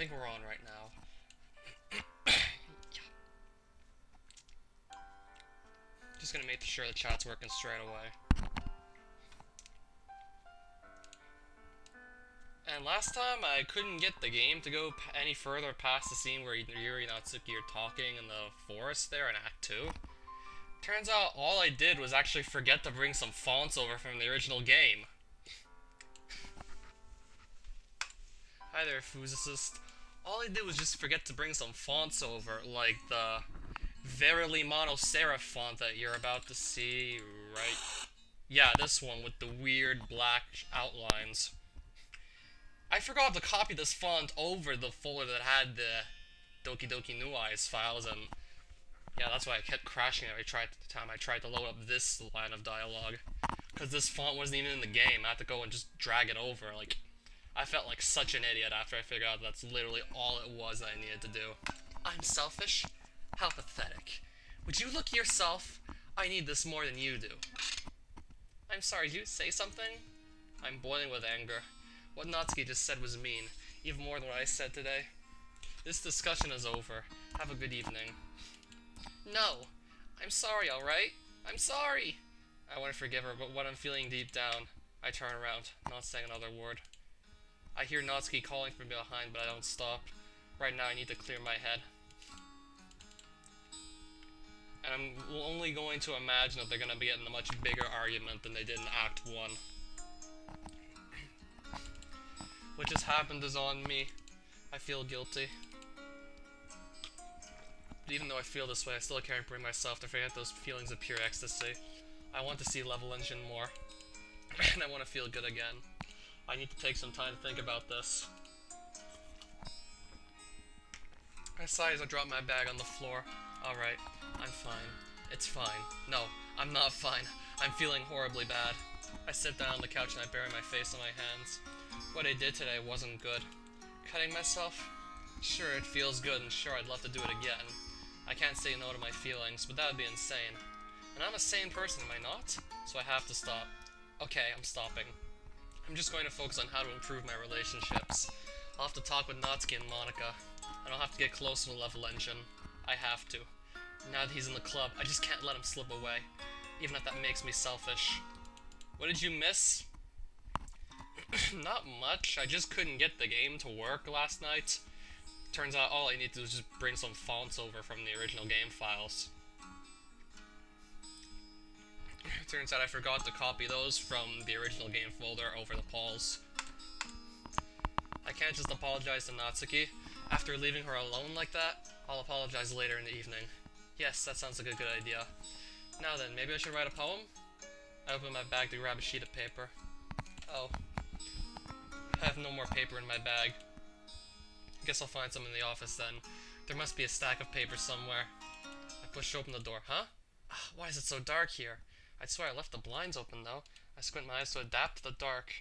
think we're on right now. Yeah. Just gonna make sure the chat's working straight away. And last time I couldn't get the game to go any further past the scene where Yuri and Natsuki are talking in the forest there in Act 2. Turns out all I did was actually forget to bring some fonts over from the original game. Hi there, physicist. All I did was just forget to bring some fonts over, like the Verily Mono Serif font that you're about to see, right? Yeah, this one with the weird black outlines. I forgot to copy this font over the folder that had the Doki Doki New Eyes files, and yeah, that's why I kept crashing every time I tried to load up this line of dialogue. Because this font wasn't even in the game, I had to go and just drag it over, like... I felt like such an idiot after I figured out that's literally all it was that I needed to do. I'm selfish? How pathetic. Would you look yourself? I need this more than you do. I'm sorry, did you say something? I'm boiling with anger. What Natsuki just said was mean, even more than what I said today. This discussion is over. Have a good evening. No! I'm sorry, alright? I'm sorry! I want to forgive her, but what I'm feeling deep down, I turn around, not saying another word. I hear Natsuki calling from behind, but I don't stop. Right now I need to clear my head. And I'm only going to imagine that they're going to be getting a much bigger argument than they did in Act 1. What just happened is on me. I feel guilty. But even though I feel this way, I still can't bring myself to forget those feelings of pure ecstasy. I want to see Level Engine more. And I want to feel good again. I need to take some time to think about this. I sigh as I drop my bag on the floor. Alright, I'm fine. It's fine. No, I'm not fine. I'm feeling horribly bad. I sit down on the couch and I bury my face in my hands. What I did today wasn't good. Cutting myself? Sure, it feels good, and sure, I'd love to do it again. I can't say no to my feelings, but that would be insane. And I'm a sane person, am I not? So I have to stop. Okay, I'm stopping. I'm just going to focus on how to improve my relationships. I'll have to talk with Natsuki and Monica, and I'll have to get closer to Level Engine. I have to. Now that he's in the club, I just can't let him slip away, even if that makes me selfish. What did you miss? Not much. I just couldn't get the game to work last night. Turns out all I need to do is just bring some fonts over from the original game files. Turns out I forgot to copy those from the original game folder over to Paul's. I can't just apologize to Natsuki. After leaving her alone like that, I'll apologize later in the evening. Yes, that sounds like a good idea. Now then, maybe I should write a poem? I open my bag to grab a sheet of paper. Oh. I have no more paper in my bag. Guess I'll find some in the office then. There must be a stack of paper somewhere. I push open the door. Huh? Why is it so dark here? I'd swear I left the blinds open though. I squint my eyes to adapt to the dark.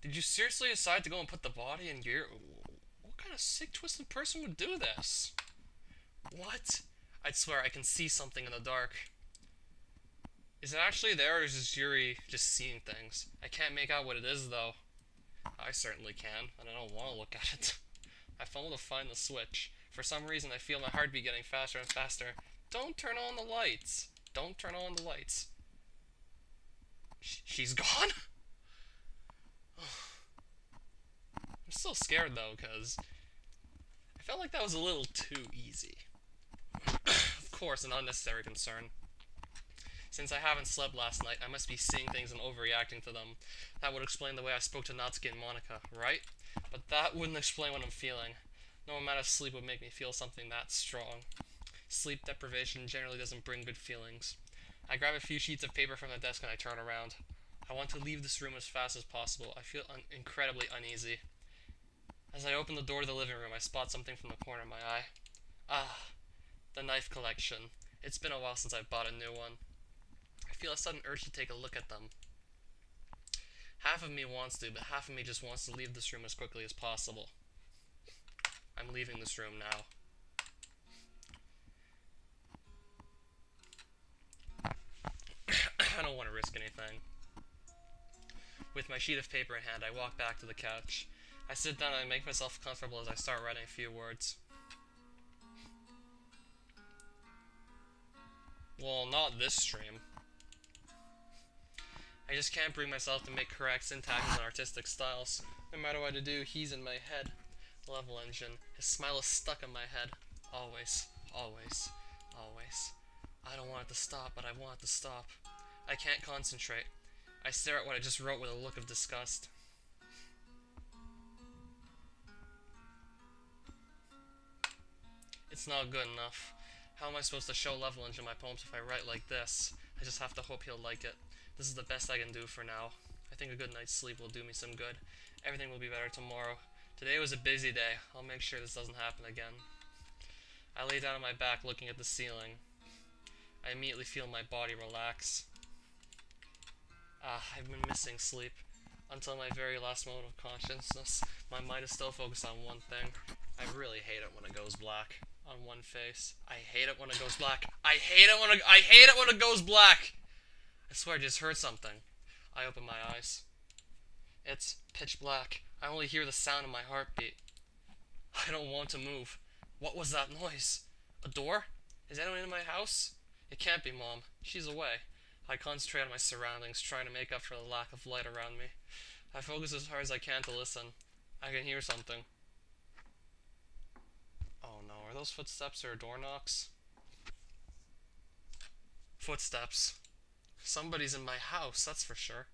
Did you seriously decide to go and put the body in gear? What kind of sick, twisted person would do this? What? I'd swear I can see something in the dark. Is it actually there, or is just Yuri just seeing things? I can't make out what it is, though. I certainly can, and I don't want to look at it. I fumble to find the switch. For some reason, I feel my heartbeat getting faster and faster. Don't turn on the lights. Don't turn on the lights. She's gone? I'm still scared, though, because I felt like that was a little too easy. Of course, an unnecessary concern. Since I haven't slept last night, I must be seeing things and overreacting to them. That would explain the way I spoke to Natsuki and Monica, right? But that wouldn't explain what I'm feeling. No amount of sleep would make me feel something that strong. Sleep deprivation generally doesn't bring good feelings. I grab a few sheets of paper from the desk and I turn around. I want to leave this room as fast as possible. I feel incredibly uneasy. As I open the door to the living room, I spot something from the corner of my eye. Ah, the knife collection. It's been a while since I've bought a new one. I feel a sudden urge to take a look at them. Half of me wants to, but half of me just wants to leave this room as quickly as possible. I'm leaving this room now. I don't want to risk anything. With my sheet of paper in hand, I walk back to the couch. I sit down and I make myself comfortable as I start writing a few words. Well, not this stream. I just can't bring myself to make correct syntaxes and artistic styles. No matter what I do, he's in my head. Level Engine. His smile is stuck in my head. Always, always, always. I don't want it to stop, but I want it to stop. I can't concentrate. I stare at what I just wrote with a look of disgust. It's not good enough. How am I supposed to show Level Engine my poems if I write like this? I just have to hope he'll like it. This is the best I can do for now. I think a good night's sleep will do me some good. Everything will be better tomorrow. Today was a busy day. I'll make sure this doesn't happen again. I lay down on my back looking at the ceiling. I immediately feel my body relax. I've been missing sleep. Until my very last moment of consciousness, my mind is still focused on one thing. I really hate it when it goes black. On one face. I hate it when it goes black. I hate it when it goes black! I swear I just heard something. I open my eyes. It's pitch black. I only hear the sound of my heartbeat. I don't want to move. What was that noise? A door? Is anyone in my house? It can't be Mom. She's away. I concentrate on my surroundings, trying to make up for the lack of light around me. I focus as hard as I can to listen. I can hear something. Oh no, are those footsteps or door knocks? Footsteps. Somebody's in my house, that's for sure.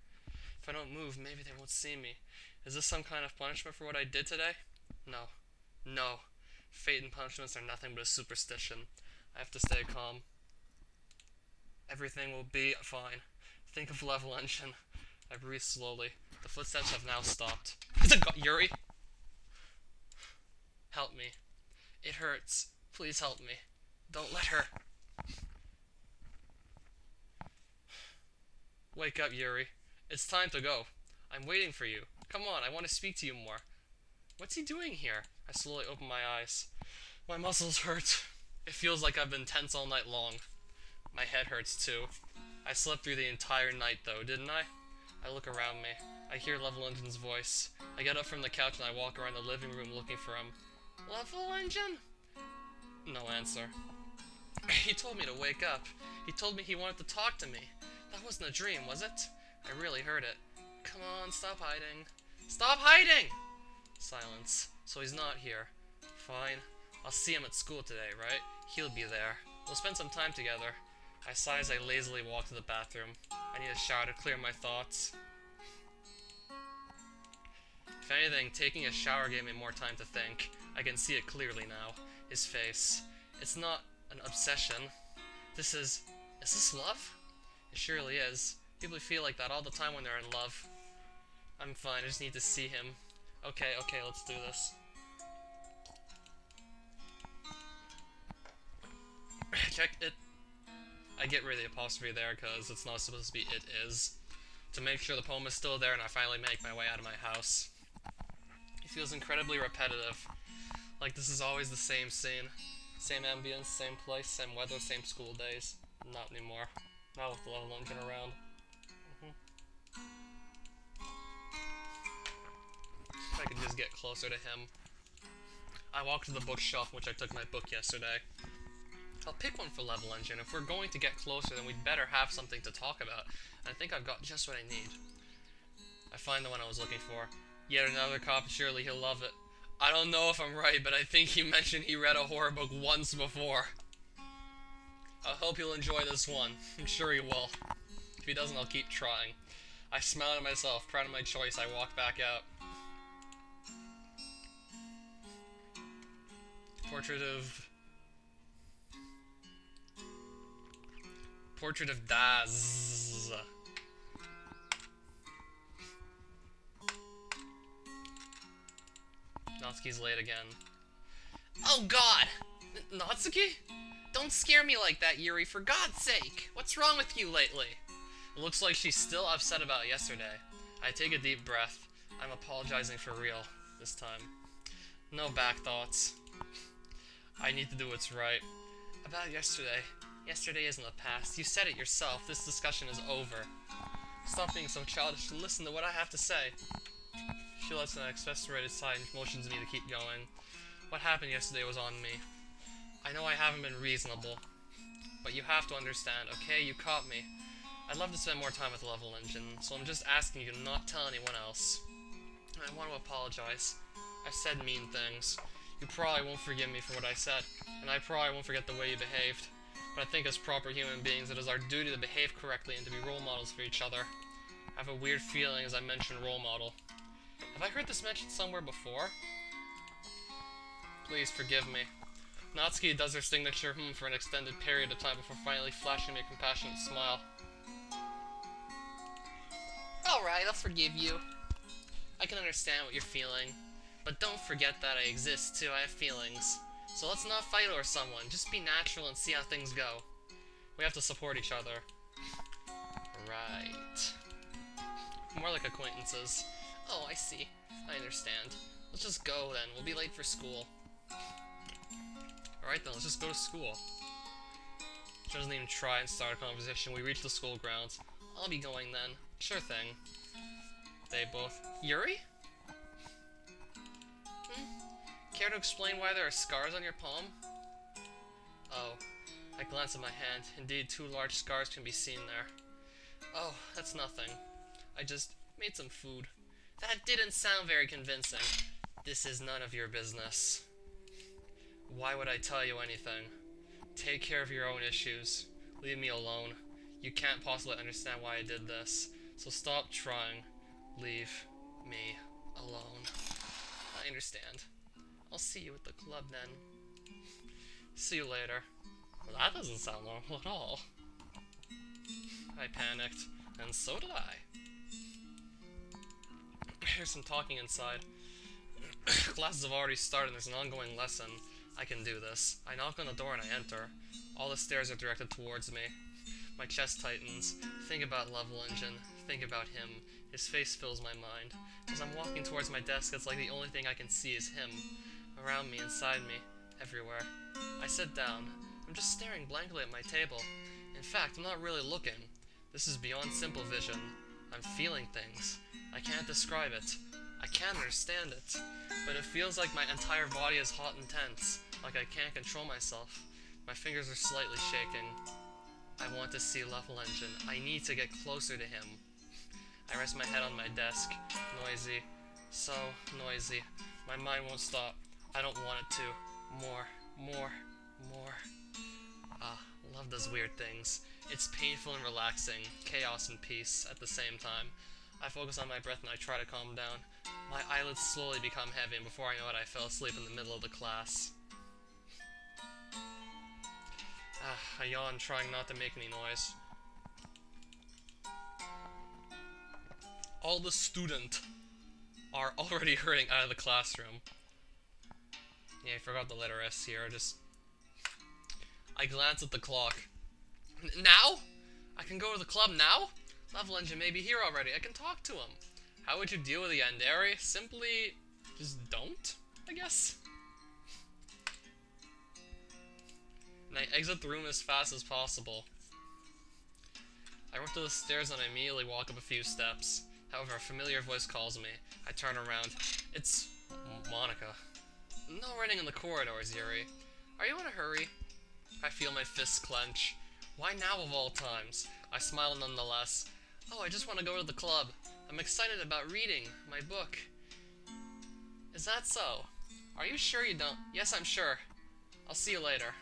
If I don't move, maybe they won't see me. Is this some kind of punishment for what I did today? No. No. Fate and punishments are nothing but a superstition. I have to stay calm. Everything will be fine. Think of Level Engine. I breathe slowly. The footsteps have now stopped. Is it Yuri? Help me. It hurts. Please help me. Don't let her. Wake up, Yuri. It's time to go. I'm waiting for you. Come on, I want to speak to you more. What's he doing here? I slowly open my eyes. My muscles hurt. It feels like I've been tense all night long. My head hurts too. I slept through the entire night though, didn't I? I look around me. I hear Level Engine's voice. I get up from the couch and I walk around the living room looking for him. Level Engine? No answer. He told me to wake up. He told me he wanted to talk to me. That wasn't a dream, was it? I really heard it. Come on, stop hiding. Stop hiding! Silence. So he's not here. Fine. I'll see him at school today, right? He'll be there. We'll spend some time together. I sigh as I lazily walk to the bathroom. I need a shower to clear my thoughts. If anything, taking a shower gave me more time to think. I can see it clearly now. His face. It's not an obsession. Is this love? It surely is. People feel like that all the time when they're in love. I'm fine, I just need to see him. Okay, let's do this. Check it. I get rid of the apostrophe there because it's not supposed to be it is. To make sure the poem is still there and I finally make my way out of my house. It feels incredibly repetitive. Like this is always the same scene. Same ambience, same place, same weather, same school days. Not anymore. Not with the Level Engine around. If I could just get closer to him. I walk to the bookshelf, which I took my book yesterday. I'll pick one for Level Engine. If we're going to get closer, then we'd better have something to talk about. And I think I've got just what I need. I find the one I was looking for. Yet another copy, surely he'll love it. I don't know if I'm right, but I think he mentioned he read a horror book once before. I hope he'll enjoy this one. I'm sure he will. If he doesn't, I'll keep trying. I smile at myself, proud of my choice. I walk back out. Portrait of Daz. Natsuki's late again. Oh god! Natsuki? Don't scare me like that, Yuri, for God's sake! What's wrong with you lately? It looks like she's still upset about yesterday. I take a deep breath. I'm apologizing for real, this time. No back thoughts. I need to do what's right. About yesterday. Yesterday isn't the past. You said it yourself. This discussion is over. Stop being so childish and listen to what I have to say. She lets an exasperated sigh and motions me to keep going. What happened yesterday was on me. I know I haven't been reasonable, but you have to understand, okay? You caught me. I'd love to spend more time with the level engine, so I'm just asking you to not tell anyone else. And I want to apologize. I've said mean things. You probably won't forgive me for what I said, and I probably won't forget the way you behaved. But I think as proper human beings, it is our duty to behave correctly and to be role models for each other. I have a weird feeling as I mention role model. Have I heard this mentioned somewhere before? Please forgive me. Natsuki does her signature for an extended period of time before finally flashing me a compassionate smile. Alright, I'll forgive you. I can understand what you're feeling. But don't forget that I exist too, I have feelings. So let's not fight over someone, just be natural and see how things go. We have to support each other. Right. More like acquaintances. Oh, I see. I understand. Let's just go then, we'll be late for school. Alright then, let's just go to school. She doesn't even try and start a conversation. We reach the school grounds. I'll be going then. Sure thing. They both... Yuri? Care to explain why there are scars on your palm? Oh. I glance at my hand. Indeed, 2 large scars can be seen there. Oh, that's nothing. I just made some food. That didn't sound very convincing. This is none of your business. Why would I tell you anything? Take care of your own issues. Leave me alone. You can't possibly understand why I did this. So stop trying. Leave me alone. I understand. I'll see you at the club then. See you later. Well, that doesn't sound normal at all. I panicked, and so did I. Here's some talking inside. Classes have already started and there's an ongoing lesson. I can do this. I knock on the door and I enter. All the stairs are directed towards me. My chest tightens. Think about Level Engine. Think about him. His face fills my mind. As I'm walking towards my desk, it's like the only thing I can see is him. Around me, inside me, everywhere. I sit down. I'm just staring blankly at my table. In fact, I'm not really looking. This is beyond simple vision. I'm feeling things. I can't describe it. I can't understand it. But it feels like my entire body is hot and tense. Like I can't control myself. My fingers are slightly shaking. I want to see Level Engine. I need to get closer to him. I rest my head on my desk. Noisy. So noisy. My mind won't stop. I don't want it to. More. Love does weird things. It's painful and relaxing. Chaos and peace at the same time. I focus on my breath and I try to calm down. My eyelids slowly become heavy, and before I know it, I fell asleep in the middle of the class. I yawn, trying not to make any noise. All the students are already hurrying out of the classroom. Yeah, I forgot the letter S here. I glance at the clock. Now? I can go to the club now? Level Engine may be here already. I can talk to him. How would you deal with the Yandere? Simply just don't, I guess. And I exit the room as fast as possible. I run to the stairs and I immediately walk up a few steps. However, a familiar voice calls me. I turn around. It's Monica. No running in the corridors, Yuri. Are you in a hurry? I feel my fists clench. Why now of all times? I smile nonetheless. Oh, I just want to go to the club. I'm excited about reading my book. Is that so? Are you sure you don't? Yes, I'm sure. I'll see you later.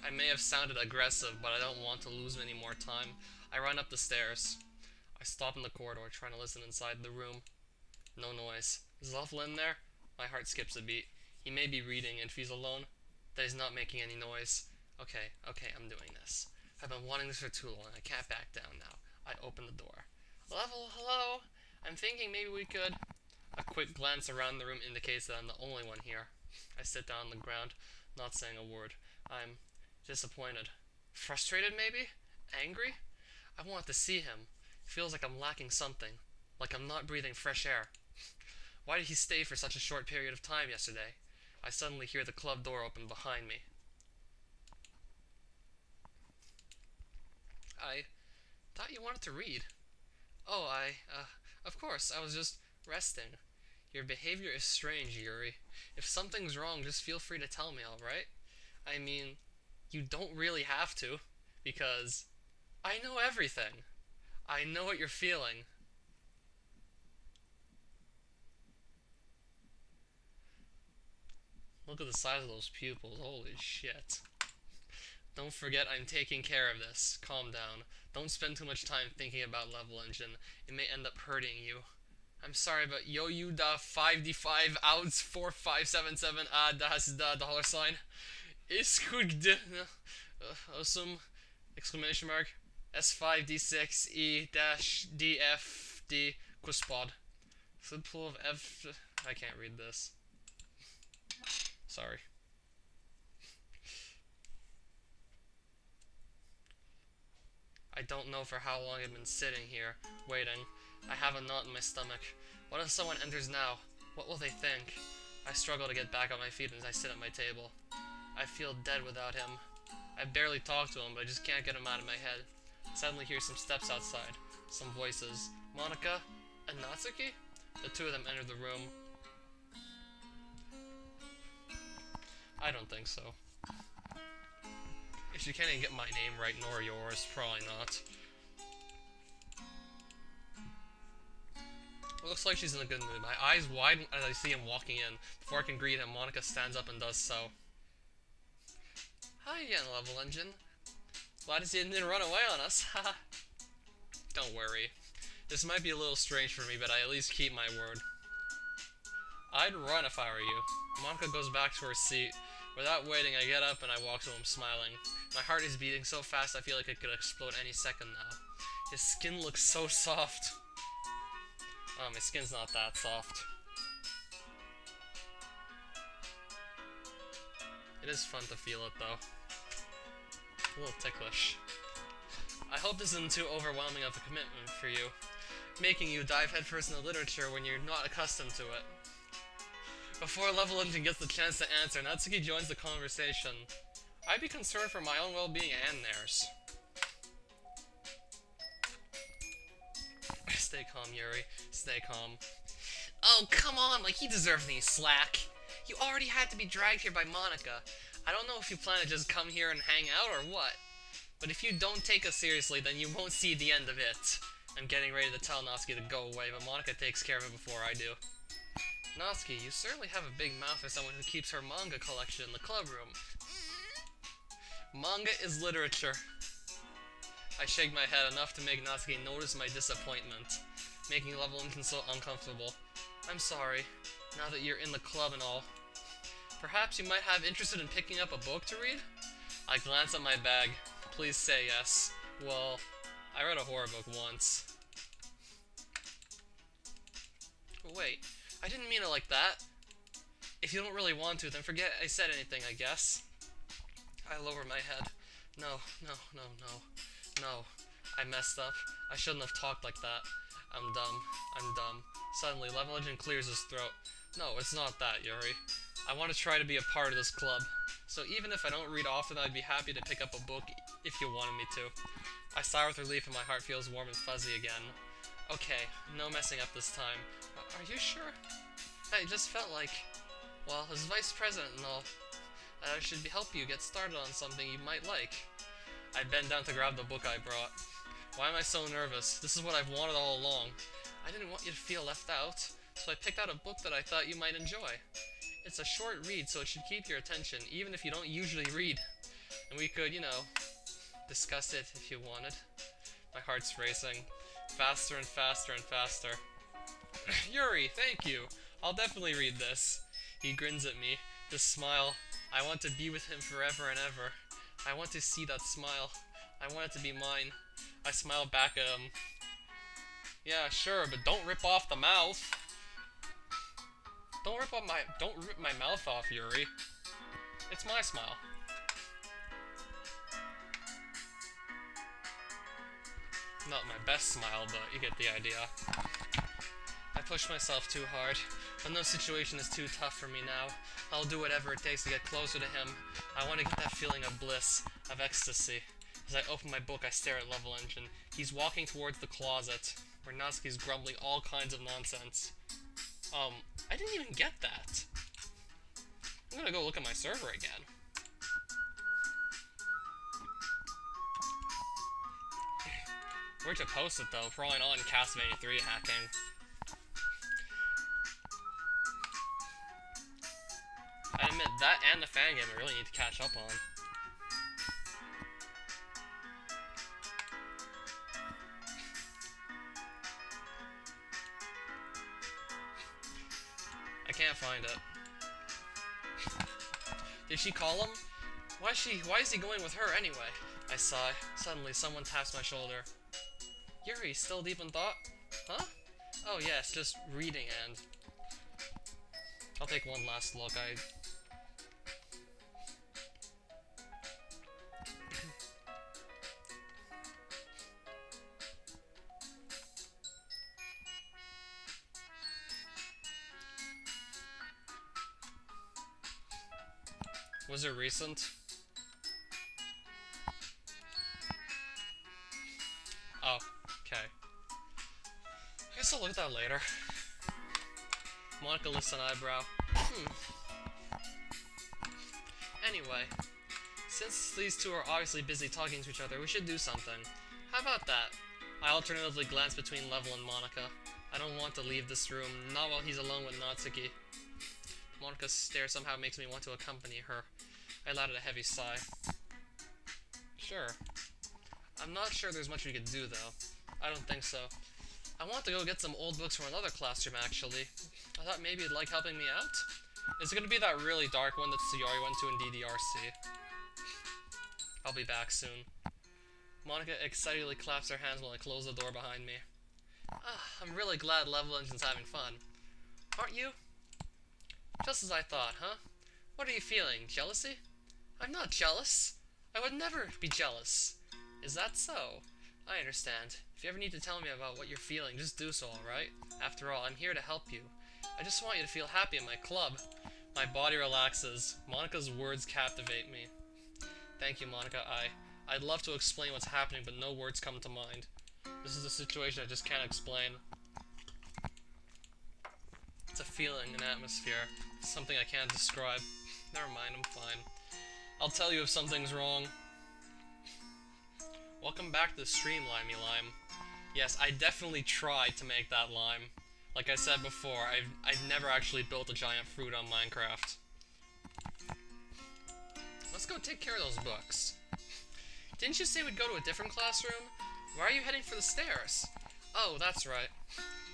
I may have sounded aggressive, but I don't want to lose any more time. I run up the stairs. I stop in the corridor, trying to listen inside the room. No noise. Is Level in there? My heart skips a beat. He may be reading, and if he's alone, then he's not making any noise. Okay, I'm doing this. I've been wanting this for too long. I can't back down now. I open the door. Level, hello? I'm thinking maybe we could... A quick glance around the room indicates that I'm the only one here. I sit down on the ground, not saying a word. I'm disappointed. Frustrated, maybe? Angry? I want to see him. It feels like I'm lacking something. Like I'm not breathing fresh air. Why did he stay for such a short period of time yesterday? I suddenly hear the club door open behind me. I thought you wanted to read. Oh, of course, I was just resting. Your behavior is strange, Yuri. If something's wrong, just feel free to tell me, alright? I mean, you don't really have to, because I know everything. I know what you're feeling. Look at the size of those pupils, holy shit. Don't forget I'm taking care of this. Calm down. Don't spend too much time thinking about level engine. It may end up hurting you. I'm sorry, but yo you da 5d5 outs 4577 das da dollar sign is good awesome exclamation mark S5d6 E dash DFD Quspod. Simple of F. I can't read this. Sorry. I don't know for how long I've been sitting here, waiting. I have a knot in my stomach. What if someone enters now? What will they think? I struggle to get back on my feet as I sit at my table. I feel dead without him. I barely talk to him, but I just can't get him out of my head. I suddenly hear some steps outside. Some voices. Monika? And Natsuki? The two of them enter the room. I don't think so. If she can't even get my name right, nor yours, probably not. It looks like she's in a good mood. My eyes widen as I see him walking in. Before I can greet him, Monika stands up and does so. Hi again, Level Engine. Glad to see you didn't run away on us, haha. Don't worry. This might be a little strange for me, but I at least keep my word. I'd run if I were you. Monika goes back to her seat. Without waiting, I get up and I walk to him smiling. My heart is beating so fast I feel like it could explode any second now. His skin looks so soft. Oh, my skin's not that soft. It is fun to feel it though. A little ticklish. I hope this isn't too overwhelming of a commitment for you, making you dive headfirst into literature when you're not accustomed to it. Before Level Engine gets the chance to answer, Natsuki joins the conversation. I'd be concerned for my own well-being and theirs. Stay calm, Yuri. Stay calm. Oh, come on, like he deserves any slack. You already had to be dragged here by Monika. I don't know if you plan to just come here and hang out or what. But if you don't take us seriously, then you won't see the end of it. I'm getting ready to tell Natsuki to go away, but Monika takes care of it before I do. Natsuki, you certainly have a big mouth for someone who keeps her manga collection in the club room. Manga is literature. I shake my head enough to make Natsuki notice my disappointment, making Level Engine so uncomfortable. I'm sorry, now that you're in the club and all. Perhaps you might have interested in picking up a book to read? I glance at my bag. Please say yes. Well, I read a horror book once. Wait, I didn't mean it like that. If you don't really want to, then forget I said anything, I guess. I lower my head. No. I messed up. I shouldn't have talked like that. I'm dumb. Suddenly, Level Engine clears his throat. No, it's not that, Yuri. I want to try to be a part of this club. So even if I don't read often, I'd be happy to pick up a book if you wanted me to. I sigh with relief and my heart feels warm and fuzzy again. Okay, no messing up this time. Are you sure? I just felt like, well, as vice president and all, that I should help you get started on something you might like. I bend down to grab the book I brought. Why am I so nervous? This is what I've wanted all along. I didn't want you to feel left out, so I picked out a book that I thought you might enjoy. It's a short read, so it should keep your attention, even if you don't usually read. And we could, you know, discuss it if you wanted. My heart's racing. Faster and faster and faster. Yuri, thank you! I'll definitely read this. He grins at me. This smile. I want to be with him forever and ever. I want to see that smile. I want it to be mine. I smile back at him. Yeah, sure, but don't rip off the mouth. Don't rip my mouth off, Yuri. It's my smile. Not my best smile, but you get the idea. I push myself too hard, but no situation is too tough for me now. I'll do whatever it takes to get closer to him. I want to get that feeling of bliss, of ecstasy. As I open my book, I stare at Level Engine. He's walking towards the closet. where Natsuki's grumbling all kinds of nonsense. I didn't even get that. I'm gonna go look at my server again. Where to post it though? Probably not in Castlevania 3 hacking. I admit, that and the fan game I really need to catch up on. I can't find it. Did she call him? Why is he going with her anyway? I sigh. Suddenly, someone taps my shoulder. Yuri, still deep in thought? Huh? Oh yes, just reading and... I'll take one last look. Was it recent? Oh, okay. I guess I'll look at that later. Monica lifts an eyebrow. Anyway, since these two are obviously busy talking to each other, we should do something. How about that? I alternatively glance between Level and Monica. I don't want to leave this room, not while he's alone with Natsuki. Monica's stare somehow makes me want to accompany her. I let out a heavy sigh. Sure. I'm not sure there's much we could do, though. I don't think so. I want to go get some old books from another classroom, actually. I thought maybe you'd like helping me out? Is it going to be that really dark one that Sayori went to in DDRC? I'll be back soon. Monica excitedly claps her hands while I close the door behind me. I'm really glad Level Engine's having fun. Aren't you? Just as I thought, huh? What are you feeling? Jealousy? I'm not jealous. I would never be jealous. Is that so? I understand. If you ever need to tell me about what you're feeling, just do so, alright? After all, I'm here to help you. I just want you to feel happy in my club. My body relaxes. Monica's words captivate me. Thank you, Monica. I'd love to explain what's happening, but no words come to mind. This is a situation I just can't explain. It's a feeling, an atmosphere. Something I can't describe. Never mind, I'm fine. I'll tell you if something's wrong. Welcome back to the stream, Limey Lime. Yes, I definitely tried to make that lime. Like I said before, I've never actually built a giant fruit on Minecraft. Let's go take care of those books. Didn't you say we'd go to a different classroom? Why are you heading for the stairs? Oh, that's right.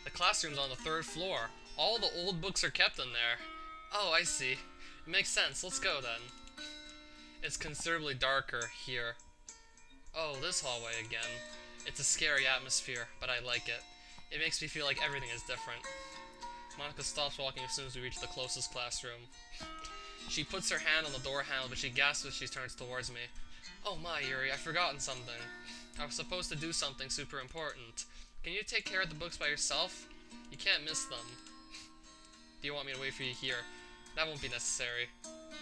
The classroom's on the 3rd floor. All the old books are kept in there. Oh, I see. It makes sense. Let's go then. It's considerably darker here. Oh, this hallway again. It's a scary atmosphere, but I like it. It makes me feel like everything is different. Monica stops walking as soon as we reach the closest classroom. She puts her hand on the door handle, but she gasps as she turns towards me. Oh my, Yuri, I've forgotten something. I was supposed to do something super important. Can you take care of the books by yourself? You can't miss them. Do you want me to wait for you here? That won't be necessary.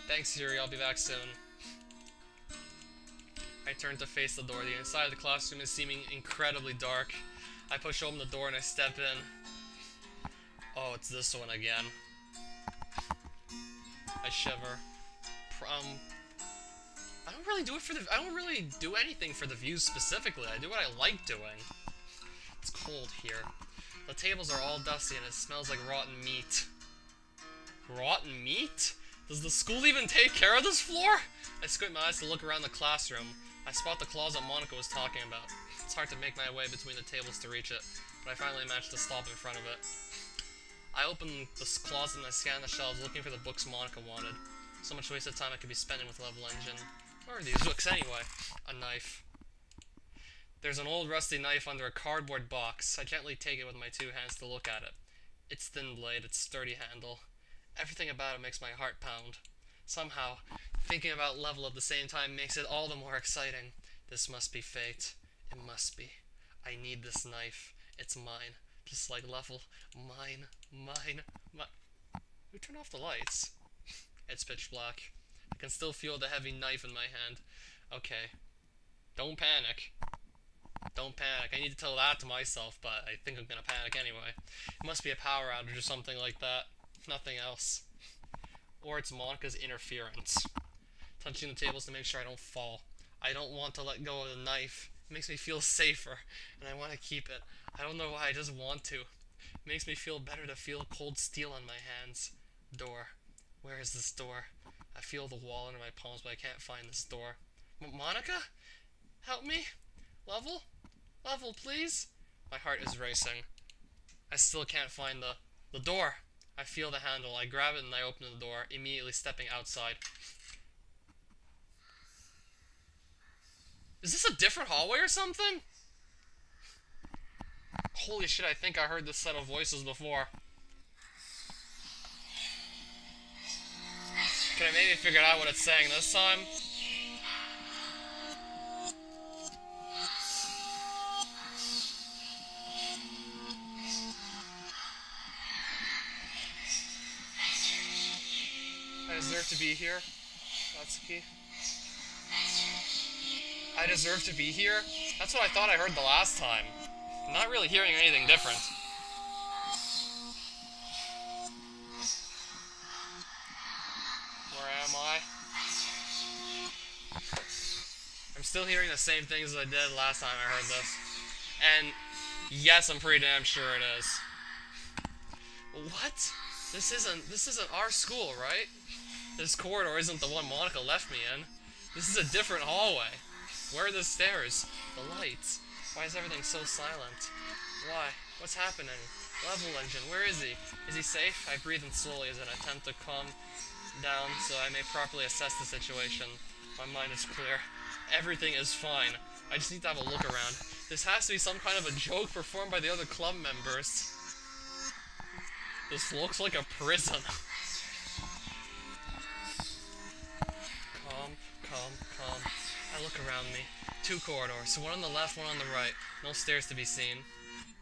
Thanks, Yuri, I'll be back soon. I turn to face the door. The inside of the classroom is seeming incredibly dark. I push open the door and I step in. Oh, it's this one again. I shiver. I don't really do it for the. I don't really do anything for the views specifically. I do what I like doing. It's cold here. The tables are all dusty and it smells like rotten meat. Rotten meat? Does the school even take care of this floor? I squint my eyes to look around the classroom. I spot the closet Monica was talking about. It's hard to make my way between the tables to reach it, but I finally managed to stop in front of it. I open this closet and I scan the shelves looking for the books Monica wanted. So much wasted time I could be spending with Level Engine. Where are these books anyway? A knife. There's an old rusty knife under a cardboard box. I gently take it with my 2 hands to look at it. Its thin blade, its sturdy handle. Everything about it makes my heart pound. Somehow, thinking about Level at the same time makes it all the more exciting. This must be fate. It must be. I need this knife. It's mine. Just like Level. Mine. Mine. Mine. Who turned off the lights? It's pitch black. I can still feel the heavy knife in my hand. Okay. Don't panic. Don't panic. I need to tell that to myself, but I think I'm gonna panic anyway. It must be a power outage or something like that. Nothing else. Or it's Monika's interference. Touching the tables to make sure I don't fall. I don't want to let go of the knife. It makes me feel safer, and I want to keep it. I don't know why, I just want to. It makes me feel better to feel cold steel on my hands. Door. Where is this door? I feel the wall under my palms, but I can't find this door. Monika? Help me? Level? Level, please? My heart is racing. I still can't find the door. I feel the handle. I grab it and I open the door, immediately stepping outside. Is this a different hallway or something? Holy shit, I think I heard this set of voices before. Can I maybe figure out what it's saying this time? I deserve to be here. Natsuki. I deserve to be here? That's what I thought I heard the last time. I'm not really hearing anything different. Where am I? I'm still hearing the same things as I did last time I heard this. And yes, I'm pretty damn sure it is. What? This isn't our school, right? This corridor isn't the one Monika left me in. This is a different hallway. Where are the stairs? The lights? Why is everything so silent? Why? What's happening? Level engine, where is he? Is he safe? I breathe in slowly as an attempt to calm down so I may properly assess the situation. My mind is clear. Everything is fine. I just need to have a look around. This has to be some kind of a joke performed by the other club members. This looks like a prison. Calm, calm, calm. I look around me. 2 corridors, one on the left, one on the right. No stairs to be seen.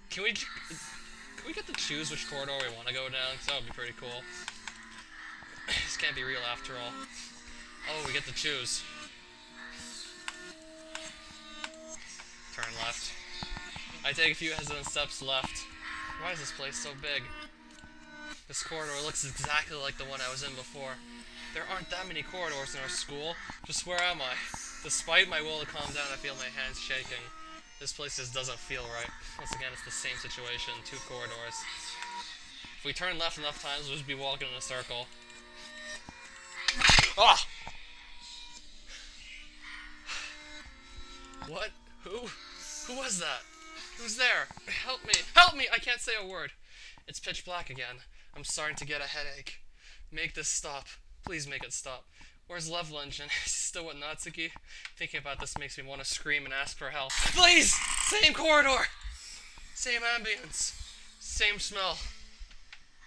Can we get to choose which corridor we want to go down? Because that would be pretty cool. This can't be real after all. Oh, we get to choose. Turn left. I take a few hesitant steps left. Why is this place so big? This corridor looks exactly like the one I was in before. There aren't that many corridors in our school. Just where am I? Despite my will to calm down, I feel my hands shaking. This place just doesn't feel right. Once again, it's the same situation. 2 corridors. If we turn left enough times, we'll just be walking in a circle. Ah! What? Who? Who was that? Who's there? Help me! Help me! I can't say a word. It's pitch black again. I'm starting to get a headache. Make this stop. Please make it stop. Where's Level Engine? Is he still with Natsuki? Thinking about this makes me want to scream and ask for help. Please! Same corridor! Same ambience. Same smell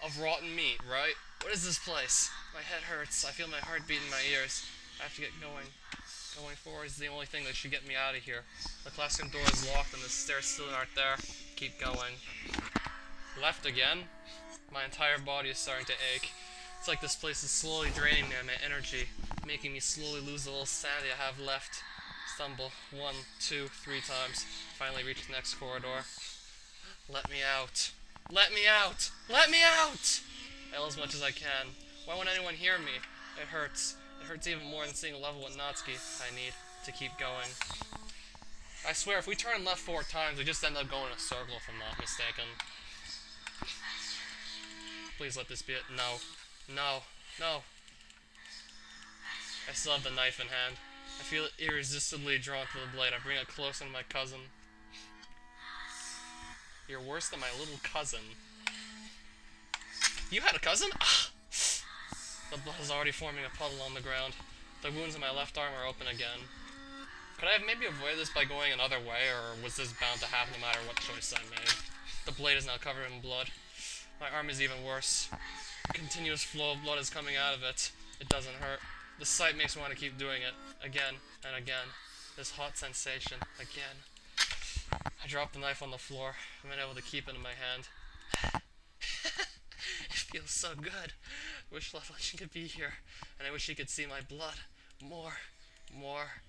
of rotten meat, right? What is this place? My head hurts. I feel my heart beat in my ears. I have to get going. Going forward is the only thing that should get me out of here. The classroom door is locked and the stairs still aren't there. Keep going. Left again? My entire body is starting to ache. It's like this place is slowly draining me of my energy, making me slowly lose the little sanity I have left. Stumble 1, 2, 3 times. Finally reach the next corridor. Let me out. Let me out! Let me out! I yell as much as I can. Why won't anyone hear me? It hurts. It hurts even more than seeing a level with Natsuki. I need to keep going. I swear, if we turn left 4 times, we just end up going in a circle if I'm not mistaken. Please let this be it. No. No. No. I still have the knife in hand. I feel irresistibly drawn to the blade. I bring it close to my cousin. You're worse than my little cousin. You had a cousin? Ah! The blood is already forming a puddle on the ground. The wounds in my left arm are open again. Could I have maybe avoided this by going another way, or was this bound to happen no matter what choice I made? The blade is now covered in blood. My arm is even worse. A continuous flow of blood is coming out of it. It doesn't hurt. The sight makes me want to keep doing it. Again and again. This hot sensation. Again. I drop the knife on the floor. I'm unable to keep it in my hand. It feels so good. I wish Level Engine could be here. And I wish he could see my blood. More. More.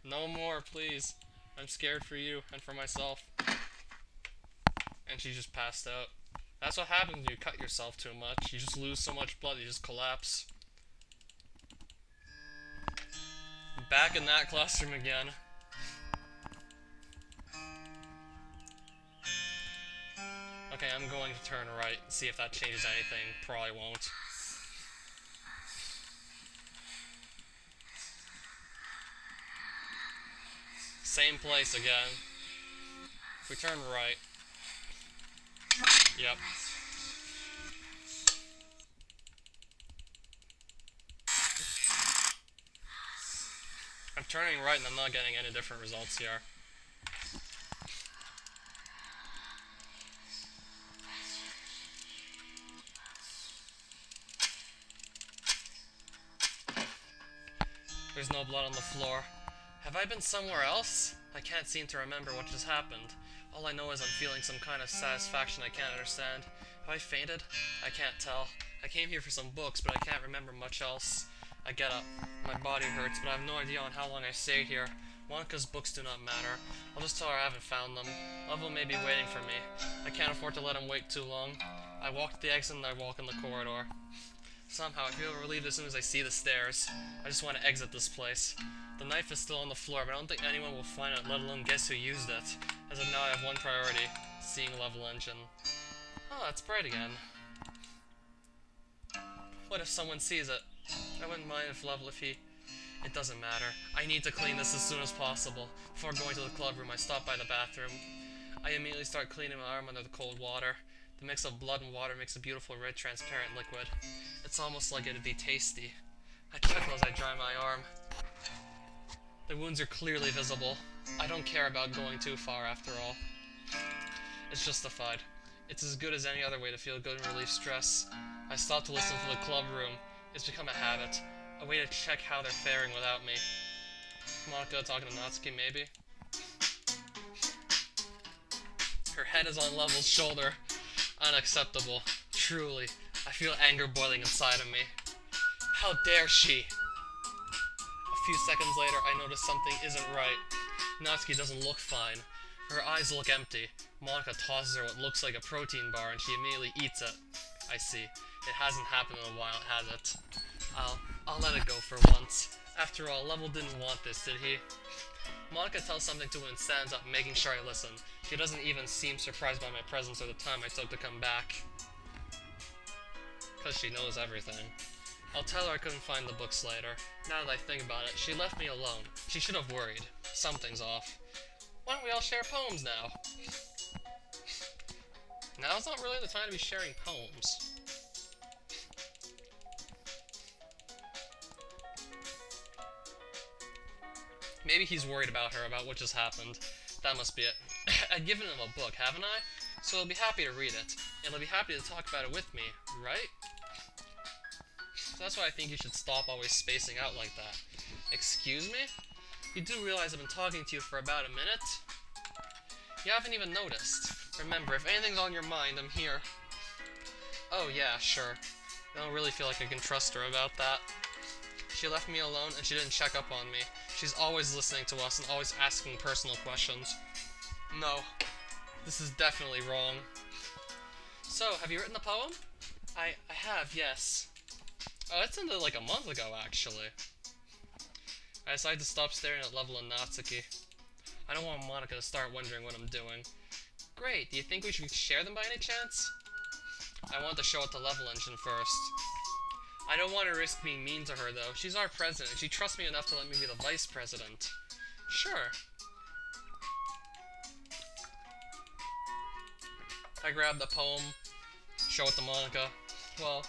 No more, please. I'm scared for you and for myself. And she just passed out. That's what happens when you cut yourself too much. You just lose so much blood, you just collapse. Back in that classroom again. Okay, I'm going to turn right and see if that changes anything. Probably won't. Same place again. If we turn right. Yep. I'm turning right and I'm not getting any different results here. There's no blood on the floor. Have I been somewhere else? I can't seem to remember what just happened. All I know is I'm feeling some kind of satisfaction I can't understand. Have I fainted? I can't tell. I came here for some books, but I can't remember much else. I get up. My body hurts, but I have no idea on how long I stayed here. Monika's books do not matter. I'll just tell her I haven't found them. Level may be waiting for me. I can't afford to let him wait too long. I walk to the exit and I walk in the corridor. Somehow I feel relieved as soon as I see the stairs. I just want to exit this place. The knife is still on the floor, but I don't think anyone will find it, let alone guess who used it. As of now, I have one priority, seeing level engine. Oh, it's bright again. What if someone sees it? I wouldn't mind if he... It doesn't matter. I need to clean this as soon as possible. Before going to the club room, I stop by the bathroom. I immediately start cleaning my arm under the cold water. The mix of blood and water makes a beautiful red transparent liquid. It's almost like it'd be tasty. I chuckle as I dry my arm. The wounds are clearly visible. I don't care about going too far after all. It's justified. It's as good as any other way to feel good and relieve stress. I stop to listen to the club room. It's become a habit. A way to check how they're faring without me. Monika talking to Natsuki, maybe? Her head is on Level's shoulder. Unacceptable. Truly. I feel anger boiling inside of me. How dare she? A few seconds later, I notice something isn't right. Natsuki doesn't look fine. Her eyes look empty. Monika tosses her what looks like a protein bar and she immediately eats it. I see. It hasn't happened in a while, has it? I'll let it go for once. After all, Level didn't want this, did he? Monika tells something to him and stands up, making sure I listen. She doesn't even seem surprised by my presence or the time I took to come back. Because she knows everything. I'll tell her I couldn't find the books later. Now that I think about it, she left me alone. She should have worried. Something's off. Why don't we all share poems now? Now's not really the time to be sharing poems. Maybe he's worried about her, about what just happened. That must be it. I'd given him a book, haven't I? So he'll be happy to read it. And he'll be happy to talk about it with me, right? So that's why I think you should stop always spacing out like that. Excuse me? You do realize I've been talking to you for about a minute? You haven't even noticed. Remember, if anything's on your mind, I'm here. Oh yeah, sure. I don't really feel like I can trust her about that. She left me alone and she didn't check up on me. She's always listening to us and always asking personal questions. No, this is definitely wrong. So, have you written the poem? I have, yes. Oh, it's ended like a month ago, actually. I decided to stop staring at Level and Natsuki. I don't want Monika to start wondering what I'm doing. Great, do you think we should share them by any chance? I want to show it to Level Engine first. I don't want to risk being mean to her, though. She's our president, and she trusts me enough to let me be the vice president. Sure. I grab the poem, show it to Monika. Well,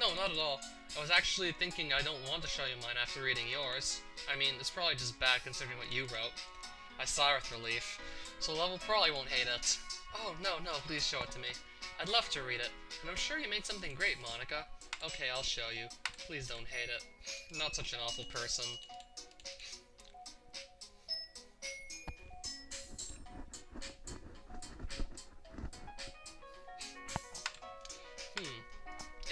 no, not at all. I was actually thinking I don't want to show you mine after reading yours. I mean, it's probably just bad considering what you wrote. I sigh with relief. So Level probably won't hate it. Oh, no, please show it to me. I'd love to read it, and I'm sure you made something great, Monika. Okay, I'll show you. Please don't hate it. I'm not such an awful person.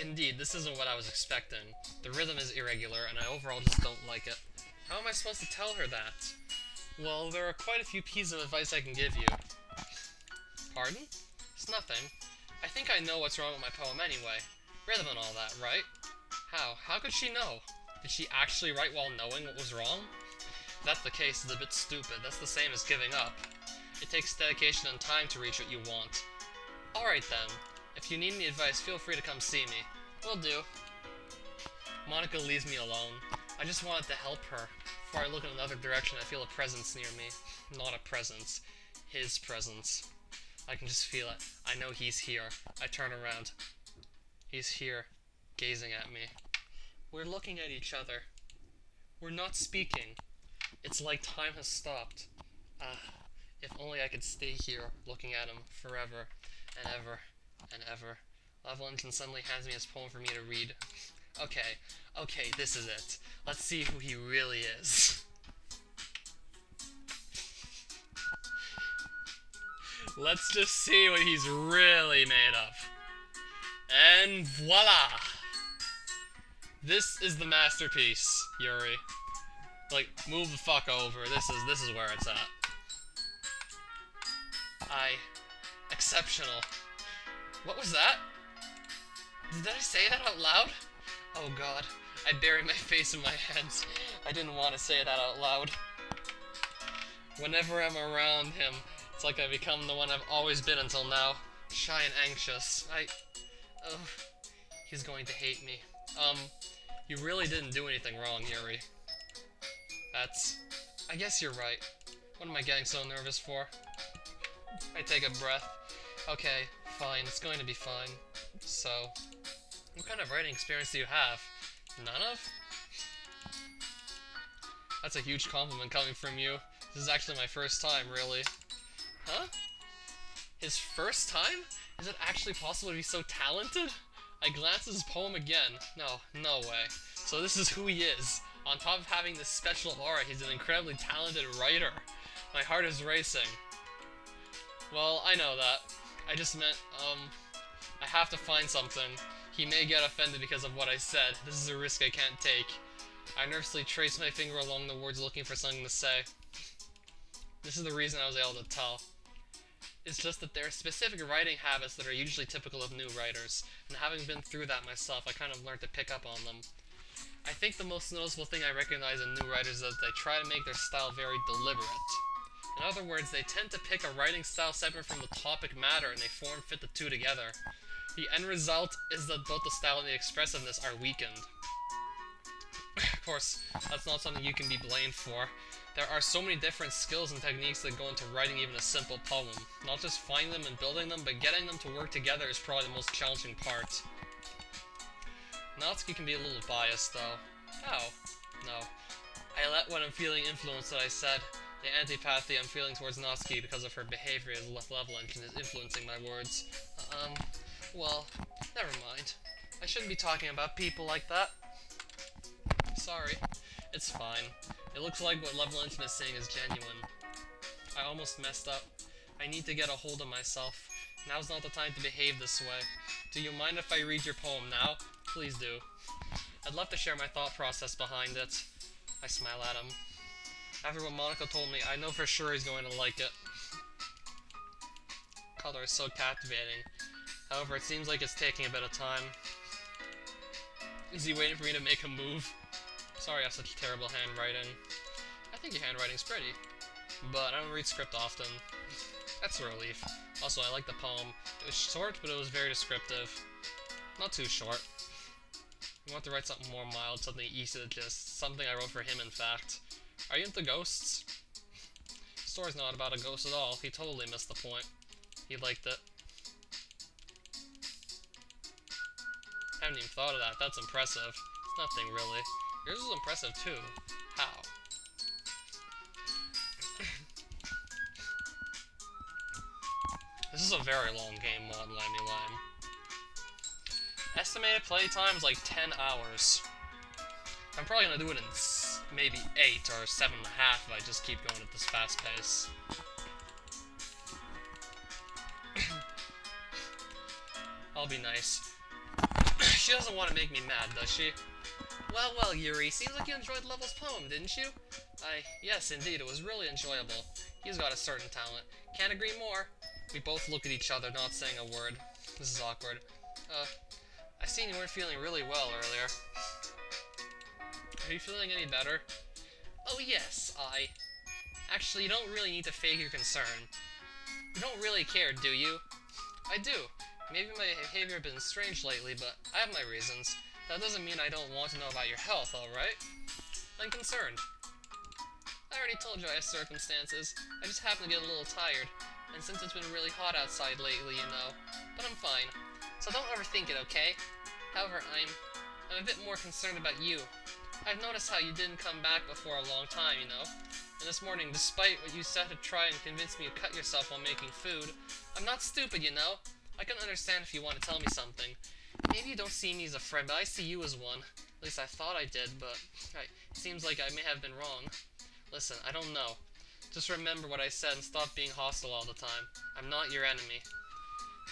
Indeed, this isn't what I was expecting. The rhythm is irregular, and I overall just don't like it. How am I supposed to tell her that? Well, there are quite a few pieces of advice I can give you. Pardon? It's nothing. I think I know what's wrong with my poem anyway. Rhythm and all that, right? How? How could she know? Did she actually write while knowing what was wrong? If that's the case, it's a bit stupid. That's the same as giving up. It takes dedication and time to reach what you want. Alright then. If you need any advice, feel free to come see me. Will do. Monica leaves me alone. I just wanted to help her. Before I look in another direction, I feel a presence near me. Not a presence. His presence. I can just feel it. I know he's here. I turn around. He's here, gazing at me. We're looking at each other. We're not speaking. It's like time has stopped. If only I could stay here, looking at him forever, and ever, and ever. Levelinton suddenly hands me his poem for me to read. Okay, this is it. Let's see who he really is. Let's just see what he's really made of. And voila! This is the masterpiece, Yuri. Like, move the fuck over. This is where it's at. Exceptional. What was that? Did I say that out loud? Oh god, I bury my face in my hands. I didn't want to say that out loud. Whenever I'm around him, it's like I become the one I've always been until now. Shy and anxious. Oh, he's going to hate me. You really didn't do anything wrong, Yuri. I guess you're right. What am I getting so nervous for? I take a breath. Okay, fine, it's going to be fine. So, what kind of writing experience do you have? None of? That's a huge compliment coming from you. This is actually my first time, really. Huh? His first time? Is it actually possible to be so talented? I glance at his poem again. No way. So this is who he is. On top of having this special aura, he's an incredibly talented writer. My heart is racing. Well, I know that. I just meant, I have to find something. He may get offended because of what I said. This is a risk I can't take. I nervously trace my finger along the words looking for something to say. This is the reason I was able to tell. It's just that there are specific writing habits that are usually typical of new writers, and having been through that myself, I kind of learned to pick up on them. I think the most noticeable thing I recognize in new writers is that they try to make their style very deliberate. In other words, they tend to pick a writing style separate from the topic matter and they form-fit the two together. The end result is that both the style and the expressiveness are weakened. Of course, that's not something you can be blamed for. There are so many different skills and techniques that go into writing even a simple poem. Not just finding them and building them, but getting them to work together is probably the most challenging part. Natsuki can be a little biased, though. How? No. I let what I'm feeling influence what I said. The antipathy I'm feeling towards Natsuki because of her behavior is leveling and is influencing my words. Well, never mind. I shouldn't be talking about people like that. Sorry. It's fine. It looks like what Levelinton is saying is genuine. I almost messed up. I need to get a hold of myself. Now's not the time to behave this way. Do you mind if I read your poem now? Please do. I'd love to share my thought process behind it. I smile at him. After what Monica told me, I know for sure he's going to like it. Color is so captivating. However, it seems like it's taking a bit of time. Is he waiting for me to make a move? Sorry I have such terrible handwriting. I think your handwriting's pretty. But I don't read script often. That's a relief. Also, I like the poem. It was short, but it was very descriptive. Not too short. I want to write something more mild, something easy to just... Something I wrote for him, in fact. Are you into ghosts? The story's not about a ghost at all. He totally missed the point. He liked it. I haven't even thought of that. That's impressive. It's nothing, really. Yours is impressive, too. How? This is a very long game mod, Limey Lime. Estimated playtime is like 10 hours. I'm probably gonna do it in maybe 8 or 7.5 if I just keep going at this fast pace. I'll be nice. She doesn't want to make me mad, does she? Well, Yuri, seems like you enjoyed Level's poem, didn't you? Yes, indeed, it was really enjoyable. He's got a certain talent. Can't agree more. We both look at each other, not saying a word. This is awkward. I seen you weren't feeling really well earlier. Are you feeling any better? Oh yes, Actually, you don't really need to fake your concern. You don't really care, do you? I do. Maybe my behavior has been strange lately, but I have my reasons. That doesn't mean I don't want to know about your health, alright? I'm concerned. I already told you I have circumstances. I just happen to get a little tired. And since it's been really hot outside lately, you know. But I'm fine. So don't overthink it, okay? However, I'm a bit more concerned about you. I've noticed how you didn't come back before a long time, you know? And this morning, despite what you said to try and convince me to cut yourself while making food, I'm not stupid, you know? I can understand if you want to tell me something. Maybe you don't see me as a friend, but I see you as one. At least I thought I did, but it seems like I may have been wrong. Listen, I don't know. Just remember what I said and stop being hostile all the time. I'm not your enemy.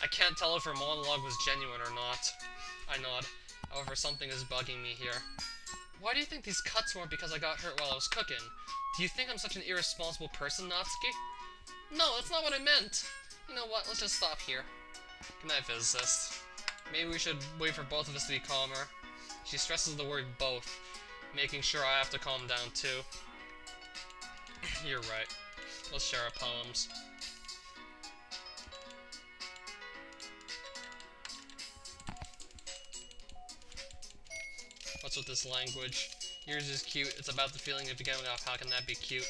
I can't tell if her monologue was genuine or not. I nod. However, something is bugging me here. Why do you think these cuts weren't because I got hurt while I was cooking? Do you think I'm such an irresponsible person, Natsuki? No, that's not what I meant! You know what, let's just stop here. Good night, physicist. Maybe we should wait for both of us to be calmer. She stresses the word both, making sure I have to calm down too. You're right. Let's share our poems. What's with this language? Yours is cute. It's about the feeling of giving up. How can that be cute?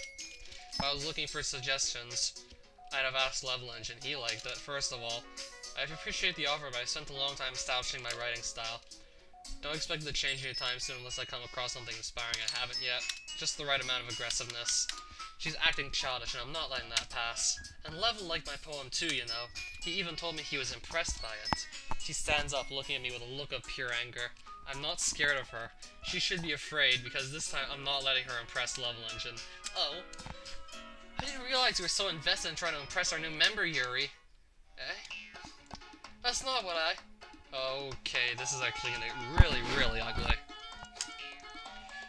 If I was looking for suggestions, I'd have asked Level Engine. He liked it. First of all, I appreciate the offer, but I spent a long time establishing my writing style. Don't expect it to change anytime soon unless I come across something inspiring. I haven't yet. Just the right amount of aggressiveness. She's acting childish, and I'm not letting that pass. And Level liked my poem too, you know. He even told me he was impressed by it. She stands up, looking at me with a look of pure anger. I'm not scared of her. She should be afraid, because this time I'm not letting her impress Level Engine. Oh. I didn't realize you were so invested in trying to impress our new member, Yuri. Eh? That's not what I... Okay, this is actually gonna get really, really ugly.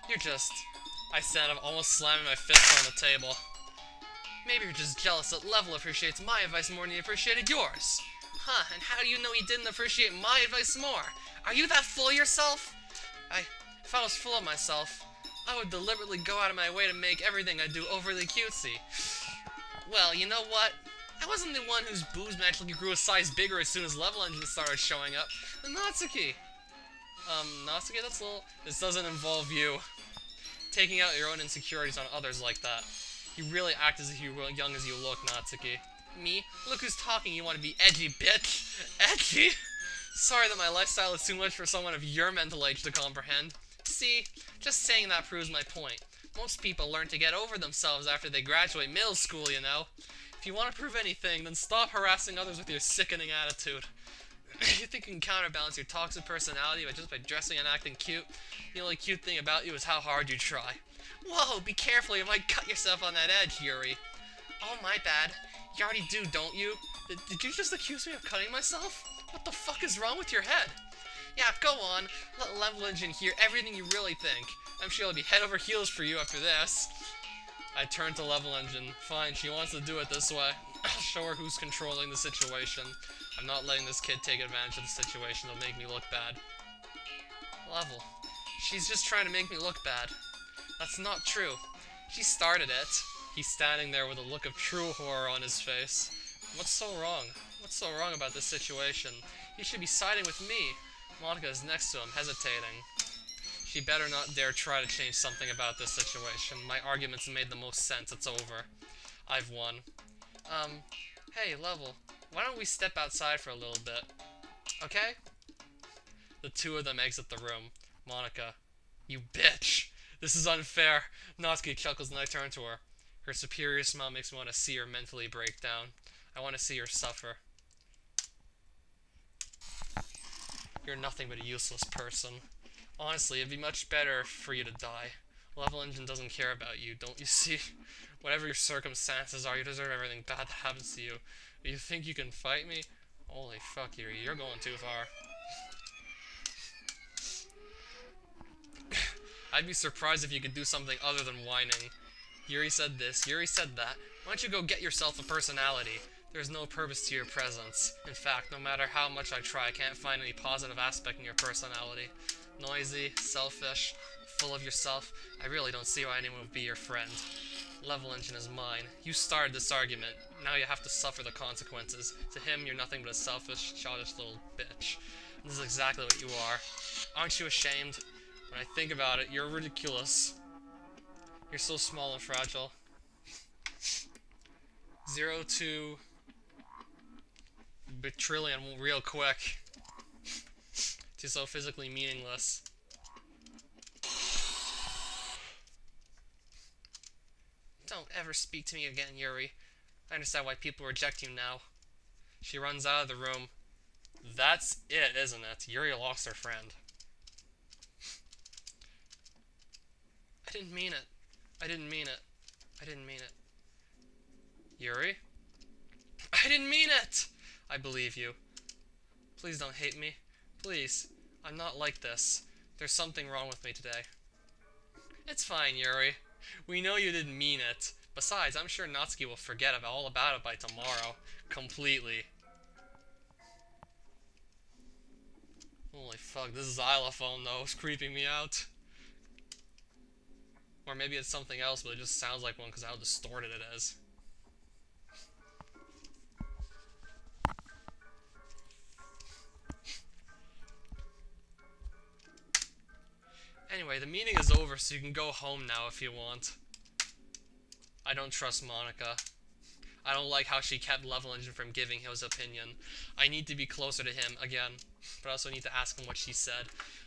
You're just... I stand up, almost slamming my fist on the table. Maybe you're just jealous that Level appreciates my advice more than he appreciated yours. Huh, and how do you know he didn't appreciate my advice more? Are you that full of yourself? If I was full of myself, I would deliberately go out of my way to make everything I do overly cutesy. Well, you know what? I wasn't the one whose boobs magically grew a size bigger as soon as Level Engine started showing up. Natsuki! Natsuki, that's a little... This doesn't involve you. Taking out your own insecurities on others like that. You really act as if you were young as you look, Natsuki. Me? Look who's talking, you want to be edgy, bitch! Edgy? Sorry that my lifestyle is too much for someone of your mental age to comprehend. See, just saying that proves my point. Most people learn to get over themselves after they graduate middle school, you know. If you want to prove anything, then stop harassing others with your sickening attitude. You think you can counterbalance your toxic personality by dressing and acting cute? The only cute thing about you is how hard you try. Whoa, be careful, you might cut yourself on that edge, Yuri. Oh, my bad. You already do, don't you? Did you just accuse me of cutting myself? What the fuck is wrong with your head? Yeah, go on. Let Level Engine hear everything you really think. I'm sure it'll be head over heels for you after this. I turn to Level Engine. Fine, she wants to do it this way. I'll show her who's controlling the situation. I'm not letting this kid take advantage of the situation. It'll make me look bad. Level. She's just trying to make me look bad. That's not true. She started it. He's standing there with a look of true horror on his face. What's so wrong? What's so wrong about this situation? He should be siding with me. Monica is next to him, hesitating. She better not dare try to change something about this situation. My arguments made the most sense. It's over. I've won. Hey, Level. Why don't we step outside for a little bit? Okay? The two of them exit the room. Monica. You bitch! This is unfair. Natsuki chuckles and I turn to her. Her superior smile makes me want to see her mentally break down. I want to see her suffer. You're nothing but a useless person. Honestly, it'd be much better for you to die. Level Engine doesn't care about you, don't you see? Whatever your circumstances are, you deserve everything bad that happens to you. You think you can fight me? Holy fuck, Yuri, you're going too far. I'd be surprised if you could do something other than whining. Yuri said this, Yuri said that. Why don't you go get yourself a personality? There's no purpose to your presence. In fact, no matter how much I try, I can't find any positive aspect in your personality. Noisy, selfish, full of yourself. I really don't see why anyone would be your friend. Level Engine is mine. You started this argument. Now you have to suffer the consequences. To him, you're nothing but a selfish, childish little bitch. This is exactly what you are. Aren't you ashamed? When I think about it, you're ridiculous. You're so small and fragile. 0 to Betrillion real quick. She's so physically meaningless. Don't ever speak to me again, Yuri. I understand why people reject you now. She runs out of the room. That's it, isn't it? Yuri lost her friend. I didn't mean it. I didn't mean it. I didn't mean it. Yuri? I didn't mean it! I believe you. Please don't hate me. Please. I'm not like this. There's something wrong with me today. It's fine, Yuri. We know you didn't mean it. Besides, I'm sure Natsuki will forget all about it by tomorrow. Completely. Holy fuck, this xylophone though is creeping me out. Or maybe it's something else, but it just sounds like one because of how distorted it is. Anyway, the meeting is over, so you can go home now if you want. I don't trust Monica. I don't like how she kept Level Engine from giving his opinion. I need to be closer to him again, but I also need to ask him what she said.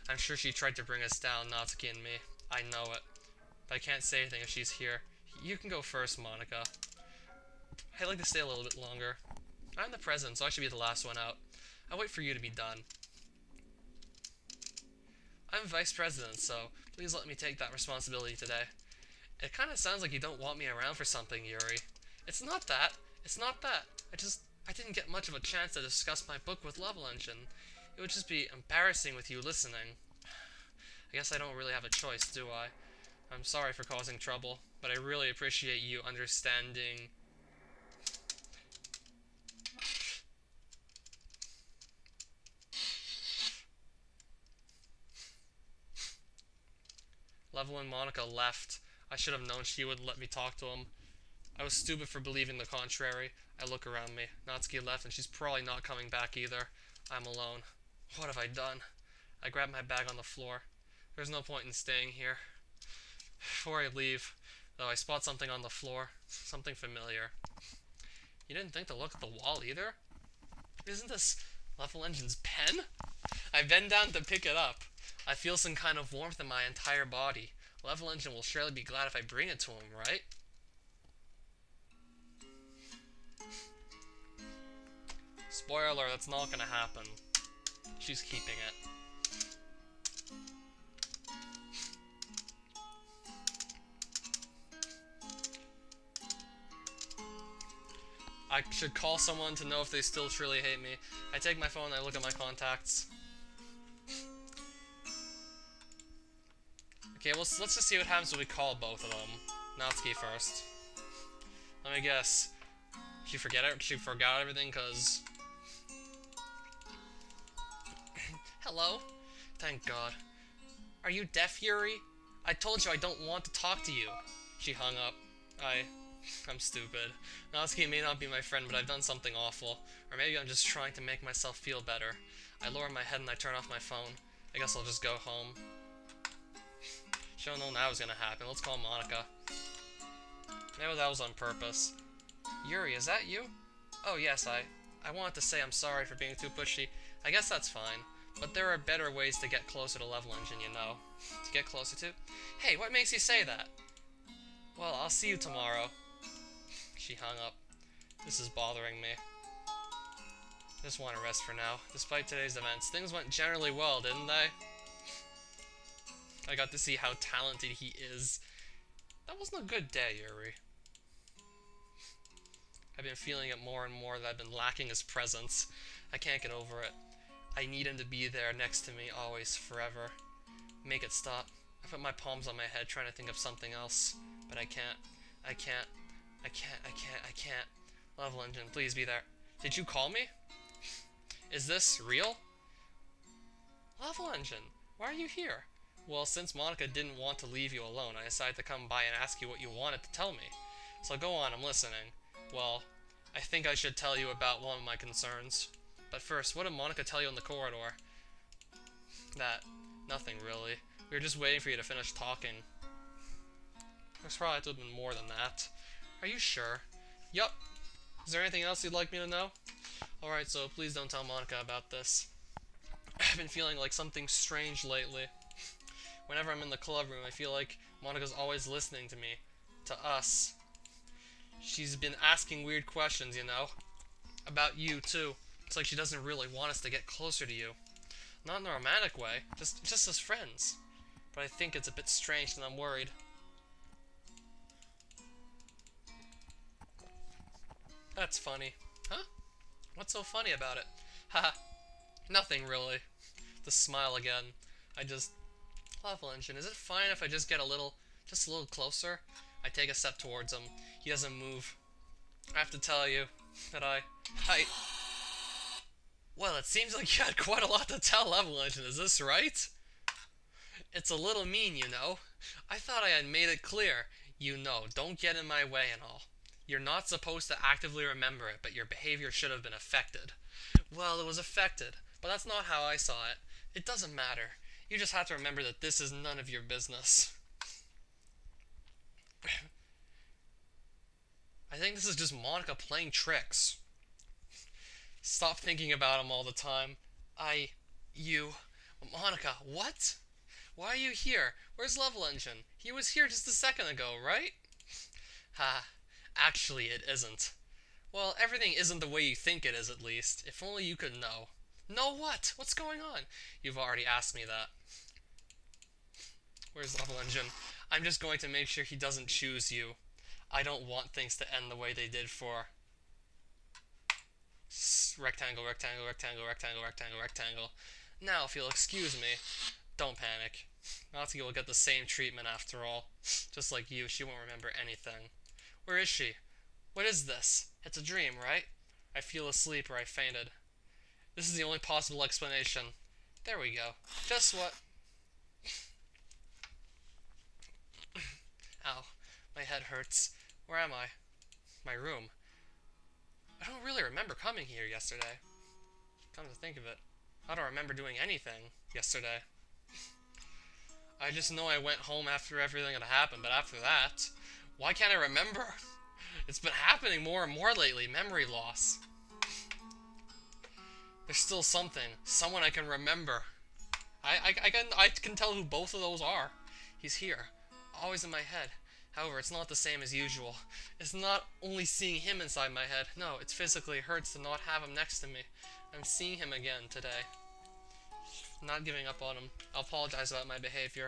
I'm sure she tried to bring us down, Natsuki and me. I know it. But I can't say anything if she's here. You can go first, Monica. I'd like to stay a little bit longer. I'm the president, so I should be the last one out. I'll wait for you to be done. I'm vice president, so please let me take that responsibility today. It kind of sounds like you don't want me around for something, Yuri. It's not that. It's not that. I didn't get much of a chance to discuss my book with Level Engine. It would just be embarrassing with you listening. I guess I don't really have a choice, do I? I'm sorry for causing trouble, but I really appreciate you understanding. Level and Monica left. I should have known she wouldn't let me talk to him. I was stupid for believing the contrary. I look around me. Natsuki left and she's probably not coming back either. I'm alone. What have I done? I grab my bag on the floor. There's no point in staying here. Before I leave, though, I spot something on the floor. Something familiar. You didn't think to look at the wall either? Isn't this Level Engine's pen? I bend down to pick it up. I feel some kind of warmth in my entire body. Level Engine will surely be glad if I bring it to him, right? Spoiler alert, that's not gonna happen. She's keeping it. I should call someone to know if they still truly hate me. I take my phone and I look at my contacts. Okay, well, let's just see what happens when we call both of them. Natsuki first. Let me guess. She forgot everything because... Hello? Thank God. Are you deaf, Yuri? I told you I don't want to talk to you. She hung up. I'm stupid. Natsuki may not be my friend, but I've done something awful. Or maybe I'm just trying to make myself feel better. I lower my head and I turn off my phone. I guess I'll just go home. She don't know now what's gonna happen. Let's call Monica. Maybe that was on purpose. Yuri, is that you? Oh yes, I wanted to say I'm sorry for being too pushy. I guess that's fine. But there are better ways to get closer to Level Engine, you know. To get closer to? Hey, what makes you say that? Well, I'll see you tomorrow. She hung up. This is bothering me. I just want to rest for now. Despite today's events, things went generally well, didn't they? I got to see how talented he is. That wasn't a good day, Yuri. I've been feeling it more and more that I've been lacking his presence. I can't get over it. I need him to be there next to me, always, forever. Make it stop. I put my palms on my head trying to think of something else, but I can't. I can't. I can't. Level engine, please be there. Did you call me? Is this real? Level engine, why are you here? Well, since Monica didn't want to leave you alone, I decided to come by and ask you what you wanted to tell me. So go on, I'm listening. Well, I think I should tell you about one of my concerns. But first, what did Monica tell you in the corridor? That. Nothing, really. We were just waiting for you to finish talking. There's probably to have been more than that. Are you sure? Yup. Is there anything else you'd like me to know? Alright, so please don't tell Monica about this. I've been feeling like something strange lately. Whenever I'm in the club room, I feel like Monica's always listening to me. To us. She's been asking weird questions, you know? About you, too. It's like she doesn't really want us to get closer to you. Not in a romantic way, just as friends. But I think it's a bit strange and I'm worried. That's funny. Huh? What's so funny about it? Haha. Nothing really. The smile again. Level engine, is it fine if I just get just a little closer? I take a step towards him. He doesn't move. I have to tell you that well, it seems like you had quite a lot to tell, Level Engine, is this right? It's a little mean, you know. I thought I had made it clear. You know, don't get in my way and all. You're not supposed to actively remember it, but your behavior should have been affected. Well, it was affected, but that's not how I saw it. It doesn't matter. You just have to remember that this is none of your business. I think this is just Monica playing tricks. Stop thinking about him all the time. Monica, what? Why are you here? Where's Level Engine? He was here just a second ago, right? Ha, actually it isn't. Well, everything isn't the way you think it is, at least. If only you could know. Know what? What's going on? You've already asked me that. Where's Level Engine? I'm just going to make sure he doesn't choose you. I don't want things to end the way they did for... Rectangle, rectangle, rectangle, rectangle, rectangle, rectangle. Now, if you'll excuse me, don't panic. Natsuki will get the same treatment after all. Just like you, she won't remember anything. Where is she? What is this? It's a dream, right? I feel asleep or I fainted. This is the only possible explanation. There we go. Just what... Ow. My head hurts. Where am I? My room. I don't really remember coming here yesterday. Come to think of it, I don't remember doing anything yesterday. I just know I went home after everything had happened, but after that, why can't I remember? It's been happening more and more lately, memory loss. There's still someone I can remember. I can tell who both of those are. He's here, always in my head. However, it's not the same as usual. It's not only seeing him inside my head. No, it physically hurts to not have him next to me. I'm seeing him again today. Not giving up on him. I'll apologize about my behavior.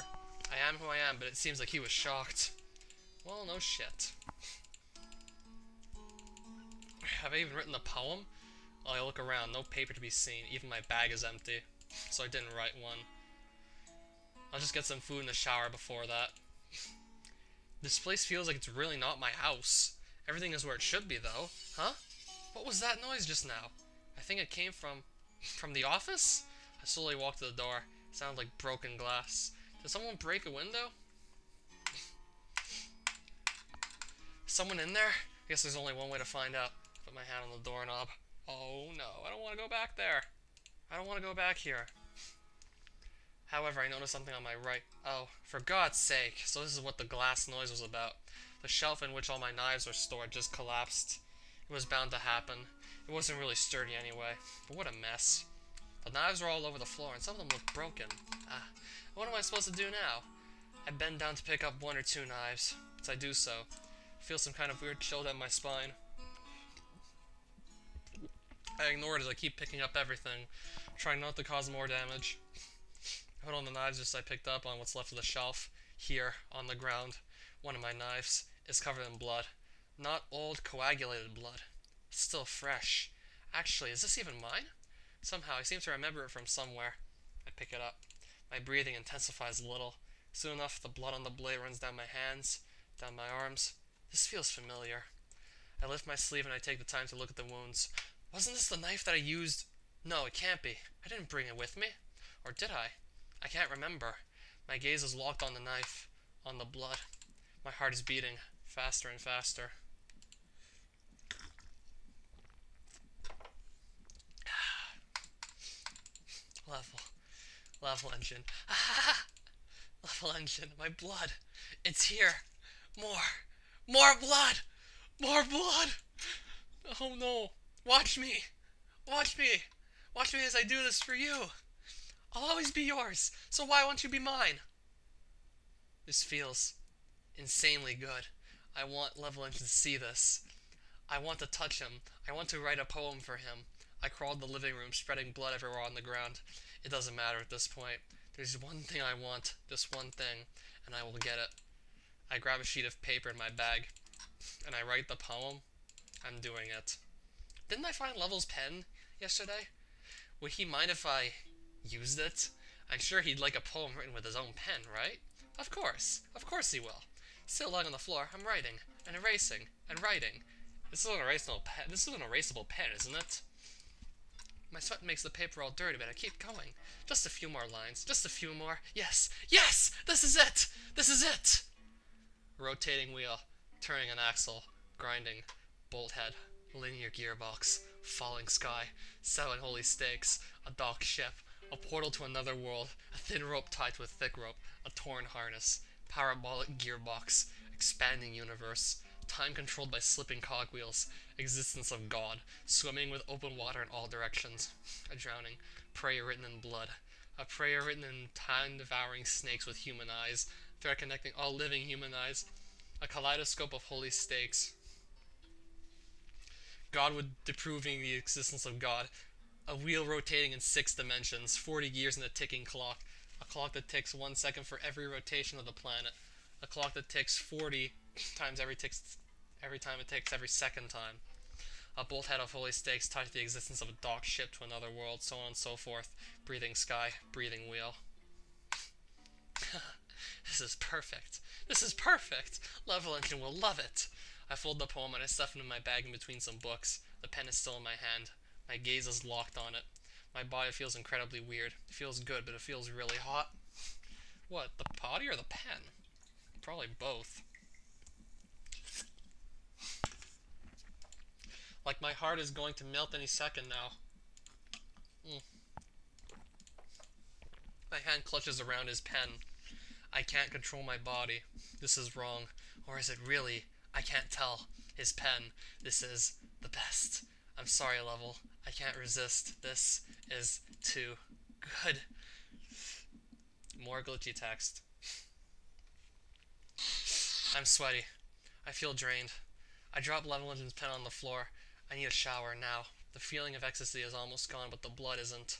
I am who I am, but it seems like he was shocked. Well, no shit. Have I even written a poem? Oh, I look around. No paper to be seen. Even my bag is empty. So I didn't write one. I'll just get some food in the shower before that. This place feels like it's really not my house. Everything is where it should be, though. Huh? What was that noise just now? I think it came from the office? I slowly walked to the door. It sounded like broken glass. Did someone break a window? Someone in there? I guess there's only one way to find out. Put my hand on the doorknob. Oh no, I don't want to go back there. I don't want to go back here. However, I noticed something on my right. Oh, for God's sake. So this is what the glass noise was about. The shelf in which all my knives were stored just collapsed. It was bound to happen. It wasn't really sturdy anyway. But what a mess. The knives were all over the floor and some of them looked broken. What am I supposed to do now? I bend down to pick up one or two knives. As I do so, I feel some kind of weird chill down my spine. I ignore it as I keep picking up everything, trying not to cause more damage. I put on the knives just I picked up on what's left of the shelf. Here, on the ground, one of my knives is covered in blood. Not old, coagulated blood. It's still fresh. Actually, is this even mine? Somehow, I seem to remember it from somewhere. I pick it up. My breathing intensifies a little. Soon enough, the blood on the blade runs down my hands, down my arms, This feels familiar. I lift my sleeve and I take the time to look at the wounds. Wasn't this the knife that I used? No, it can't be. I didn't bring it with me. Or did I? I can't remember. My gaze is locked on the knife, on the blood. My heart is beating faster and faster. Level engine. Level engine. My blood. It's here. More blood. More blood. Oh no. Watch me. Watch me. Watch me as I do this for you. I'll always be yours. So why won't you be mine? This feels insanely good. I want Level Engine to see this. I want to touch him. I want to write a poem for him. I crawled the living room, spreading blood everywhere on the ground. It doesn't matter at this point. There's one thing I want, this one thing, and I will get it. I grab a sheet of paper in my bag, and I write the poem. I'm doing it. Didn't I find Level's pen yesterday? Would he mind if I used it? I'm sure he'd like a poem written with his own pen, right? Of course he will. Still lying on the floor, I'm writing, and erasing, and writing. This is an erasable pen, isn't it? My sweat makes the paper all dirty, but I keep going. Just a few more lines. Just a few more. Yes! Yes! This is it! This is it! Rotating wheel. Turning an axle. Grinding. Bolt head. Linear gearbox. Falling sky. 7 holy stakes. A docked ship. A portal to another world. A thin rope tied to a thick rope. A torn harness. Parabolic gearbox. Expanding universe. Time controlled by slipping cogwheels. Existence of God. Swimming with open water in all directions. A drowning. Prayer written in blood. A prayer written in time-devouring snakes with human eyes. Thread connecting all living human eyes. A kaleidoscope of holy stakes. Godwood disproving the existence of God. A wheel rotating in 6 dimensions. 40 gears in a ticking clock. A clock that ticks 1 second for every rotation of the planet. A clock that ticks 40 times every time it ticks every second time. A bolt head of holy stakes tied to the existence of a docked ship to another world, so on and so forth. Breathing sky, breathing wheel. This is perfect. This is perfect. Level Engine will love it. I fold the poem and I stuff it in my bag in between some books. The pen is still in my hand. My gaze is locked on it. My body feels incredibly weird. It feels good, but it feels really hot. What, the body or the pen? Probably both. Like my heart is going to melt any second now. My hand clutches around his pen. I can't control my body. This is wrong. Or is it really? I can't tell. His pen. This is the best. I'm sorry, Level. I can't resist. This is too good. More glitchy text. I'm sweaty. I feel drained. I drop Level Engine's pen on the floor. I need a shower now. The feeling of ecstasy is almost gone, but the blood isn't.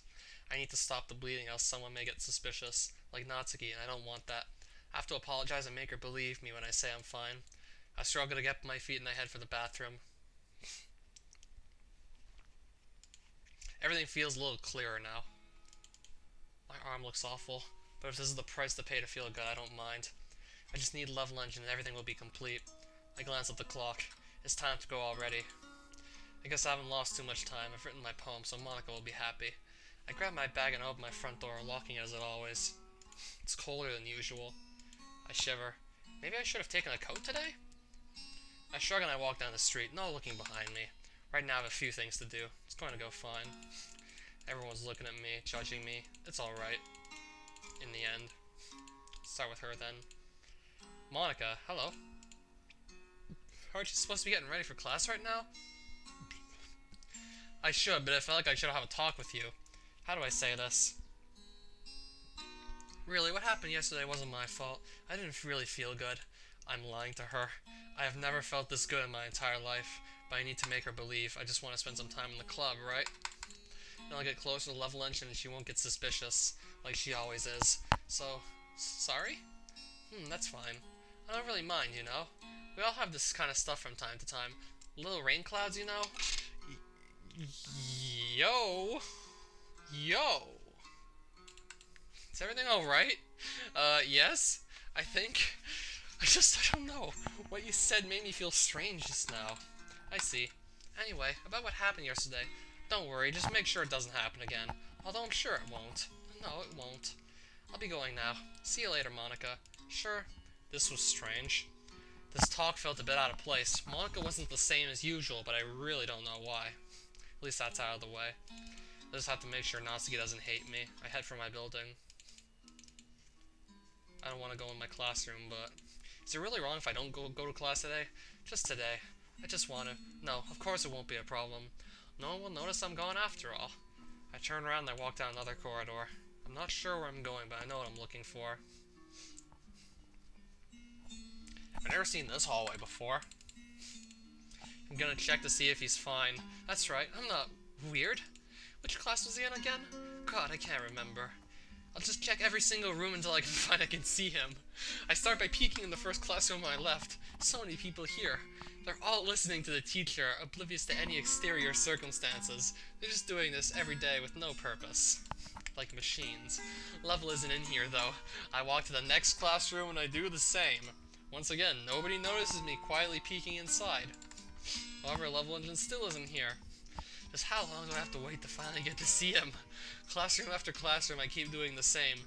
I need to stop the bleeding, else someone may get suspicious, like Natsuki, and I don't want that. I have to apologize and make her believe me when I say I'm fine. I struggle to get my feet and I head for the bathroom. Everything feels a little clearer now. My arm looks awful, but if this is the price to pay to feel good, I don't mind. I just need Level Engine and everything will be complete. I glance at the clock. It's time to go already. I guess I haven't lost too much time. I've written my poem, so Monica will be happy. I grab my bag and open my front door, locking it as always. It's colder than usual. I shiver. Maybe I should have taken a coat today? I shrug and I walk down the street, no looking behind me. Right now I have a few things to do. It's going to go fine. Everyone's looking at me, judging me. It's alright. In the end. Start with her then. Monica, hello. Aren't you supposed to be getting ready for class right now? I should, but I felt like I should have a talk with you. How do I say this? Really, what happened yesterday wasn't my fault. I didn't really feel good. I'm lying to her. I have never felt this good in my entire life, but I need to make her believe. I just want to spend some time in the club, right? Then I'll get closer to Level Engine and she won't get suspicious, like she always is. So, sorry? That's fine. I don't really mind, you know? We all have this kind of stuff from time to time. Little rain clouds, you know? Yo! Yo! Is everything alright? Yes? I think? I don't know. What you said made me feel strange just now. I see. Anyway, about what happened yesterday. Don't worry, just make sure it doesn't happen again. Although I'm sure it won't. No, it won't. I'll be going now. See you later, Monica. Sure. This was strange. This talk felt a bit out of place. Monica wasn't the same as usual, but I really don't know why. At least that's out of the way. I just have to make sure Natsuki doesn't hate me. I head for my building. I don't want to go in my classroom, but... Is it really wrong if I don't go to class today? Just today. I just want to. No, of course it won't be a problem. No one will notice I'm gone after all. I turn around and I walk down another corridor. I'm not sure where I'm going, but I know what I'm looking for. I've never seen this hallway before. I'm gonna check to see if he's fine. That's right, I'm not weird. Which class was he in again? God, I can't remember. I'll just check every single room until I can find I can see him. I start by peeking in the first classroom I left. So many people here. They're all listening to the teacher, oblivious to any exterior circumstances. They're just doing this every day with no purpose. Like machines. Level isn't in here, though. I walk to the next classroom and I do the same. Once again, nobody notices me quietly peeking inside. However, Level Engine still isn't here. Just how long do I have to wait to finally get to see him? Classroom after classroom, I keep doing the same.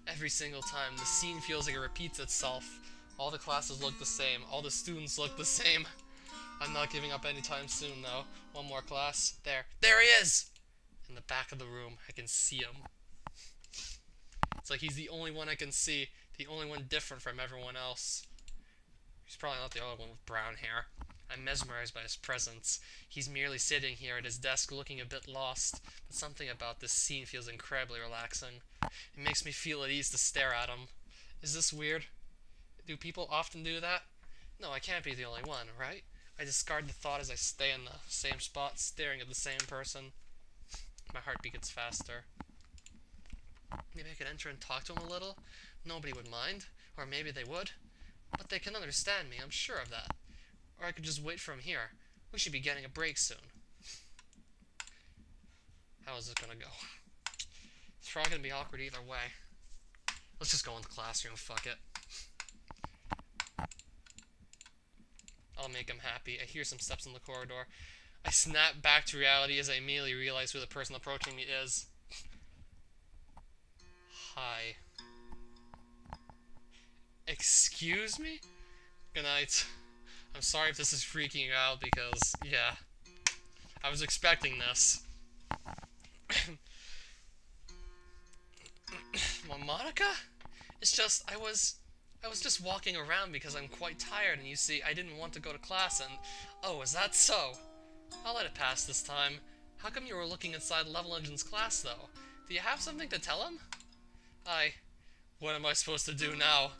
Every single time, the scene feels like it repeats itself. All the classes look the same. All the students look the same. I'm not giving up anytime soon, though. One more class. There he is! In the back of the room, I can see him. It's like he's the only one I can see. The only one different from everyone else. He's probably not the only one with brown hair. I'm mesmerized by his presence. He's merely sitting here at his desk looking a bit lost, but something about this scene feels incredibly relaxing. It makes me feel at ease to stare at him. Is this weird? Do people often do that? No, I can't be the only one, right? I discard the thought as I stay in the same spot, staring at the same person. My heartbeat gets faster. Maybe I could enter and talk to him a little? Nobody would mind. Or maybe they would. But they can understand me, I'm sure of that. Or I could just wait for him here. We should be getting a break soon. How is this gonna go? It's probably gonna be awkward either way. Let's just go in the classroom, fuck it. I'll make him happy. I hear some steps in the corridor. I snap back to reality as I immediately realize who the person approaching me is. Hi. Excuse me? Good night. I'm sorry if this is freaking you out because, yeah, I was expecting this. Well, Monica? It's just, I was just walking around because I'm quite tired and you see, I didn't want to go to class and, oh, is that so? I'll let it pass this time. How come you were looking inside Level Engine's class, though? Do you have something to tell him? What am I supposed to do now?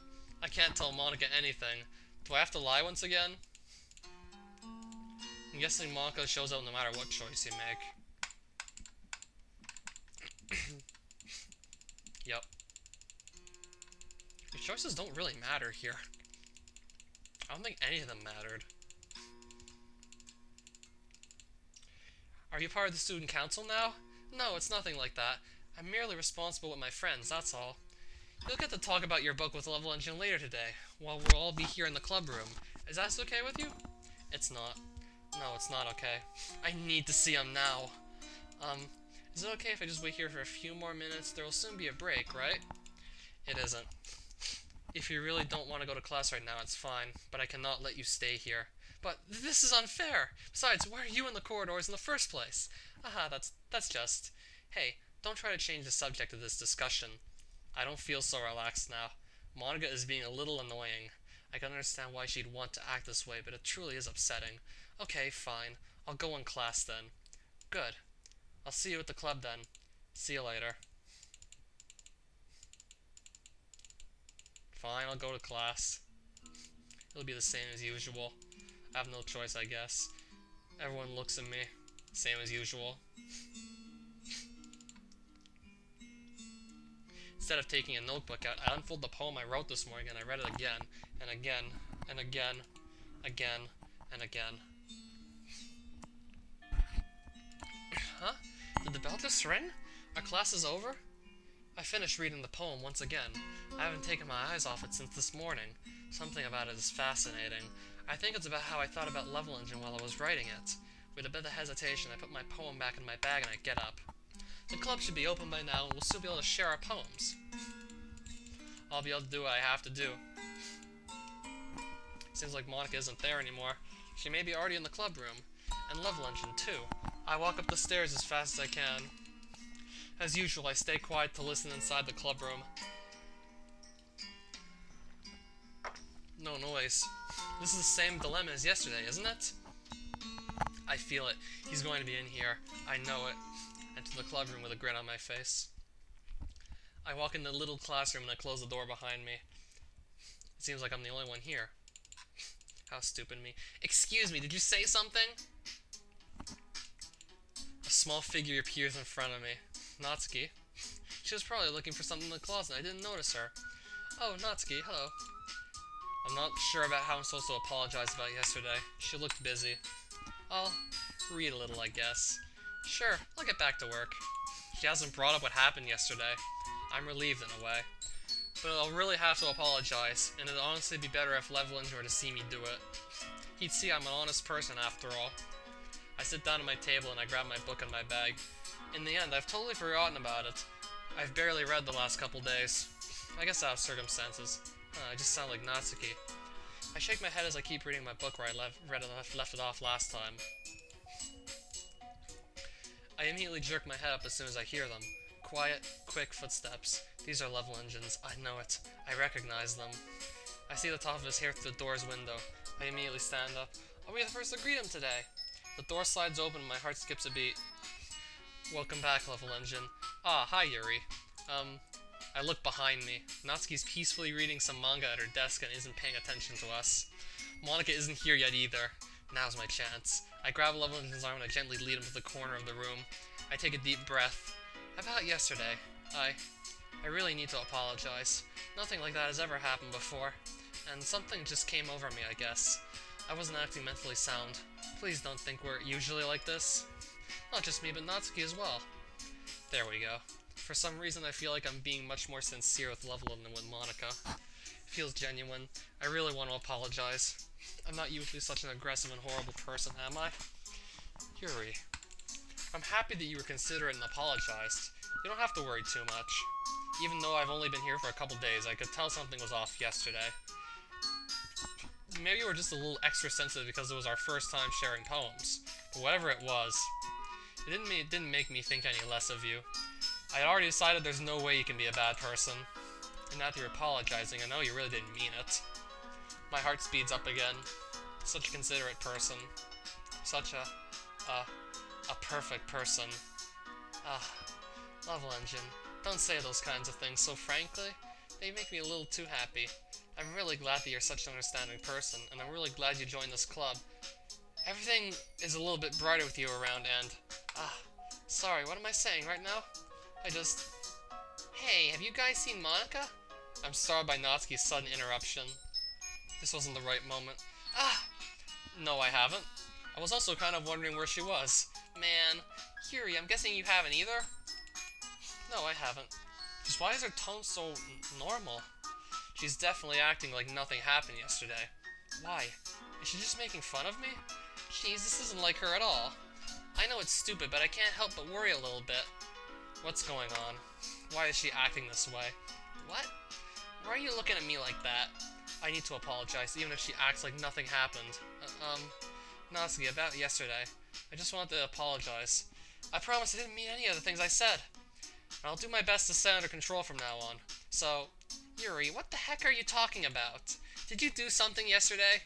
I can't tell Monica anything. Do I have to lie once again? I'm guessing Monica shows up no matter what choice you make. Yep. Your choices don't really matter here. I don't think any of them mattered. Are you part of the student council now? No, it's nothing like that. I'm merely responsible with my friends, that's all. You'll get to talk about your book with Level Engine later today, while we'll all be here in the club room. Is that okay with you? It's not. No, it's not okay. I need to see him now. Is it okay if I just wait here for a few more minutes? There will soon be a break, right? It isn't. If you really don't want to go to class right now, it's fine, but I cannot let you stay here. But this is unfair! Besides, why are you in the corridors in the first place? Aha, that's just... Hey, don't try to change the subject of this discussion. I don't feel so relaxed now. Monica is being a little annoying. I can understand why she'd want to act this way, but it truly is upsetting. Okay, fine. I'll go in class then. Good. I'll see you at the club then. See you later. Fine, I'll go to class. It'll be the same as usual. I have no choice, I guess. Everyone looks at me. Same as usual. Instead of taking a notebook out, I unfold the poem I wrote this morning and I read it again, and again, and again, again, and again. Huh? Did the bell just ring? Our class is over? I finished reading the poem once again. I haven't taken my eyes off it since this morning. Something about it is fascinating. I think it's about how I thought about Level Engine while I was writing it. With a bit of hesitation, I put my poem back in my bag and I get up. The club should be open by now and we'll still be able to share our poems. I'll be able to do what I have to do. Seems like Monica isn't there anymore. She may be already in the club room. And Level Engine too. I walk up the stairs as fast as I can. As usual, I stay quiet to listen inside the club room. No noise. This is the same dilemma as yesterday, isn't it? I feel it. He's going to be in here. I know it. Enter the club room with a grin on my face. I walk in the little classroom and I close the door behind me. It seems like I'm the only one here. How stupid me. Excuse me, did you say something? A small figure appears in front of me. Natsuki. She was probably looking for something in the closet. I didn't notice her. Oh, Natsuki, hello. I'm not sure about how I'm supposed to apologize about yesterday. She looked busy. I'll read a little, I guess. Sure, I'll get back to work. She hasn't brought up what happened yesterday. I'm relieved in a way. But I'll really have to apologize, and it'd honestly be better if Level Engine were to see me do it. He'd see I'm an honest person after all. I sit down at my table and I grab my book and my bag. In the end, I've totally forgotten about it. I've barely read the last couple days. I guess out of circumstances. I just sound like Natsuki. I shake my head as I keep reading my book where I left it off last time. I immediately jerk my head up as soon as I hear them. Quiet, quick footsteps. These are Level Engines. I know it. I recognize them. I see the top of his hair through the door's window. I immediately stand up. I'll be the first to greet him today. The door slides open and my heart skips a beat. Welcome back, Level Engine. Ah, hi, Yuri. I look behind me. Natsuki's peacefully reading some manga at her desk and isn't paying attention to us. Monica isn't here yet either. Now's my chance. I grab Level Engine's arm and I gently lead him to the corner of the room. I take a deep breath. About yesterday, I really need to apologize. Nothing like that has ever happened before. And something just came over me, I guess. I wasn't acting mentally sound. Please don't think we're usually like this. Not just me, but Natsuki as well. There we go. For some reason, I feel like I'm being much more sincere with Level than with Monica. It feels genuine. I really want to apologize. I'm not usually such an aggressive and horrible person, am I? Yuri. I'm happy that you were considerate and apologized. You don't have to worry too much. Even though I've only been here for a couple days, I could tell something was off yesterday. Maybe we're just a little extra sensitive because it was our first time sharing poems. But whatever it was, it didn't make me think any less of you. I had already decided there's no way you can be a bad person. And now that you're apologizing, I know you really didn't mean it. My heart speeds up again. Such a considerate person. Such a perfect person. Level Engine. Don't say those kinds of things so frankly. They make me a little too happy. I'm really glad that you're such an understanding person, and I'm really glad you joined this club. Everything is a little bit brighter with you around, and... sorry, what am I saying right now? Hey, have you guys seen Monica? I'm startled by Natsuki's sudden interruption. This wasn't the right moment. No, I haven't. I was also kind of wondering where she was. Man, Yuri, I'm guessing you haven't either? No, I haven't. Just why is her tone so normal? She's definitely acting like nothing happened yesterday. Why? Is she just making fun of me? Jeez, this isn't like her at all. I know it's stupid, but I can't help but worry a little bit. What's going on? Why is she acting this way? What? Why are you looking at me like that? I need to apologize, even if she acts like nothing happened. Natsuki, about yesterday. I just wanted to apologize. I promise I didn't mean any of the things I said. And I'll do my best to stay under control from now on. So, Yuri, what the heck are you talking about? Did you do something yesterday?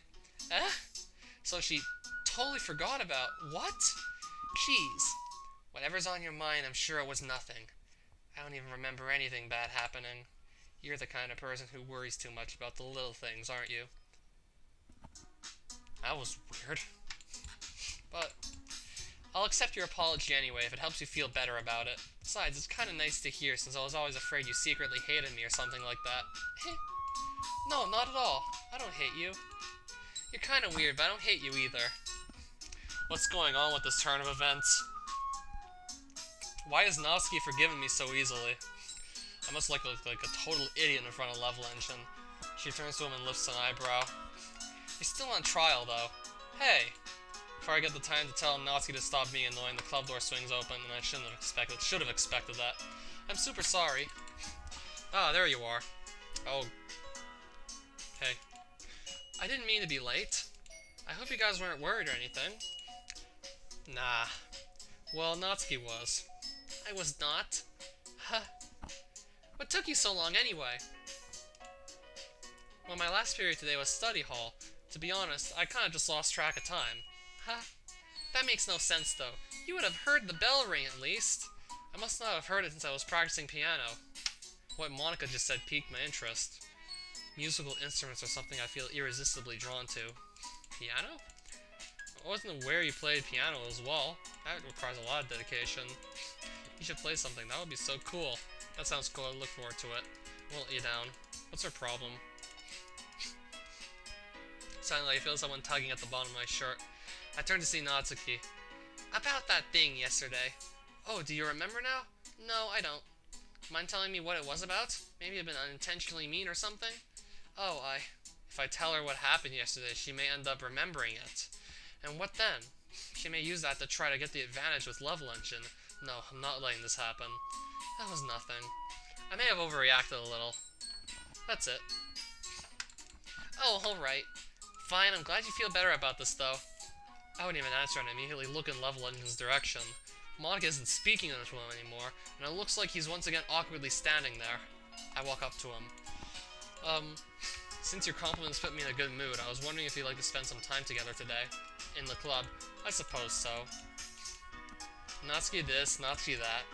So she totally forgot about... What? Jeez. Whatever's on your mind, I'm sure it was nothing. I don't even remember anything bad happening. You're the kind of person who worries too much about the little things, aren't you? That was weird. But I'll accept your apology anyway if it helps you feel better about it. Besides, it's kind of nice to hear since I was always afraid you secretly hated me or something like that. No, not at all. I don't hate you. You're kind of weird, but I don't hate you either. What's going on with this turn of events? Why is Natsuki forgiving me so easily? I must look like a total idiot in front of Level Engine. She turns to him and lifts an eyebrow. He's still on trial, though. Hey! Before I get the time to tell Natsuki to stop being annoying, the club door swings open, and I should have expected that. I'm super sorry. Ah, there you are. Oh. Hey. I didn't mean to be late. I hope you guys weren't worried or anything. Nah. Well, Natsuki was. I was not. Huh. What took you so long anyway? Well, my last period today was study hall. To be honest, I kinda just lost track of time. Huh? That makes no sense, though. You would have heard the bell ring, at least. I must not have heard it since I was practicing piano. What Monica just said piqued my interest. Musical instruments are something I feel irresistibly drawn to. Piano? I wasn't aware you played piano as well. That requires a lot of dedication. You should play something. That would be so cool. That sounds cool. I look forward to it. I won't let you down. What's her problem? Suddenly, I feel someone tugging at the bottom of my shirt. I turn to see Natsuki. About that thing yesterday. Oh, do you remember now? No, I don't. Mind telling me what it was about? Maybe I've been unintentionally mean or something? Oh, if I tell her what happened yesterday, she may end up remembering it. And what then? She may use that to try to get the advantage with Level Engine. No, I'm not letting this happen. That was nothing. I may have overreacted a little. That's it. Oh, alright. Fine, I'm glad you feel better about this, though. I wouldn't even answer and immediately look in Level Engine's direction. Monica isn't speaking to him anymore, and it looks like he's once again awkwardly standing there. I walk up to him. Since your compliments put me in a good mood, I was wondering if you'd like to spend some time together today. In the club. I suppose so. Natsuki this, Natsuki that.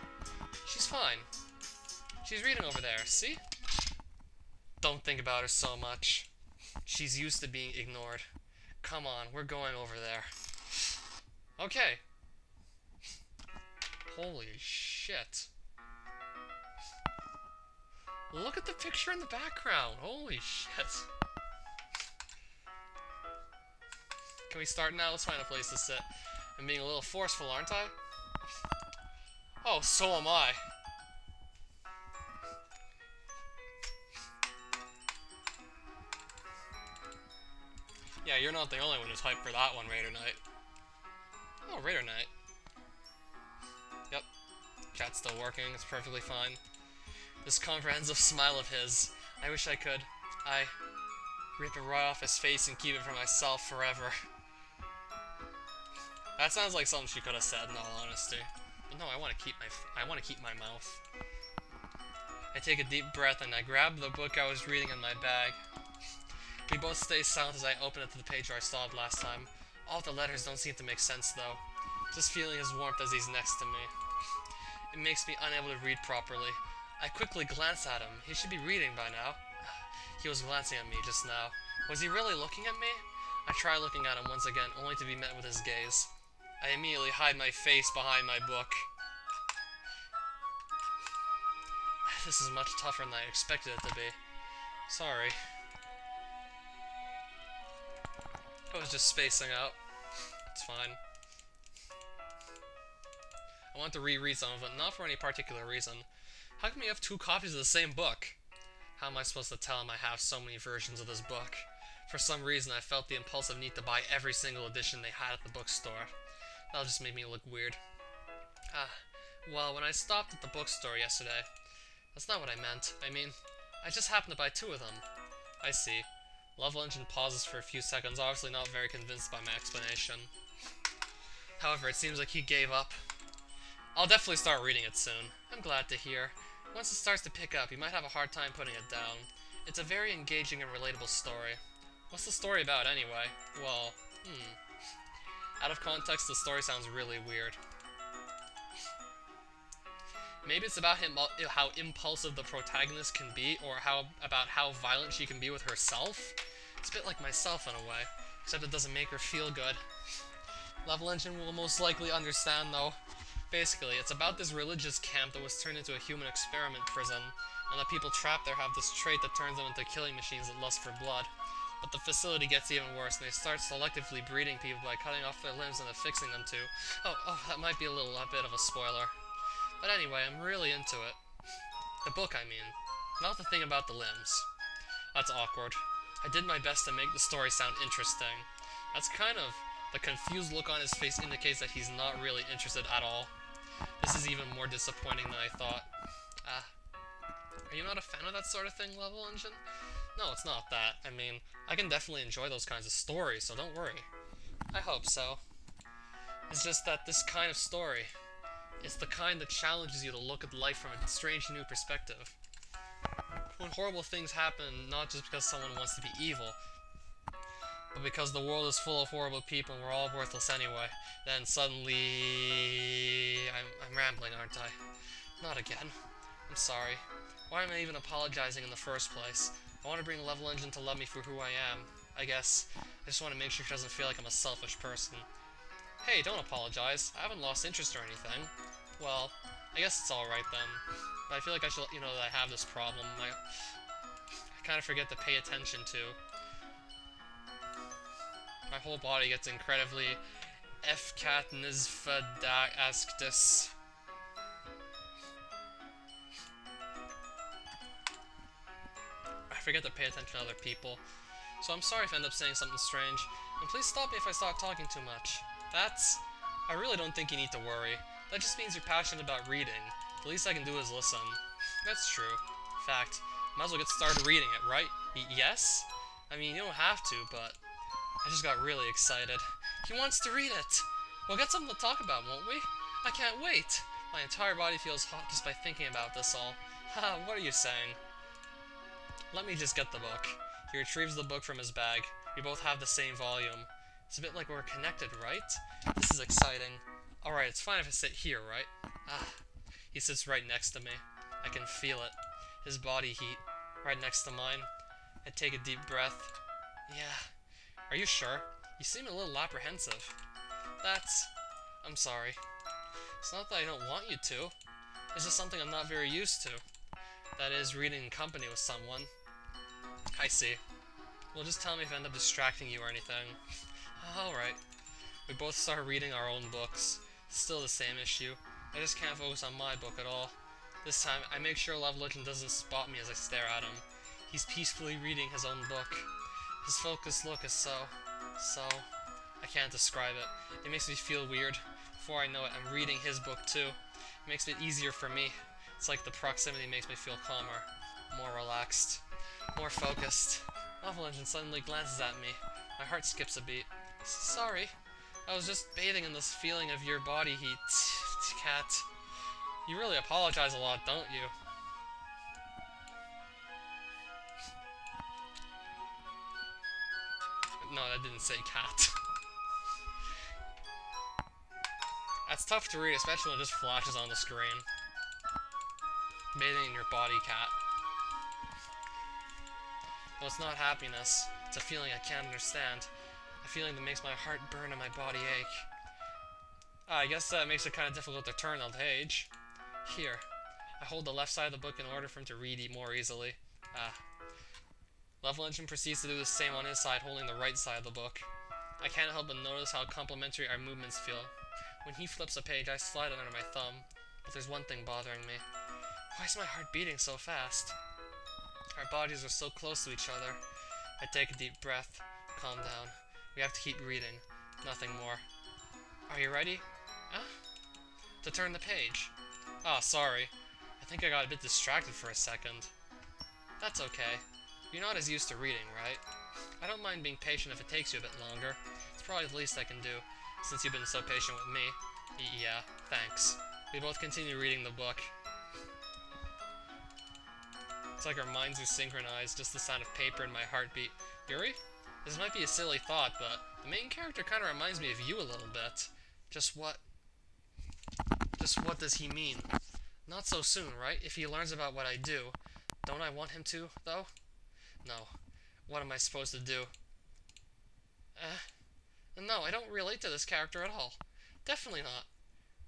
She's fine. She's reading over there, see? Don't think about her so much. She's used to being ignored. Come on, we're going over there. Okay. Holy shit. Look at the picture in the background. Holy shit. Can we start now? Let's find a place to sit. I'm being a little forceful, aren't I? Oh, so am I. Yeah, you're not the only one who's hyped for that one, Raider Knight. Oh, Raider Knight. Yep. Chat's still working. It's perfectly fine. This comprehensive smile of his. I wish I could. Rip it right off his face and keep it for myself forever. That sounds like something she could have said, in all honesty. But no, I want to keep my mouth. I take a deep breath and I grab the book I was reading in my bag. We both stay silent as I open it to the page where I saw it last time. All the letters don't seem to make sense, though. Just feeling his warmth as he's next to me. It makes me unable to read properly. I quickly glance at him. He should be reading by now. He was glancing at me just now. Was he really looking at me? I try looking at him once again, only to be met with his gaze. I immediately hide my face behind my book. This is much tougher than I expected it to be. Sorry. I was just spacing out. It's fine. I want to reread some of it, not for any particular reason. How come you have 2 copies of the same book? How am I supposed to tell him I have so many versions of this book? For some reason, I felt the impulsive need to buy every single edition they had at the bookstore. That'll just make me look weird. Well, when I stopped at the bookstore yesterday... That's not what I meant. I mean, I just happened to buy 2 of them. I see. Level Engine pauses for a few seconds, obviously not very convinced by my explanation. However, it seems like he gave up. I'll definitely start reading it soon. I'm glad to hear. Once it starts to pick up, you might have a hard time putting it down. It's a very engaging and relatable story. What's the story about, anyway? Well, Out of context, the story sounds really weird. Maybe it's about how impulsive the protagonist can be, or about how violent she can be with herself. It's a bit like myself in a way, except it doesn't make her feel good. Level Engine will most likely understand, though. Basically, it's about this religious camp that was turned into a human experiment prison, and the people trapped there have this trait that turns them into killing machines that lust for blood. But the facility gets even worse, and they start selectively breeding people by cutting off their limbs and affixing them to... Oh, that might be a bit of a spoiler. But anyway, I'm really into it. The book, I mean. Not the thing about the limbs. That's awkward. I did my best to make the story sound interesting. That's kind of... The confused look on his face indicates that he's not really interested at all. This is even more disappointing than I thought. Are you not a fan of that sort of thing, Level Engine? No, it's not that. I mean, I can definitely enjoy those kinds of stories, so don't worry. I hope so. It's just that this kind of story, it's the kind that challenges you to look at life from a strange new perspective. When horrible things happen, not just because someone wants to be evil, but because the world is full of horrible people and we're all worthless anyway, then suddenly... I'm rambling, aren't I? Not again. I'm sorry. Why am I even apologizing in the first place? I want to bring Level Engine to love me for who I am. I guess I just want to make sure she doesn't feel like I'm a selfish person. Hey, don't apologize. I haven't lost interest or anything. Well, I guess it's alright then. But I feel like I should let you know that I have this problem. I kind of forget to pay attention to. My whole body gets incredibly efkatnizfadakastis. I forget to pay attention to other people. So I'm sorry if I end up saying something strange. And please stop me if I start talking too much. I really don't think you need to worry. That just means you're passionate about reading. The least I can do is listen. That's true. In fact, might as well get started reading it, right? Yes? I mean, you don't have to, but... I just got really excited. He wants to read it! We'll get something to talk about, won't we? I can't wait! My entire body feels hot just by thinking about this all. Haha, what are you saying? Let me just get the book. He retrieves the book from his bag. We both have the same volume. It's a bit like we're connected, right? This is exciting. Alright, it's fine if I sit here, right? He sits right next to me. I can feel it. His body heat. Right next to mine. I take a deep breath. Yeah. Are you sure? You seem a little apprehensive. I'm sorry. It's not that I don't want you to. It's just something I'm not very used to. That is, reading in company with someone. I see. Well, just tell me if I end up distracting you or anything. Alright. We both start reading our own books. Still the same issue. I just can't focus on my book at all. This time, I make sure Level Legend doesn't spot me as I stare at him. He's peacefully reading his own book. His focused look is so... I can't describe it. It makes me feel weird. Before I know it, I'm reading his book too. It makes it easier for me. It's like the proximity makes me feel calmer, more relaxed, more focused. Level Engine suddenly glances at me. My heart skips a beat. Sorry. I was just bathing in this feeling of your body heat, cat. You really apologize a lot, don't you? No, that didn't say cat. That's tough to read, especially when it just flashes on the screen. Bathing in your body, cat. Though it's not happiness, it's a feeling I can't understand. A feeling that makes my heart burn and my body ache. I guess that makes it kind of difficult to turn on the page. Here. I hold the left side of the book in order for him to read more easily. Level Engine proceeds to do the same on his side, holding the right side of the book. I can't help but notice how complementary our movements feel. When he flips a page, I slide it under my thumb. But there's one thing bothering me. Why is my heart beating so fast? Our bodies are so close to each other. I take a deep breath. Calm down. We have to keep reading. Nothing more. Are you ready? To turn the page. Oh, sorry. I think I got a bit distracted for a second. That's okay. You're not as used to reading, right? I don't mind being patient if it takes you a bit longer. It's probably the least I can do, since you've been so patient with me. Yeah, thanks. We both continue reading the book. It's like our minds are synchronized, just the sound of paper and my heartbeat. Yuri? This might be a silly thought, but the main character kind of reminds me of you a little bit. Just what does he mean? Not so soon, right? If he learns about what I do. Don't I want him to, though? No. What am I supposed to do? No, I don't relate to this character at all. Definitely not.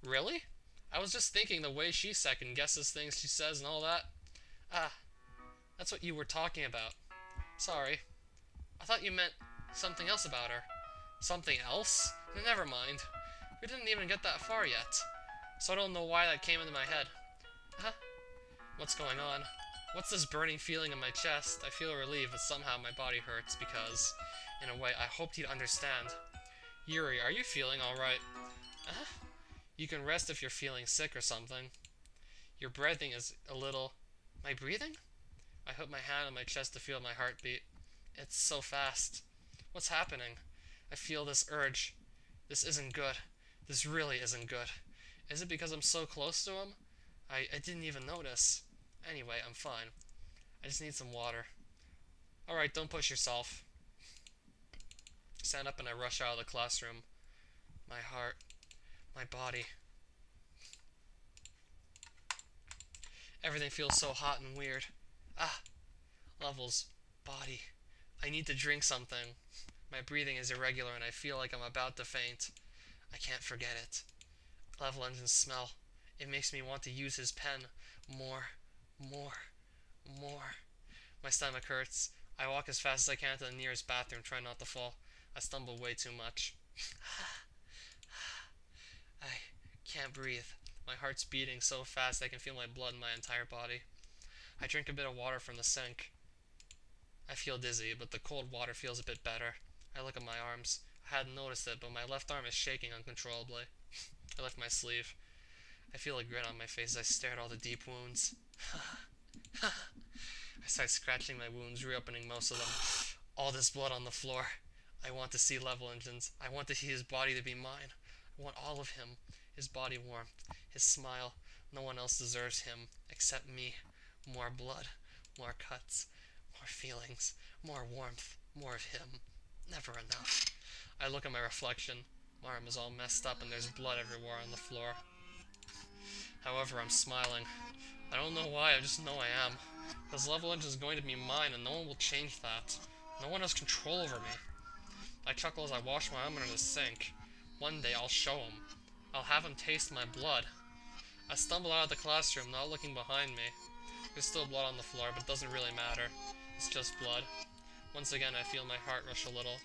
Really? I was just thinking the way she second guesses things she says and all that. That's what you were talking about. Sorry. I thought you meant something else about her. Something else? Never mind. We didn't even get that far yet. So I don't know why that came into my head. What's going on? What's this burning feeling in my chest? I feel a relief, but somehow my body hurts because, in a way, I hoped you'd understand. Yuri, are you feeling alright? Uh-huh. You can rest if you're feeling sick or something. Your breathing is a little... My breathing? I put my hand on my chest to feel my heartbeat. It's so fast. What's happening? I feel this urge. This isn't good. This really isn't good. Is it because I'm so close to him? I didn't even notice. Anyway, I'm fine. I just need some water. Alright, don't push yourself. Stand up and I rush out of the classroom. My heart. My body. Everything feels so hot and weird. Ah! Levels. Body. I need to drink something. My breathing is irregular and I feel like I'm about to faint. I can't forget it. Level Engine's smell. It makes me want to use his pen. More. My stomach hurts. I walk as fast as I can to the nearest bathroom, trying not to fall. I stumble way too much. I can't breathe. My heart's beating so fast I can feel my blood in my entire body. I drink a bit of water from the sink. I feel dizzy, but the cold water feels a bit better. I look at my arms. I hadn't noticed it, but my left arm is shaking uncontrollably. I lift my sleeve. I feel a grin on my face as I stare at all the deep wounds. I start scratching my wounds, reopening most of them. All this blood on the floor. I want to see Level Engines. I want to see his body to be mine. I want all of him. His body warmth. His smile. No one else deserves him except me. More blood. More cuts. More feelings. More warmth. More of him. Never enough. I look at my reflection. My arm is all messed up and there's blood everywhere on the floor. However, I'm smiling. I don't know why, I just know I am. This Level Engine is going to be mine and no one will change that. No one has control over me. I chuckle as I wash my arm under the sink. One day I'll show him. I'll have him taste my blood. I stumble out of the classroom, not looking behind me. There's still blood on the floor, but it doesn't really matter. It's just blood. Once again, I feel my heart rush a little.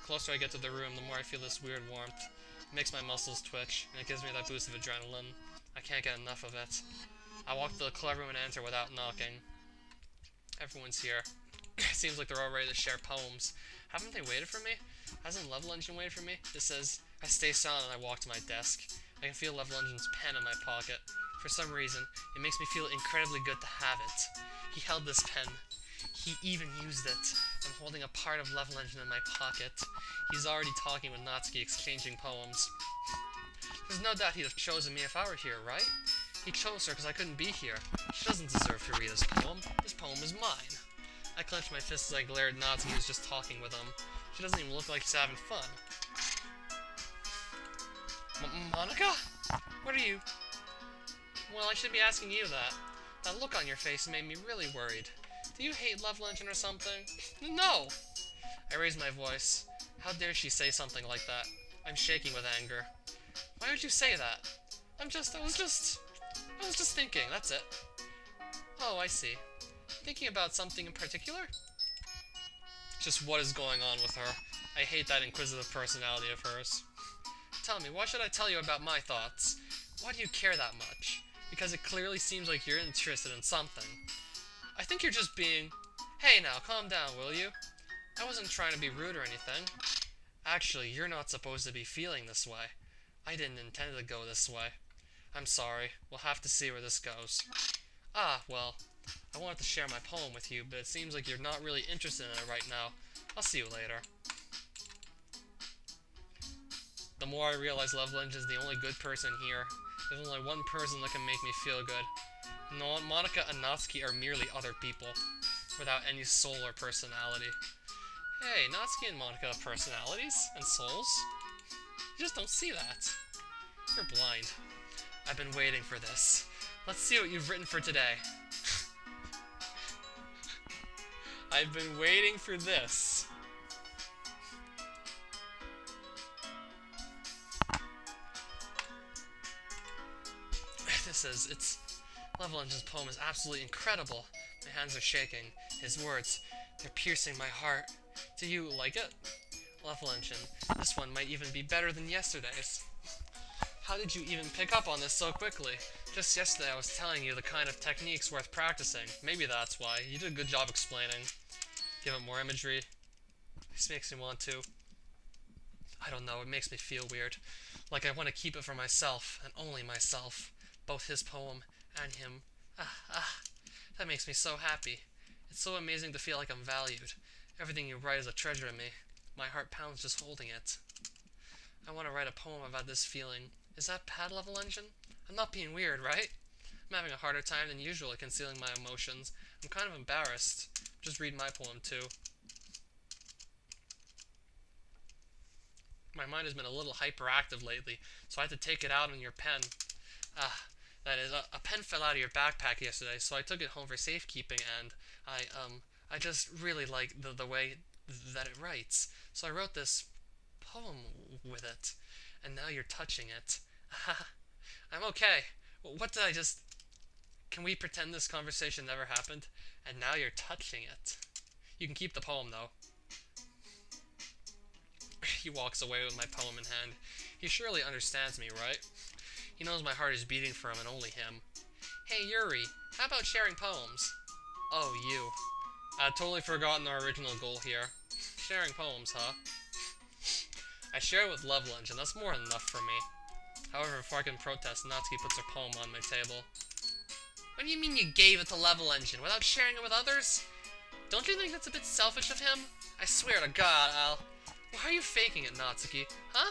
The closer I get to the room, the more I feel this weird warmth. It makes my muscles twitch, and it gives me that boost of adrenaline. I can't get enough of it. I walk to the club room and enter without knocking. Everyone's here. It seems like they're all ready to share poems. Haven't they waited for me? Hasn't Level Engine waited for me? It says, I stay silent and I walk to my desk. I can feel Level Engine's pen in my pocket. For some reason, it makes me feel incredibly good to have it. He held this pen. He even used it. I'm holding a part of Level Engine in my pocket. He's already talking with Natsuki, exchanging poems. There's no doubt he'd have chosen me if I were here, right? He chose her because I couldn't be here. She doesn't deserve to read this poem. This poem is mine. I clenched my fists as I glared at Natsuki, who's just talking with him. She doesn't even look like she's having fun. Monica? What are you... Well, I should be asking you that. That look on your face made me really worried. Do you hate Level Engine or something? No! I raised my voice. How dare she say something like that? I'm shaking with anger. Why would you say that? I was just thinking, that's it. Oh, I see. Thinking about something in particular? Just what is going on with her? I hate that inquisitive personality of hers. Tell me, why should I tell you about my thoughts? Why do you care that much? Because it clearly seems like you're interested in something. I think you're just being... Hey now, calm down, will you? I wasn't trying to be rude or anything. Actually, you're not supposed to be feeling this way. I didn't intend to go this way. I'm sorry. We'll have to see where this goes. Ah, well, I wanted to share my poem with you, but it seems like you're not really interested in it right now. I'll see you later. The more I realize Level Engine is the only good person here. There's only one person that can make me feel good. No, Monica and Natsuki are merely other people, without any soul or personality. Hey, Natsuki and Monica have personalities and souls. You just don't see that. You're blind. I've been waiting for this. Let's see what you've written for today. I've been waiting for this. It's Level Engine's poem is absolutely incredible. My hands are shaking. His words, they're piercing my heart. Do you like it? Level Engine, this one might even be better than yesterday's. How did you even pick up on this so quickly? Just yesterday I was telling you the kind of techniques worth practicing. Maybe that's why. You did a good job explaining. Give it more imagery. This makes me want to. I don't know, it makes me feel weird. Like I want to keep it for myself, and only myself. Both his poem and him. That makes me so happy. It's so amazing to feel like I'm valued. Everything you write is a treasure to me. My heart pounds just holding it. I want to write a poem about this feeling. Is that pad level engine? I'm not being weird, right? I'm having a harder time than usual at concealing my emotions. I'm kind of embarrassed. Just read my poem too. My mind has been a little hyperactive lately, so I had to take it out on your pen. That is, a pen fell out of your backpack yesterday, so I took it home for safekeeping, and I just really like the way that it writes. So I wrote this poem with it, and now you're touching it. I'm okay. What did I just... Can we pretend this conversation never happened? And now you're touching it. You can keep the poem, though. He walks away with my poem in hand. He surely understands me, right? He knows my heart is beating for him and only him. Hey, Yuri, how about sharing poems? Oh, you. I'd totally forgotten our original goal here. Sharing poems, huh? I share it with Levelinge, and that's more than enough for me. However, before I can protest, Natsuki puts her poem on my table. What do you mean you gave it to Levelinge without sharing it with others? Don't you think that's a bit selfish of him? I swear to God, Why are you faking it, Natsuki? Huh?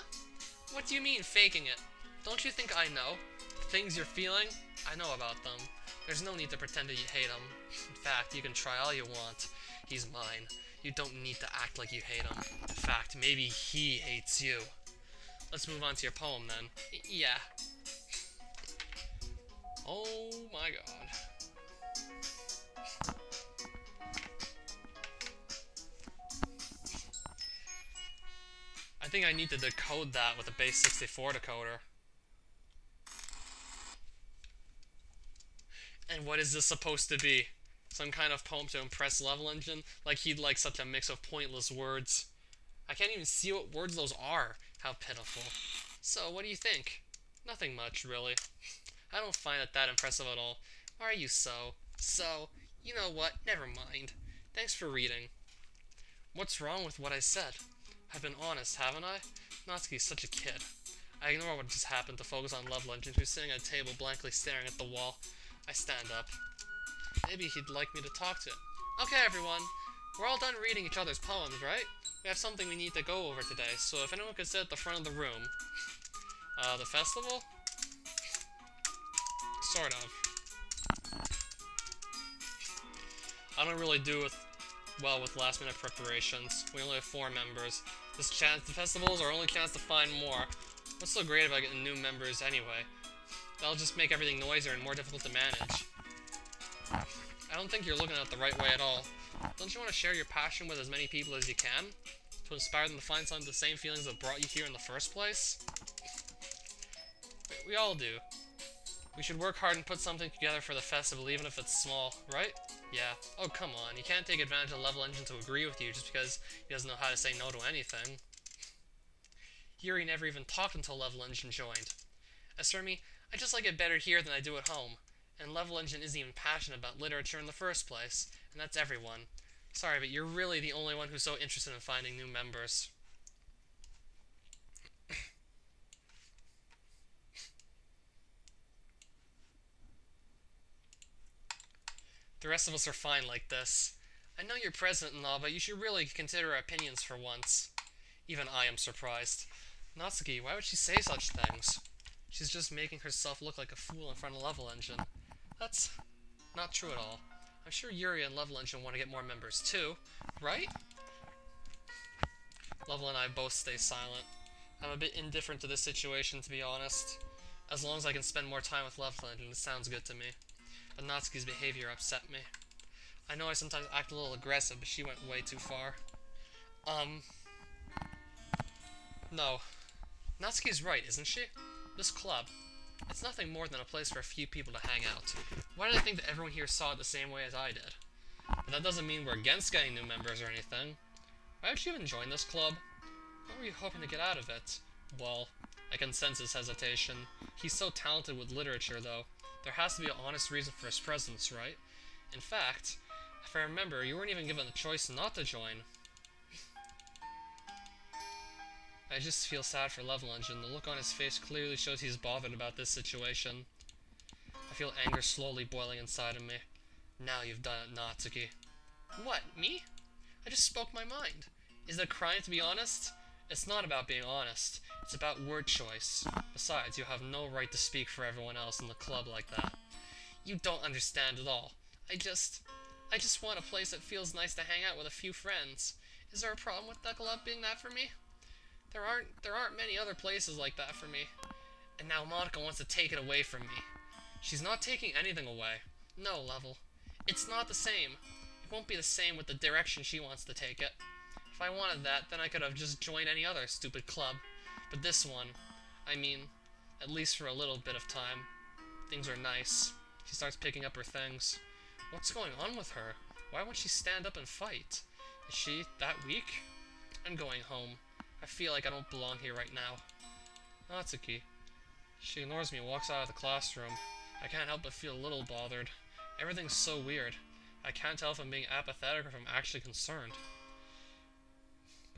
What do you mean, faking it? Don't you think I know? The things you're feeling, I know about them. There's no need to pretend that you hate him. In fact, you can try all you want. He's mine. You don't need to act like you hate him. In fact, maybe he hates you. Let's move on to your poem, then. Yeah. Oh my god. I think I need to decode that with a base 64 decoder. And what is this supposed to be? Some kind of poem to impress Levelinge? Like he'd like such a mix of pointless words. I can't even see what words those are. How pitiful. So, what do you think? Nothing much, really. I don't find it that impressive at all. Why are you so? You know what? Never mind. Thanks for reading. What's wrong with what I said? I've been honest, haven't I? Natsuki's such a kid. I ignore what just happened to focus on Levelinge, who's sitting at a table blankly staring at the wall. I stand up. Maybe he'd like me to talk to him. Okay, everyone. We're all done reading each other's poems, right? We have something we need to go over today, so if anyone could sit at the front of the room. The festival? Sort of. I don't really do well with last-minute preparations. We only have 4 members. The festival is our only chance to find more. What's so great about getting new members anyway? That'll just make everything noisier and more difficult to manage. I don't think you're looking at it the right way at all. Don't you want to share your passion with as many people as you can? To inspire them to find some of the same feelings that brought you here in the first place? We all do. We should work hard and put something together for the festival, even if it's small, right? Yeah. Oh, come on. You can't take advantage of Levelinge to agree with you just because he doesn't know how to say no to anything. Yuri never even talked until Levelinge joined. As for me, I just like it better here than I do at home. And Levelinge isn't even passionate about literature in the first place. And that's everyone. Sorry, but you're really the only one who's so interested in finding new members. The rest of us are fine like this. I know you're president and all, but you should really consider our opinions for once. Even I am surprised. Natsuki, why would she say such things? She's just making herself look like a fool in front of Levelinge. That's not true at all. I'm sure Yuri and Levelinge want to get more members too, right? Level and I both stay silent. I'm a bit indifferent to this situation, to be honest. As long as I can spend more time with Levelinge, it sounds good to me. But Natsuki's behavior upset me. I know I sometimes act a little aggressive, but she went way too far. No. Natsuki's right, isn't she? This club. It's nothing more than a place for a few people to hang out. Why did I think that everyone here saw it the same way as I did? But that doesn't mean we're against getting new members or anything. Why would you even join this club? What were you hoping to get out of it? Well, I can sense his hesitation. He's so talented with literature, though. There has to be an honest reason for his presence, right? In fact, if I remember, you weren't even given the choice not to join. I just feel sad for Level Engine. The look on his face clearly shows he's bothered about this situation. I feel anger slowly boiling inside of me. Now you've done it, Natsuki. What, me? I just spoke my mind. Is it a crime to be honest? It's not about being honest. It's about word choice. Besides, you have no right to speak for everyone else in the club like that. You don't understand at all. I just want a place that feels nice to hang out with a few friends. Is there a problem with the club being that for me? There aren't many other places like that for me. And now Monica wants to take it away from me. She's not taking anything away. No, Level. It's not the same. It won't be the same with the direction she wants to take it. If I wanted that, then I could have just joined any other stupid club. But this one, I mean, at least for a little bit of time, things are nice. She starts picking up her things. What's going on with her? Why won't she stand up and fight? Is she that weak? I'm going home. I feel like I don't belong here right now. Natsuki. She ignores me and walks out of the classroom. I can't help but feel a little bothered. Everything's so weird. I can't tell if I'm being apathetic or if I'm actually concerned.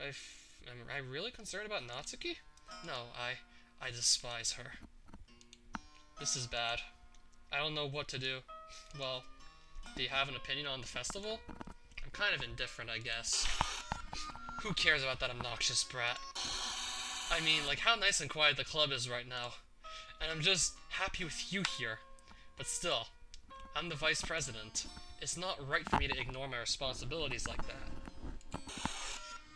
Am I really concerned about Natsuki? No, I despise her. This is bad. I don't know what to do. Well, do you have an opinion on the festival? I'm kind of indifferent, I guess. Who cares about that obnoxious brat? I mean, like, how nice and quiet the club is right now. And I'm just happy with you here. But still, I'm the vice president. It's not right for me to ignore my responsibilities like that.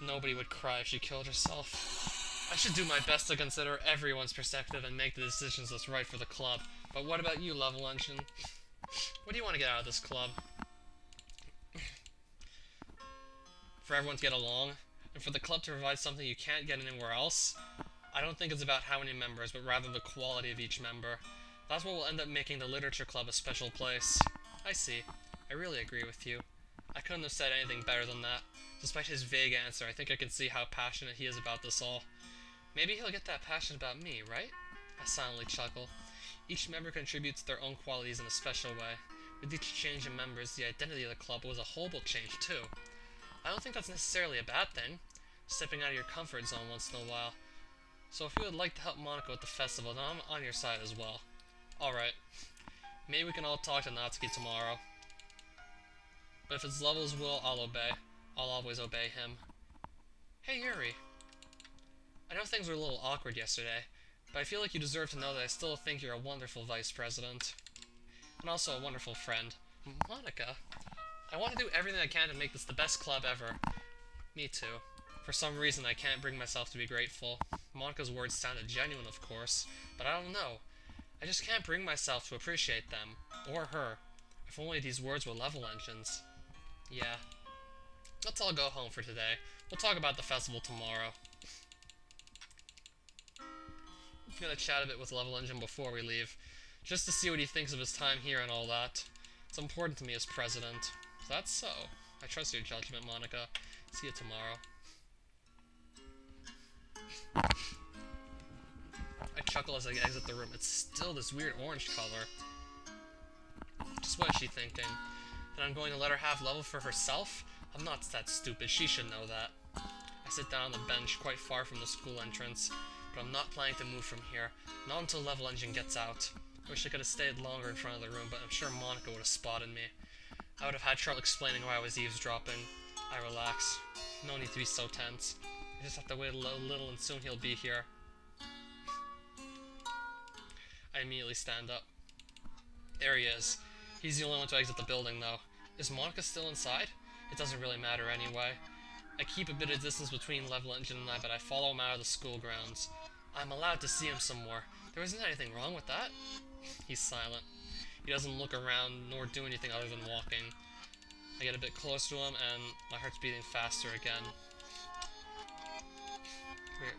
Nobody would cry if she killed herself. I should do my best to consider everyone's perspective and make the decisions that's right for the club. But what about you, Level Engine? What do you want to get out of this club? For everyone to get along? And for the club to provide something you can't get anywhere else? I don't think it's about how many members, but rather the quality of each member. That's what will end up making the literature club a special place. I see. I really agree with you. I couldn't have said anything better than that. Despite his vague answer, I think I can see how passionate he is about this all. Maybe he'll get that passionate about me, right? I silently chuckle. Each member contributes their own qualities in a special way. With each change in members, the identity of the club was a whole will change too. I don't think that's necessarily a bad thing. Stepping out of your comfort zone once in a while. So if you would like to help Monica with the festival, then I'm on your side as well. Alright. Maybe we can all talk to Natsuki tomorrow. But if it's Level's will, I'll obey. I'll always obey him. Hey Yuri. I know things were a little awkward yesterday, but I feel like you deserve to know that I still think you're a wonderful vice president. And also a wonderful friend. Monica? I want to do everything I can to make this the best club ever. Me too. For some reason I can't bring myself to be grateful. Monica's words sounded genuine, of course, but I don't know. I just can't bring myself to appreciate them. Or her. If only these words were Level Engines. Yeah. Let's all go home for today. We'll talk about the festival tomorrow. I'm gonna chat a bit with Level Engine before we leave, just to see what he thinks of his time here and all that. It's important to me as president. That's so. I trust your judgment, Monica. See you tomorrow. I chuckle as I exit the room. It's still this weird orange color. Just what is she thinking? That I'm going to let her have Level for herself? I'm not that stupid. She should know that. I sit down on the bench quite far from the school entrance, but I'm not planning to move from here. Not until Level Engine gets out. I wish I could have stayed longer in front of the room, but I'm sure Monica would have spotted me. I would have had trouble explaining why I was eavesdropping. I relax. No need to be so tense. I just have to wait a little and soon he'll be here. I immediately stand up. There he is. He's the only one to exit the building, though. Is Monica still inside? It doesn't really matter anyway. I keep a bit of distance between Level Engine and I, but I follow him out of the school grounds. I'm allowed to see him some more. There isn't anything wrong with that. He's silent. He doesn't look around, nor do anything other than walking. I get a bit close to him, and my heart's beating faster again.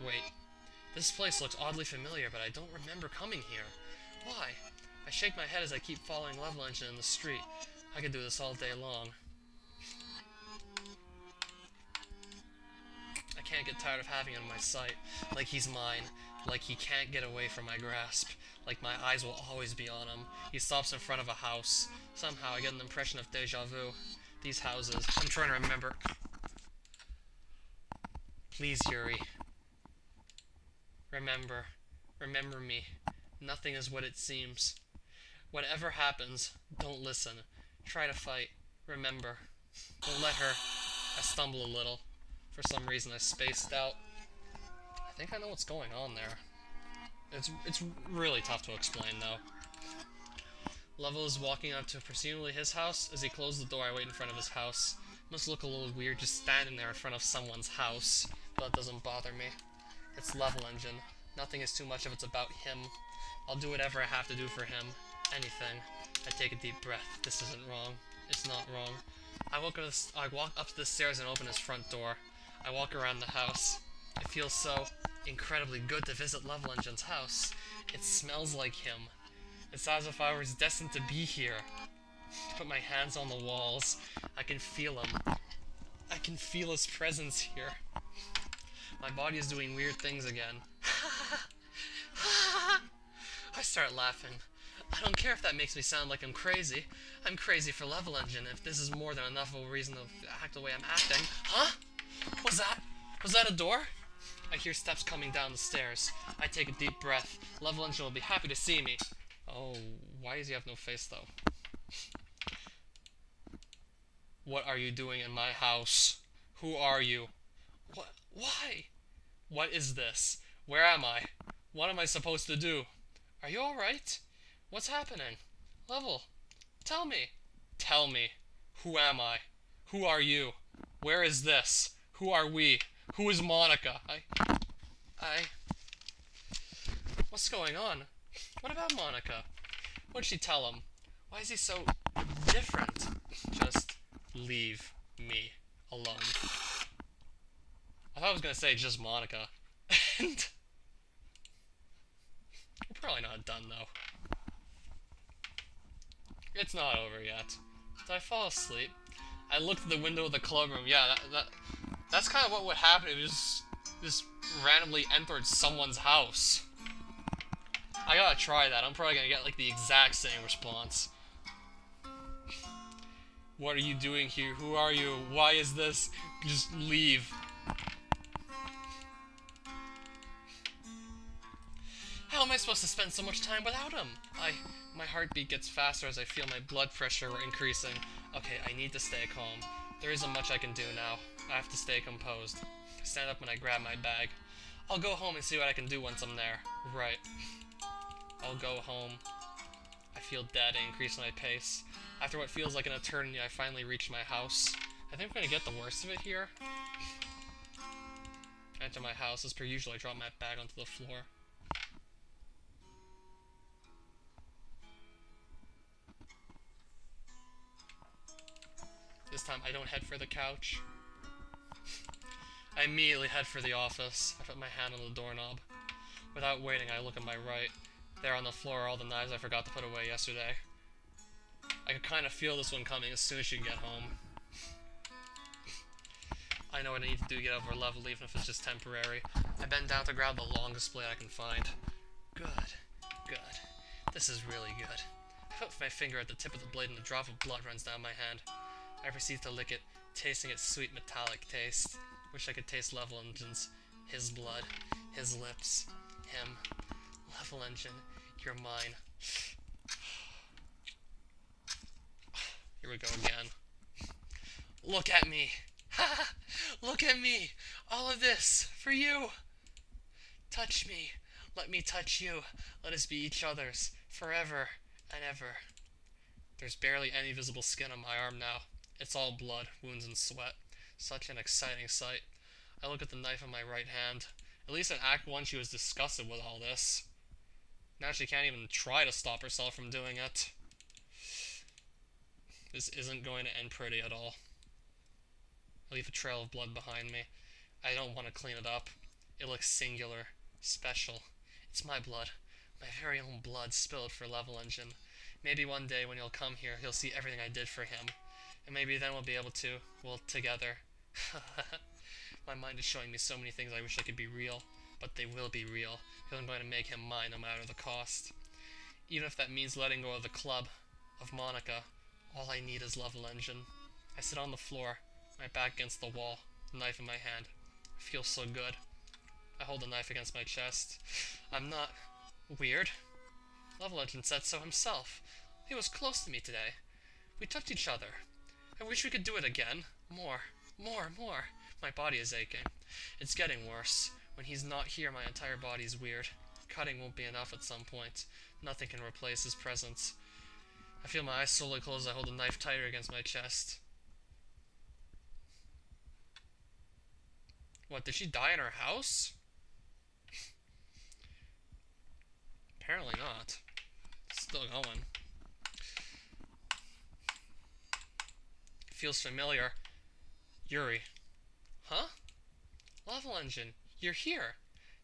Wait. This place looks oddly familiar, but I don't remember coming here. Why? I shake my head as I keep following Level Engine in the street. I could do this all day long. I can't get tired of having him in my sight. Like he's mine. like he can't get away from my grasp, like my eyes will always be on him. He stops in front of a house. Somehow I get an impression of deja vu. These houses. I'm trying to remember. Please, Yuri. Remember. Remember me. Nothing is what it seems. Whatever happens, don't listen. Try to fight. Remember. Don't let her. I stumble a little. For some reason I spaced out. I think I know what's going on there. It's really tough to explain though. Lovell is walking up to presumably his house. As he closes the door, I wait in front of his house. Must look a little weird just standing there in front of someone's house, but that doesn't bother me. It's Level Engine. Nothing is too much if it's about him. I'll do whatever I have to do for him. Anything. I take a deep breath. This isn't wrong. It's not wrong. I walk up the stairs and open his front door. I walk around the house. It feels so incredibly good to visit Level Engine's house. It smells like him. It's as if I was destined to be here. I put my hands on the walls. I can feel him. I can feel his presence here. My body is doing weird things again. I start laughing. I don't care if that makes me sound like I'm crazy. I'm crazy for Level Engine if this is more than enough of a reason to act the way I'm acting. Huh? Was that a door? I hear steps coming down the stairs. I take a deep breath. Level Engine will be happy to see me. Oh, why does he have no face though? What are you doing in my house? Who are you? What? Why? What is this? Where am I? What am I supposed to do? Are you alright? What's happening? Level, tell me. Tell me. Who am I? Who are you? Where is this? Who are we? Who is Monica? What's going on? What about Monica? What'd she tell him? Why is he so different? Just leave me alone. I thought I was gonna say just Monica. And we're probably not done though. It's not over yet. Did I fall asleep? I looked at the window of the club room. Yeah, that's kind of what would happen if you just randomly entered someone's house. I gotta try that. I'm probably gonna get like the exact same response. What are you doing here? Who are you? Why is this? Just leave. How am I supposed to spend so much time without him? My heartbeat gets faster as I feel my blood pressure increasing. Okay, I need to stay calm. There isn't much I can do now. I have to stay composed. I stand up and I grab my bag. I'll go home and see what I can do once I'm there. Right. I'll go home. I feel dead and increase my pace. After what feels like an eternity, I finally reach my house. I think I'm gonna get the worst of it here. I enter my house. As per usual, I drop my bag onto the floor. This time, I don't head for the couch. I immediately head for the office. I put my hand on the doorknob. Without waiting, I look at my right. There on the floor are all the knives I forgot to put away yesterday. I could kind of feel this one coming as soon as you get home. I know what I need to do to get over Level, even if it's just temporary. I bend down to grab the longest blade I can find. Good. Good. This is really good. I put my finger at the tip of the blade and a drop of blood runs down my hand. I proceed to lick it, tasting its sweet metallic taste. Wish I could taste Level Engine's. His blood. His lips. Him. Level Engine. You're mine. Here we go again. Look at me. Ha! Look at me. All of this for you. Touch me. Let me touch you. Let us be each other's forever and ever. There's barely any visible skin on my arm now. It's all blood, wounds, and sweat. Such an exciting sight. I look at the knife in my right hand. At least in Act 1 she was disgusted with all this. Now she can't even try to stop herself from doing it. This isn't going to end pretty at all. I leave a trail of blood behind me. I don't want to clean it up. It looks singular, special. It's my blood. My very own blood spilled for Level Engine. Maybe one day when he'll come here, he'll see everything I did for him. And maybe then we'll be able to, well, together. My mind is showing me so many things I wish I could be real. But they will be real. because I'm going to make him mine no matter the cost. Even if that means letting go of the club, of Monica, all I need is Level Engine. I sit on the floor, my back against the wall, knife in my hand. It feels so good. I hold the knife against my chest. I'm not weird. Level Engine said so himself. He was close to me today. We touched each other. I wish we could do it again. More. My body is aching. It's getting worse. When he's not here, my entire body's weird. Cutting won't be enough at some point. Nothing can replace his presence. I feel my eyes slowly close as I hold the knife tighter against my chest. What, did she die in her house? Apparently not. Still going. Feels familiar. Yuri. Huh? Level Engine, you're here.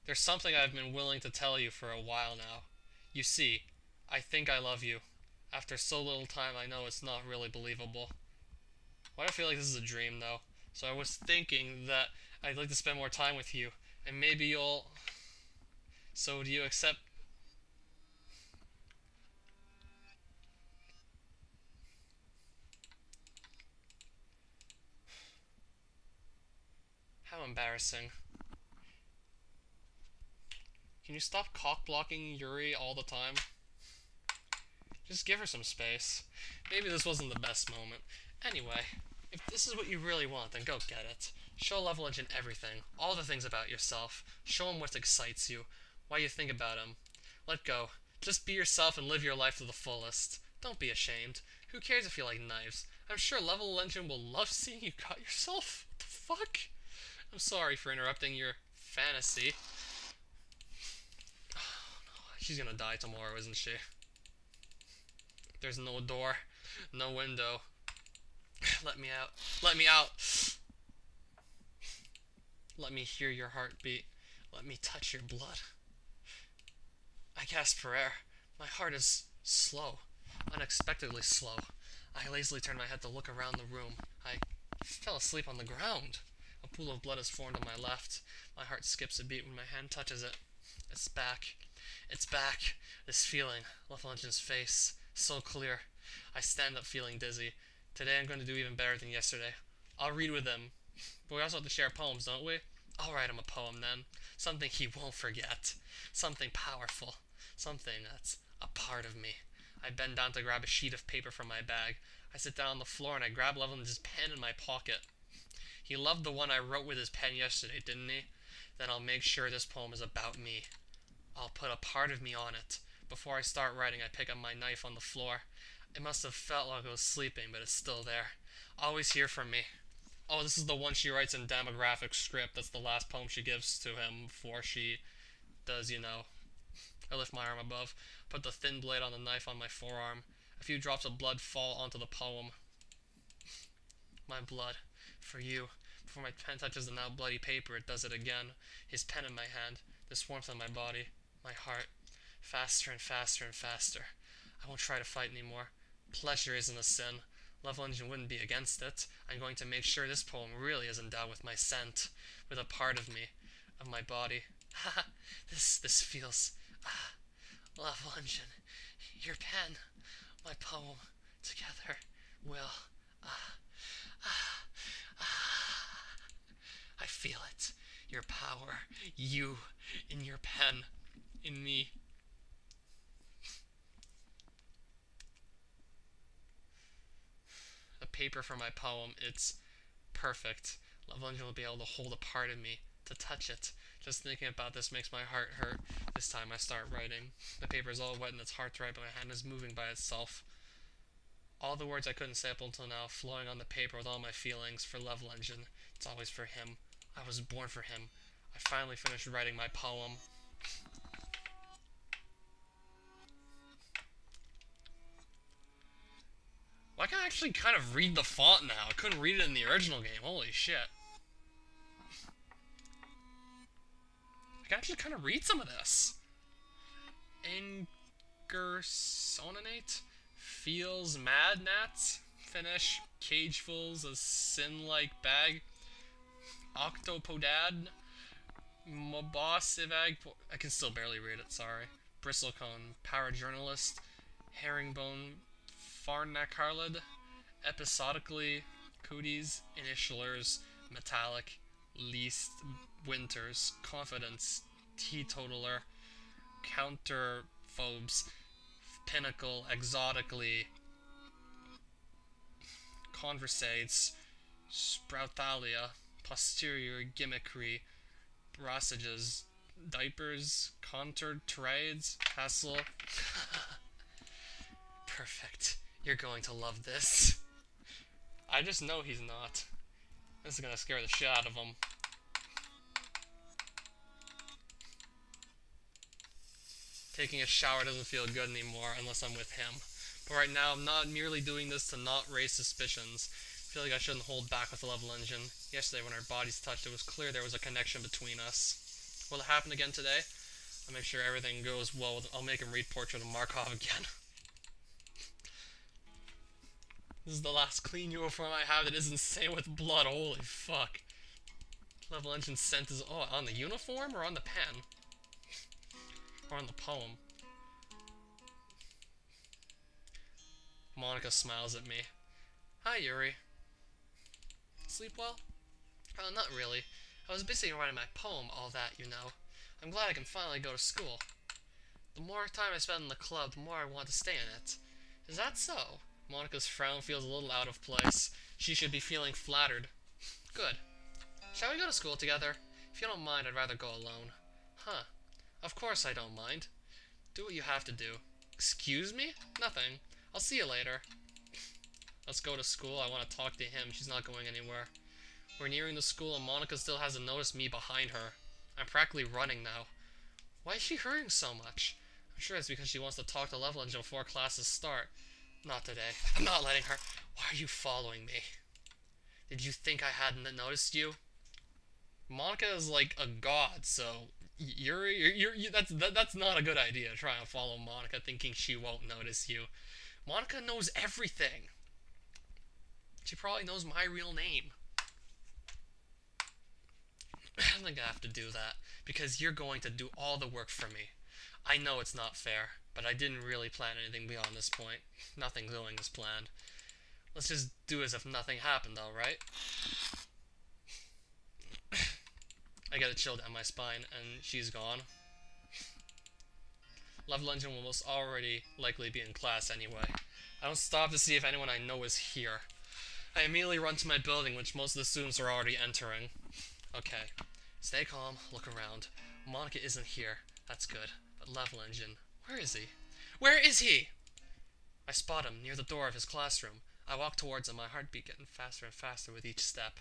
There's something I've been willing to tell you for a while now. You see, I think I love you. After so little time, I know it's not really believable. Why do I feel like this is a dream, though? So I was thinking that I'd like to spend more time with you, and maybe you'll... So do you accept... How embarrassing. Can you stop cock-blocking Yuri all the time? Just give her some space. Maybe this wasn't the best moment. Anyway, if this is what you really want, then go get it. Show Level Engine everything, all the things about yourself. Show him what excites you, why you think about him. Let go. Just be yourself and live your life to the fullest. Don't be ashamed. Who cares if you like knives? I'm sure Level Engine will love seeing you cut yourself. What the fuck? I'm sorry for interrupting your fantasy. Oh, no. She's gonna die tomorrow, isn't she? There's no door, no window. Let me out. Let me out. Let me hear your heartbeat. Let me touch your blood. I gasp for air. My heart is slow, unexpectedly slow. I lazily turn my head to look around the room. I fell asleep on the ground. A pool of blood is formed on my left. My heart skips a beat when my hand touches it. It's back. It's back. This feeling. Level Engine's face. So clear. I stand up feeling dizzy. Today I'm going to do even better than yesterday. I'll read with him. But we also have to share poems, don't we? I'll write him a poem then. Something he won't forget. Something powerful. Something that's a part of me. I bend down to grab a sheet of paper from my bag. I sit down on the floor and I grab Level Engine's pen in my pocket. He loved the one I wrote with his pen yesterday, didn't he? Then I'll make sure this poem is about me. I'll put a part of me on it. Before I start writing, I pick up my knife on the floor. It must have felt like I was sleeping, but it's still there. Always here for me. Oh, this is the one she writes in demographic script. That's the last poem she gives to him before she does, you know. I lift my arm above, put the thin blade on the knife on my forearm. A few drops of blood fall onto the poem. My blood. For you. Before my pen touches the now bloody paper, it does it again. His pen in my hand. This warmth on my body. My heart. Faster and faster and faster. I won't try to fight anymore. Pleasure isn't a sin. Level Engine wouldn't be against it. I'm going to make sure this poem really is endowed with my scent. With a part of me. Of my body. Ha! This feels... Level Engine. Your pen. My poem. Together. Will... I feel it. Your power. You. In your pen. In me. A paper for my poem. It's perfect. Level Engine will be able to hold a part of me. To touch it. Just thinking about this makes my heart hurt. This time I start writing. The paper is all wet and it's hard to write, but my hand is moving by itself. All the words I couldn't say up until now, flowing on the paper with all my feelings for Level Engine. It's always for him. I was born for him. I finally finished writing my poem. Well, I can actually kind of read the font now. I couldn't read it in the original game. Holy shit. I can actually kind of read some of this. Ingersonate. Feels mad gnats. Finish. Cagefuls. A sin-like bag. Octopodad. Mobosivag. I can still barely read it, sorry. Bristlecone. Parajournalist. Herringbone. Farnacarlid. Episodically. Cooties. Initialers. Metallic. Least. Winters. Confidence. Teetotaler. Counterphobes. Pinnacle. Exotically. Conversates. Sproutalia. Posterior gimmickry. Brassages. Diapers. Contoured trades. Castle. Perfect. You're going to love this. I just know he's not. This is gonna scare the shit out of him. Taking a shower doesn't feel good anymore unless I'm with him. But right now, I'm not merely doing this to not raise suspicions. I feel like I shouldn't hold back with the level engine. Yesterday, when our bodies touched, it was clear there was a connection between us. Will it happen again today? I'll make sure everything goes well. I'll make him read Portrait of Markov again. This is the last clean uniform I have that isn't stained with blood. Holy fuck. Level engine scent is... Oh, on the uniform or on the pen? Or on the poem? Monica smiles at me. Hi, Yuri. Sleep well? Oh, not really. I was busy writing my poem, all that, you know. I'm glad I can finally go to school. The more time I spend in the club, the more I want to stay in it. Is that so? Monica's frown feels a little out of place. She should be feeling flattered. Good. Shall we go to school together? If you don't mind, I'd rather go alone. Huh. Of course I don't mind. Do what you have to do. Excuse me? Nothing. I'll see you later. Let's go to school. I want to talk to him. She's not going anywhere. We're nearing the school and Monica still hasn't noticed me behind her. I'm practically running now. Why is she hurrying so much? I'm sure it's because she wants to talk to Level Engine before classes start. Not today. I'm not letting her. Why are you following me? Did you think I hadn't noticed you? Monica is like a god, so that's not a good idea. Trying to follow Monica, thinking she won't notice you. Monica knows everything. She probably knows my real name. I think I have to do that because you're going to do all the work for me. I know it's not fair, but I didn't really plan anything beyond this point. Nothing going as planned. Let's just do as if nothing happened, alright? I get a chill down my spine, and she's gone. Level Engine will most already likely be in class anyway. I don't stop to see if anyone I know is here. I immediately run to my building, which most of the students are already entering. Okay. Stay calm, look around. Monica isn't here. That's good. But Level Engine, where is he? Where is he? I spot him near the door of his classroom. I walk towards him, my heartbeat getting faster and faster with each step.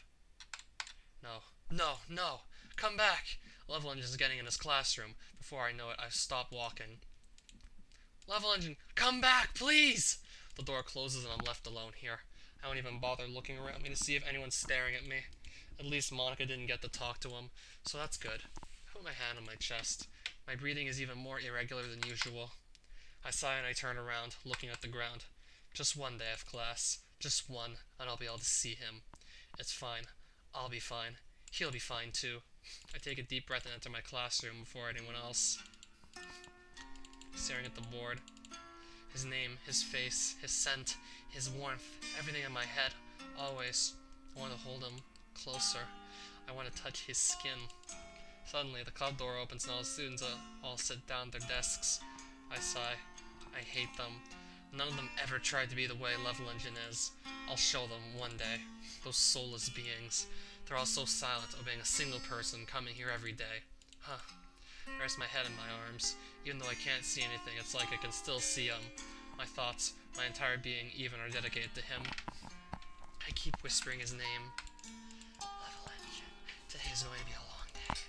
No. No, no! Come back! Level Engine is getting in his classroom. Before I know it, I stop walking. Level Engine, come back, please! The door closes and I'm left alone here. I don't even bother looking around me to see if anyone's staring at me. At least Monica didn't get to talk to him, so that's good. I put my hand on my chest. My breathing is even more irregular than usual. I sigh and I turn around, looking at the ground. Just one day of class. Just one, and I'll be able to see him. It's fine. I'll be fine. He'll be fine too. I take a deep breath and enter my classroom before anyone else. Staring at the board. His name, his face, his scent, his warmth, everything in my head. Always. I want to hold him closer. I want to touch his skin. Suddenly, the club door opens and all the students all sit down at their desks. I sigh. I hate them. None of them ever tried to be the way Level Engine is. I'll show them one day. Those soulless beings. They're all so silent, obeying a single person coming here every day. Huh. I rest my head in my arms. Even though I can't see anything, it's like I can still see him. My thoughts, my entire being even, are dedicated to him. I keep whispering his name. Level Engine. Today is going to be a long day.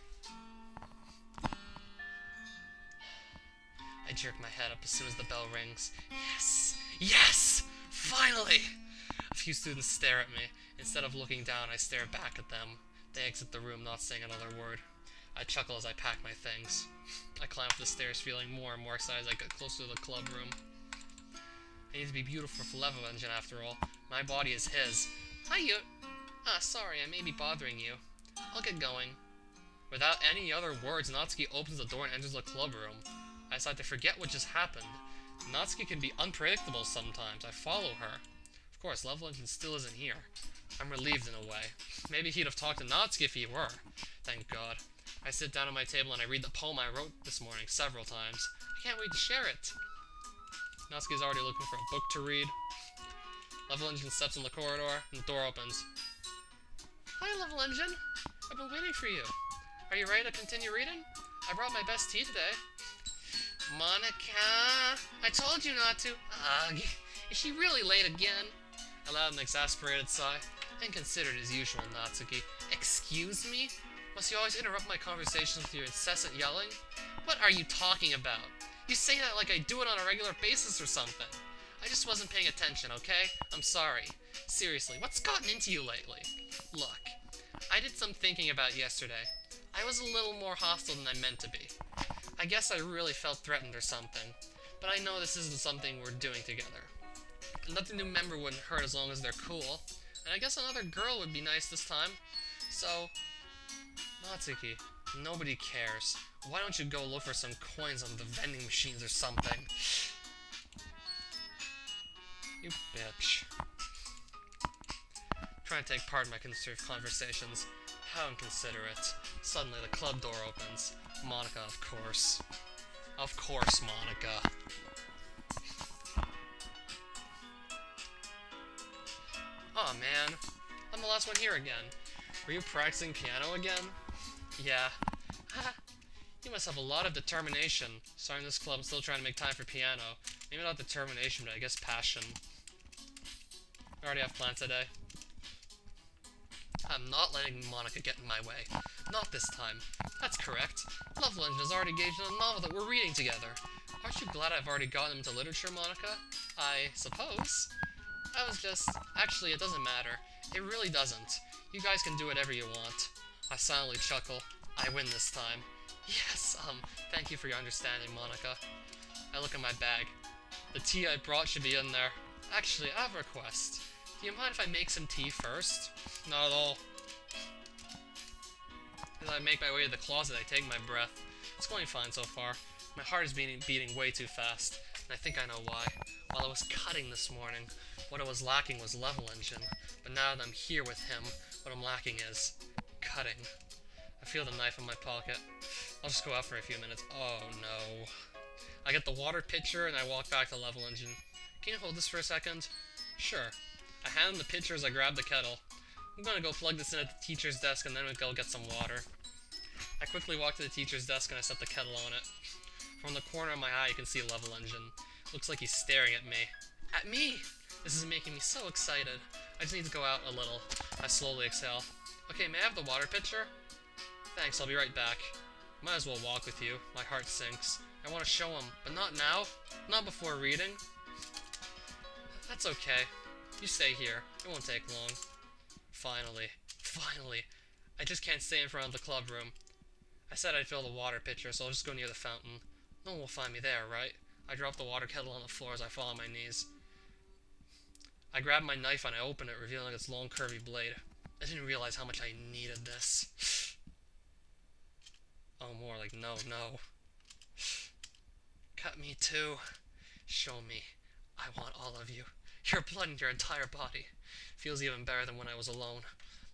I jerk my head up as soon as the bell rings. Yes! Yes! Finally! A few students stare at me. Instead of looking down, I stare back at them. They exit the room, not saying another word. I chuckle as I pack my things. I climb up the stairs, feeling more and more excited as I get closer to the club room. I need to be beautiful for Level Engine, after all. My body is his. Hi, you. Ah, sorry, I may be bothering you. I'll get going. Without any other words, Natsuki opens the door and enters the club room. I decide to forget what just happened. Natsuki can be unpredictable sometimes. I follow her. Of course, Level Engine still isn't here. I'm relieved in a way. Maybe he'd have talked to Natsuki if he were. Thank God. I sit down at my table and I read the poem I wrote this morning several times. I can't wait to share it. Natsuki's already looking for a book to read. Level Engine steps in the corridor and the door opens. Hi, Level Engine. I've been waiting for you. Are you ready to continue reading? I brought my best tea today. Monica, I told you not to. Ugh, is she really late again? I allowed an exasperated sigh, and considered as usual, Natsuki. Excuse me? Must you always interrupt my conversations with your incessant yelling? What are you talking about? You say that like I do it on a regular basis or something. I just wasn't paying attention, okay? I'm sorry. Seriously, what's gotten into you lately? Look, I did some thinking about yesterday. I was a little more hostile than I meant to be. I guess I really felt threatened or something, but I know this isn't something we're doing together. Another new member wouldn't hurt as long as they're cool, and I guess another girl would be nice this time. So, Natsuki, nobody cares. Why don't you go look for some coins on the vending machines or something? You bitch. Trying to take part in my conserved conversations. How inconsiderate. Suddenly the club door opens. Monica, of course. Of course, Monica. Aw, man. I'm the last one here again. Were you practicing piano again? Yeah. You must have a lot of determination. Starting this club and still trying to make time for piano. Maybe not determination, but I guess passion. I already have plans today. I'm not letting Monica get in my way. Not this time. That's correct. Level Engine is already engaged in a novel that we're reading together. Aren't you glad I've already gotten into literature, Monica? I suppose. I was just... Actually, it doesn't matter. It really doesn't. You guys can do whatever you want. I silently chuckle. I win this time. Yes, thank you for your understanding, Monica. I look at my bag. The tea I brought should be in there. Actually, I have a request. Do you mind if I make some tea first? Not at all. As I make my way to the closet, I take my breath. It's going fine so far. My heart is beating way too fast, and I think I know why. While I was cutting this morning, what I was lacking was Level Engine, but now that I'm here with him, what I'm lacking is cutting. I feel the knife in my pocket. I'll just go out for a few minutes. Oh no. I get the water pitcher and I walk back to Level Engine. Can you hold this for a second? Sure. I hand him the pitcher as I grab the kettle. I'm gonna go plug this in at the teacher's desk and then we'll go get some water. I quickly walk to the teacher's desk and I set the kettle on it. From the corner of my eye you can see Level Engine. Looks like he's staring at me. At me! This is making me so excited. I just need to go out a little. I slowly exhale. Okay, may I have the water pitcher? Thanks, I'll be right back. Might as well walk with you. My heart sinks. I want to show him, but not now. Not before reading. That's okay. You stay here. It won't take long. Finally. Finally. I just can't stay in front of the club room. I said I'd fill the water pitcher, so I'll just go near the fountain. No one will find me there, right? I drop the water kettle on the floor as I fall on my knees. I grab my knife and I open it, revealing its long, curvy blade. I didn't realize how much I needed this. Oh, more like no, no. Cut me too. Show me. I want all of you. Your blood and your entire body. Feels even better than when I was alone.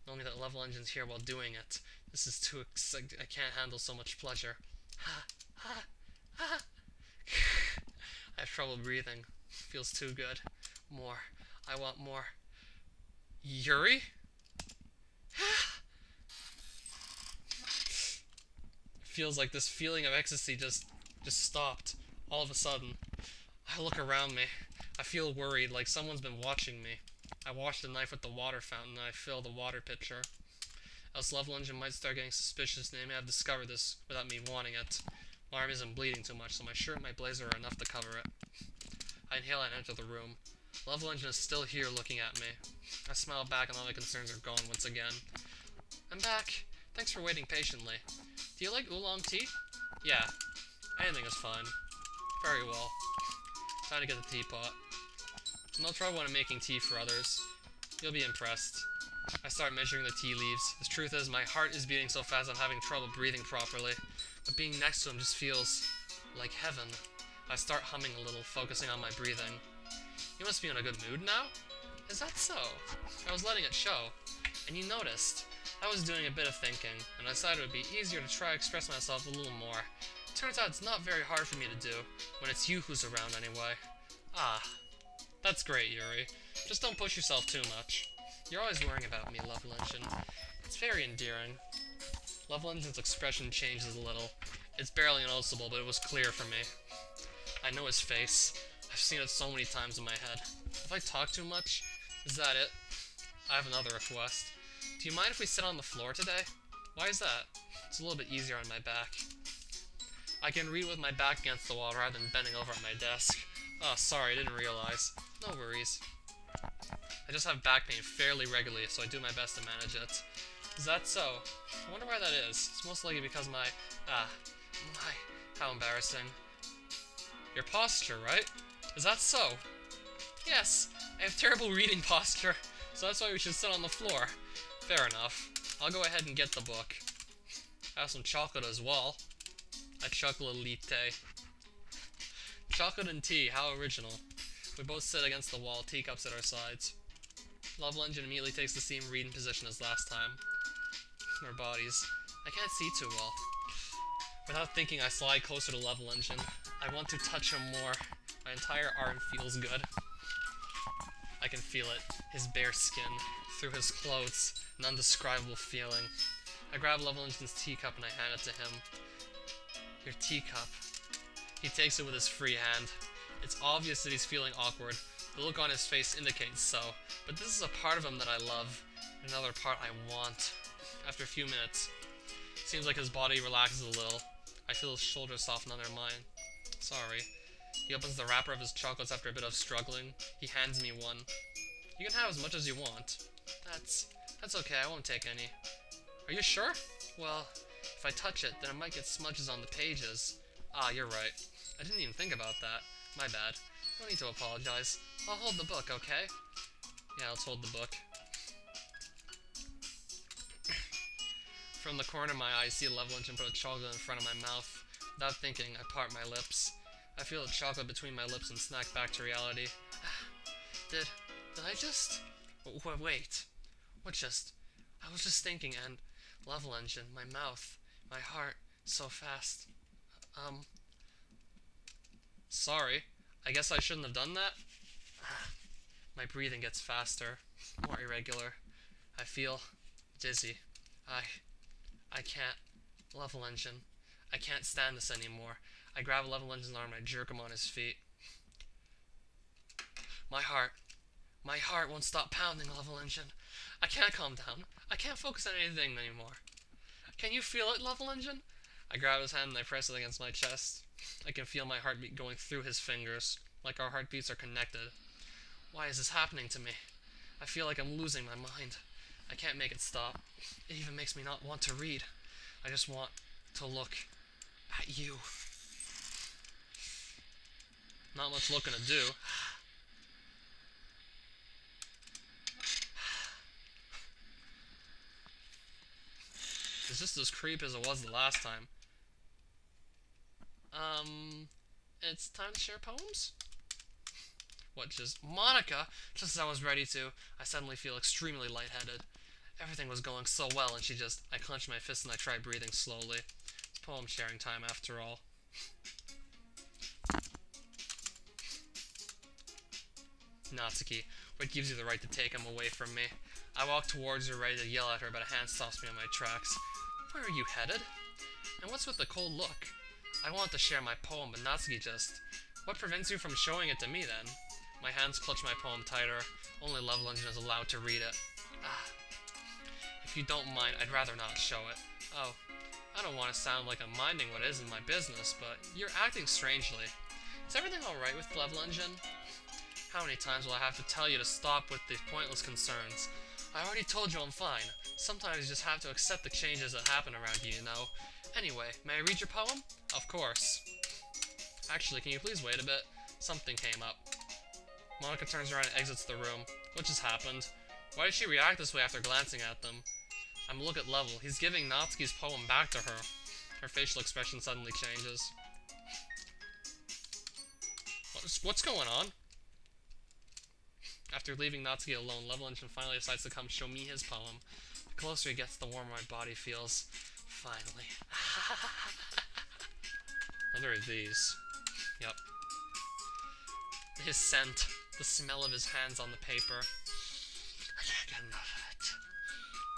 Only that Level Engine's here while doing it. This is too exciting. I can't handle so much pleasure. Ha, ha, ha. I have trouble breathing. Feels too good. More. I want more. Yuri? Feels like this feeling of ecstasy just stopped. All of a sudden. I look around me. I feel worried, like someone's been watching me. I wash the knife with the water fountain and I fill the water pitcher. Else Level Engine might start getting suspicious and they may have discovered this without me wanting it. My arm isn't bleeding too much, so my shirt and my blazer are enough to cover it. I inhale and enter the room. Level Engine is still here looking at me. I smile back and all my concerns are gone once again. I'm back. Thanks for waiting patiently. Do you like oolong tea? Yeah. Anything is fine. Very well. Time to get the teapot. No trouble when I'm making tea for others. You'll be impressed. I start measuring the tea leaves. The truth is, my heart is beating so fast I'm having trouble breathing properly. But being next to him just feels like heaven. I start humming a little, focusing on my breathing. You must be in a good mood now? Is that so? I was letting it show. And you noticed. I was doing a bit of thinking, and I decided it would be easier to try to express myself a little more. Turns out it's not very hard for me to do, when it's you who's around anyway. Ah, that's great, Yuri. Just don't push yourself too much. You're always worrying about me, Love Legend. It's very endearing. Love Legend's expression changes a little. It's barely noticeable, but it was clear for me. I know his face. I've seen it so many times in my head. If I talk too much, is that it? I have another request. Do you mind if we sit on the floor today? Why is that? It's a little bit easier on my back. I can read with my back against the wall rather than bending over at my desk. Oh, sorry, I didn't realize. No worries. I just have back pain fairly regularly, so I do my best to manage it. Is that so? I wonder why that is. It's most likely because how embarrassing. Your posture, right? Is that so? Yes, I have terrible reading posture, so that's why we should sit on the floor. Fair enough. I'll go ahead and get the book. I have some chocolate as well. A chocolatite. Chocolate and tea, how original. We both sit against the wall, teacups at our sides. Love Legend immediately takes the same reading position as last time. Our bodies. I can't see too well. Without thinking, I slide closer to Love Legend. I want to touch him more. My entire arm feels good. I can feel it. His bare skin. Through his clothes. An undescribable feeling. I grab Love Legend's teacup and I hand it to him. Your teacup. He takes it with his free hand. It's obvious that he's feeling awkward. The look on his face indicates so. But this is a part of him that I love. Another part I want. After a few minutes, it seems like his body relaxes a little. I feel his shoulders soften under mine. Sorry. He opens the wrapper of his chocolates after a bit of struggling. He hands me one. You can have as much as you want. That's okay, I won't take any. Are you sure? Well, if I touch it, then it might get smudges on the pages. Ah, you're right. I didn't even think about that. My bad. No need to apologize. I'll hold the book, okay? Yeah, let's hold the book. From the corner of my eye, I see Love Legend put a chocolate in front of my mouth. Without thinking, I part my lips. I feel the chocolate between my lips and snack back to reality. Did I just... Wait. What just... I was just thinking, and... Love Legend, my mouth, my heart, so fast. Sorry. I guess I shouldn't have done that? My breathing gets faster, more irregular. I feel dizzy. I can't. Love Legend. I can't stand this anymore. I grab Love Legend's arm and I jerk him on his feet. My heart won't stop pounding, Love Legend. I can't calm down. I can't focus on anything anymore. Can you feel it, Love Legend? I grab his hand and I press it against my chest. I can feel my heartbeat going through his fingers, like our heartbeats are connected. Why is this happening to me? I feel like I'm losing my mind. I can't make it stop. It even makes me not want to read. I just want to look at you. Not much looking to do. It's just as creepy as it was the last time. It's time to share poems? What, just Monica? Just as I was ready to, I suddenly feel extremely lightheaded. Everything was going so well, and I clenched my fist and I tried breathing slowly. It's poem sharing time after all. Natsuki, what gives you the right to take him away from me? I walk towards her, ready to yell at her, but a hand stops me on my tracks. Where are you headed? And what's with the cold look? I want to share my poem, but Natsuki just... What prevents you from showing it to me, then? My hands clutch my poem tighter. Only Love Legend is allowed to read it. If you don't mind, I'd rather not show it. Oh, I don't want to sound like I'm minding what isn't my business, but you're acting strangely. Is everything alright with Love Legend? How many times will I have to tell you to stop with these pointless concerns? I already told you I'm fine. Sometimes you just have to accept the changes that happen around you, you know? Anyway, may I read your poem? Of course. Actually, can you please wait a bit? Something came up. Monica turns around and exits the room. What just happened? Why did she react this way after glancing at them? I'm a look at Level. He's giving Natsuki's poem back to her. Her facial expression suddenly changes. What's going on? After leaving Natsuki alone, Level Engine finally decides to come show me his poem. The closer he gets, the warmer my body feels. Finally. What are these? Yep. His scent. The smell of his hands on the paper. I can't get enough of it.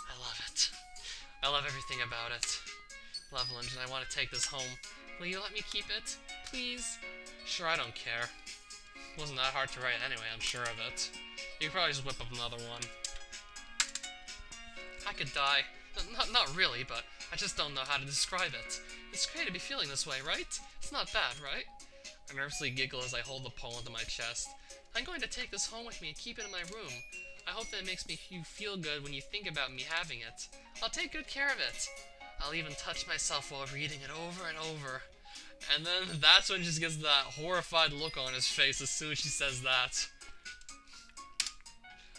I love it. I love everything about it. Level Engine, I want to take this home. Will you let me keep it? Please? Sure, I don't care. Wasn't that hard to write anyway, I'm sure of it. You could probably just whip up another one. I could die. Not really, but I just don't know how to describe it. It's great to be feeling this way, right? It's not bad, right? I nervously giggle as I hold the poem to my chest. I'm going to take this home with me and keep it in my room. I hope that it makes you feel good when you think about me having it. I'll take good care of it. I'll even touch myself while reading it over and over. And then that's when he just gets that horrified look on his face as soon as she says that.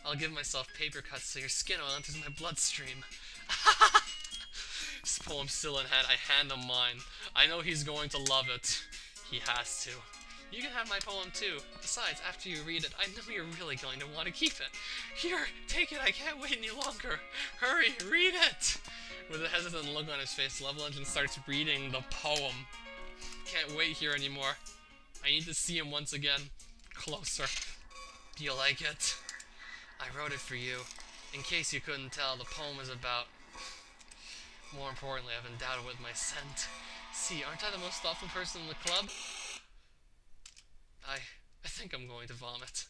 I'll give myself paper cuts so your skin oil enters my bloodstream. This poem's still in hand. I hand him mine. I know he's going to love it. He has to. You can have my poem too. Besides, after you read it, I know you're really going to want to keep it. Here, take it. I can't wait any longer. Hurry, read it. With a hesitant look on his face, Level Engine starts reading the poem. Can't wait here anymore. I need to see him once again. Closer. Do you like it? I wrote it for you. In case you couldn't tell, the poem is about... More importantly, I've endowed it with my scent. See, aren't I the most thoughtful person in the club? I think I'm going to vomit.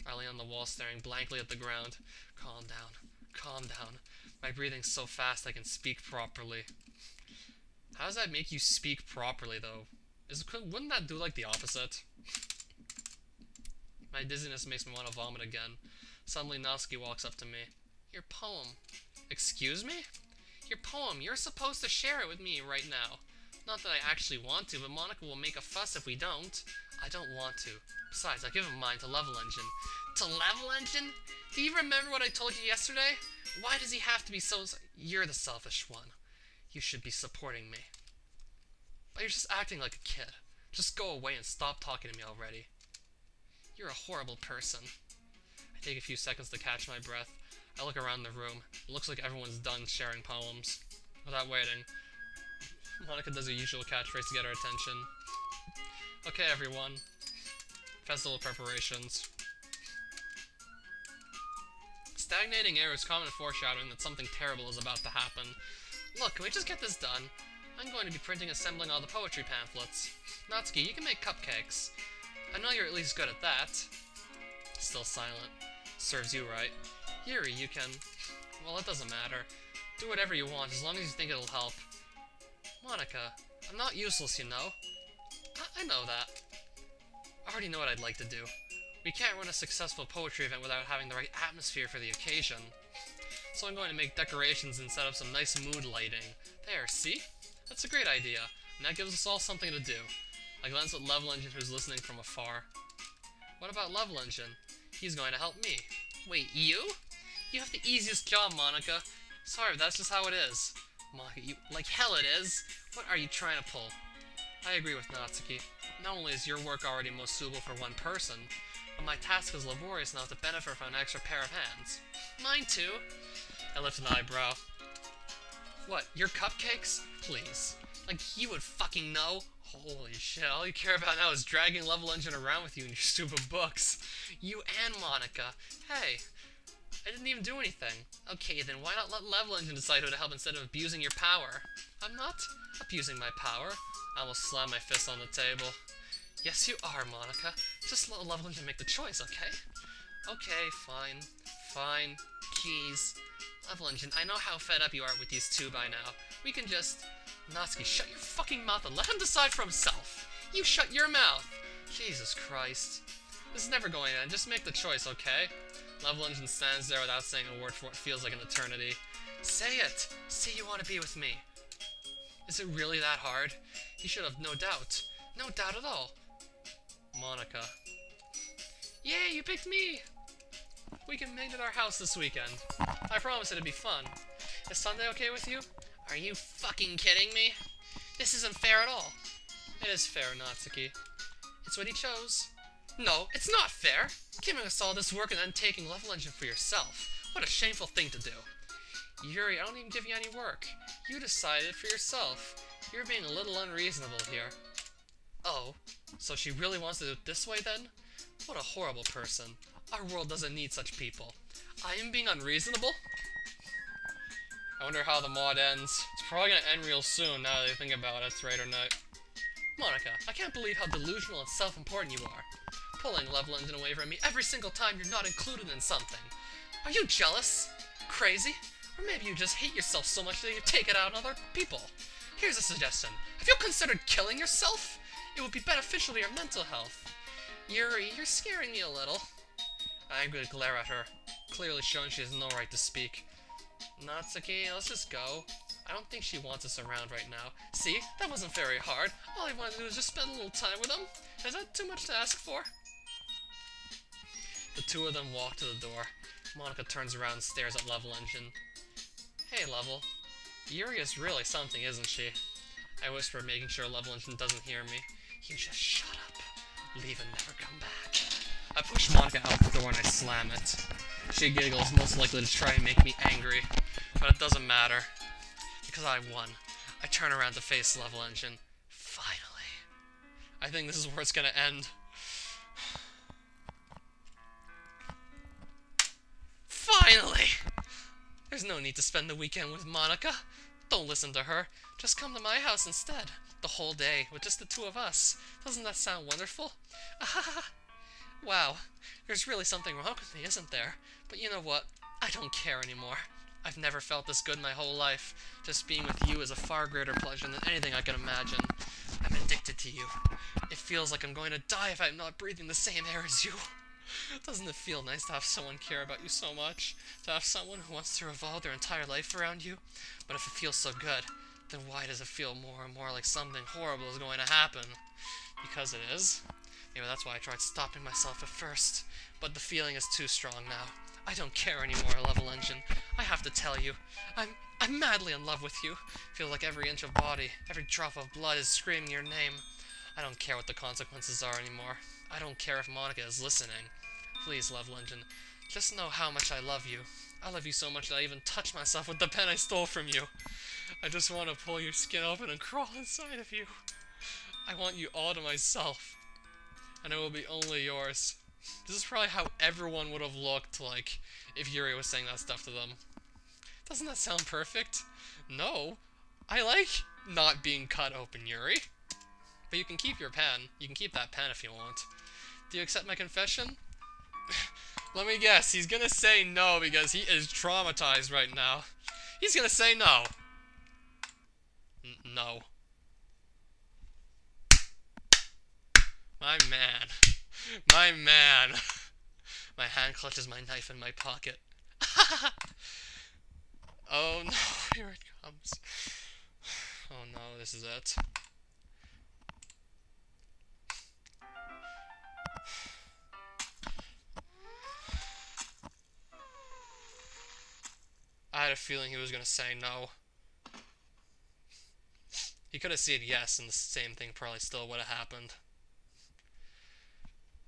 I lay on the wall staring blankly at the ground. Calm down. Calm down. My breathing's so fast I can speak properly. How does that make you speak properly, though? Wouldn't that do, like, the opposite? My dizziness makes me want to vomit again. Suddenly, Natsuki walks up to me. Your poem. Excuse me? Your poem. You're supposed to share it with me right now. Not that I actually want to, but Monica will make a fuss if we don't. I don't want to. Besides, I'll give him mine to Level Engine. To Level Engine? Do you remember what I told you yesterday? Why does he have to be so... You're the selfish one. You should be supporting me. But you're just acting like a kid. Just go away and stop talking to me already. You're a horrible person. I take a few seconds to catch my breath. I look around the room. It looks like everyone's done sharing poems. Without waiting, Monica does her usual catchphrase to get our attention. Okay, everyone. Festival preparations. Stagnating air is common foreshadowing that something terrible is about to happen. Look, can we just get this done? I'm going to be assembling all the poetry pamphlets. Natsuki, you can make cupcakes. I know you're at least good at that. Still silent. Serves you right. Yuri, you can... Well, it doesn't matter. Do whatever you want, as long as you think it'll help. Monica, I'm not useless, you know. I know that. I already know what I'd like to do. We can't run a successful poetry event without having the right atmosphere for the occasion. So I'm going to make decorations and set up some nice mood lighting. There, see? That's a great idea, and that gives us all something to do. I glance at Level Engine, who's listening from afar. What about Level Engine? He's going to help me. Wait, you? You have the easiest job, Monica. Sorry, that's just how it is. Monica, you... Like hell it is! What are you trying to pull? I agree with Natsuki. Not only is your work already most suitable for one person, but my task is laborious enough to benefit from an extra pair of hands. Mine too. I lift an eyebrow. What, your cupcakes? Please. Like you would fucking know? Holy shit, all you care about now is dragging Level Engine around with you in your stupid books. You and Monica. Hey, I didn't even do anything. Okay, then why not let Level Engine decide who to help instead of abusing your power? I'm not abusing my power. I almost slammed my fist on the table. Yes, you are, Monica. Just let Level Engine make the choice, okay? Okay, fine. Fine. Jeez. Level Engine, I know how fed up you are with these two by now. We can just... Natsuki, shut your fucking mouth and let him decide for himself. You shut your mouth. Jesus Christ. This is never going to end. Just make the choice, okay? Level Engine stands there without saying a word for what feels like an eternity. Say it. Say you want to be with me. Is it really that hard? He should have no doubt. No doubt at all. Monica. Yay, you picked me! We can make it our house this weekend. I promise it'd be fun. Is Sunday okay with you? Are you fucking kidding me? This isn't fair at all. It is fair, Natsuki. It's what he chose. No, it's not fair. Giving us all this work and then taking level engine for yourself. What a shameful thing to do. Yuri, I don't even give you any work. You decided for yourself. You're being a little unreasonable here. Oh, so she really wants to do it this way then? What a horrible person. Our world doesn't need such people. I am being unreasonable? I wonder how the mod ends. It's probably gonna end real soon now that I think about it, right or not. Monica, I can't believe how delusional and self-important you are. Pulling level engine away from me every single time you're not included in something. Are you jealous? Crazy? Or maybe you just hate yourself so much that you take it out on other people. Here's a suggestion. Have you considered killing yourself? It would be beneficial to your mental health. Yuri, you're scaring me a little. I'm gonna glare at her, clearly showing she has no right to speak. Natsuki, let's just go. I don't think she wants us around right now. See? That wasn't very hard. All I wanted to do was just spend a little time with them. Is that too much to ask for? The two of them walk to the door. Monica turns around and stares at Level Engine. Hey, Level. Yuri is really something, isn't she? I whisper, making sure Level Engine doesn't hear me. You just shut up. Leave and never come back. I push Monica out the door and I slam it. She giggles, most likely to try and make me angry. But it doesn't matter. Because I won. I turn around to face Level Engine. Finally. I think this is where it's gonna end. Finally! There's no need to spend the weekend with Monica. Don't listen to her. Just come to my house instead. The whole day, with just the two of us. Doesn't that sound wonderful? Wow. There's really something wrong with me, isn't there? But you know what? I don't care anymore. I've never felt this good in my whole life. Just being with you is a far greater pleasure than anything I can imagine. I'm addicted to you. It feels like I'm going to die if I'm not breathing the same air as you. Doesn't it feel nice to have someone care about you so much? To have someone who wants to revolve their entire life around you? But if it feels so good, then why does it feel more and more like something horrible is going to happen? Because it is? Maybe that's why I tried stopping myself at first. But the feeling is too strong now. I don't care anymore, Level Engine. I have to tell you, I'm madly in love with you. Feel like every inch of body, every drop of blood is screaming your name. I don't care what the consequences are anymore. I don't care if Monica is listening. Please, Level Engine, just know how much I love you. I love you so much that I even touch myself with the pen I stole from you. I just want to pull your skin open and crawl inside of you. I want you all to myself. And it will be only yours. This is probably how everyone would have looked like if Yuri was saying that stuff to them. Doesn't that sound perfect? No. I like not being cut open, Yuri. But you can keep your pen. You can keep that pen if you want. Do you accept my confession? Let me guess. He's gonna say no because he is traumatized right now. He's gonna say no. No. My man. My man. My hand clutches my knife in my pocket. Oh no, here it comes. Oh no, this is it. I had a feeling he was gonna say no. He could have said yes and the same thing probably still would have happened.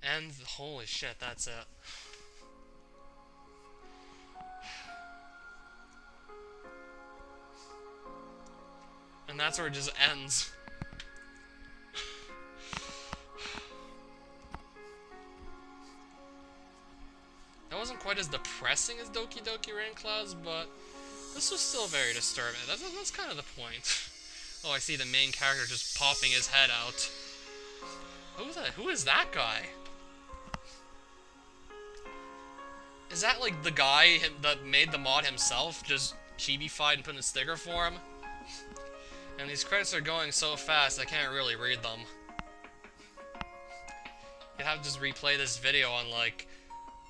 And holy shit, that's it. And that's where it just ends. That wasn't quite as depressing as Doki Doki Rain Clouds, but this was still very disturbing. That's kind of the point. Oh, I see the main character just popping his head out. Who is that guy? Is that like the guy that made the mod himself, just chibi-fied and put in a sticker for him? And these credits are going so fast I can't really read them. You'd have to just replay this video on like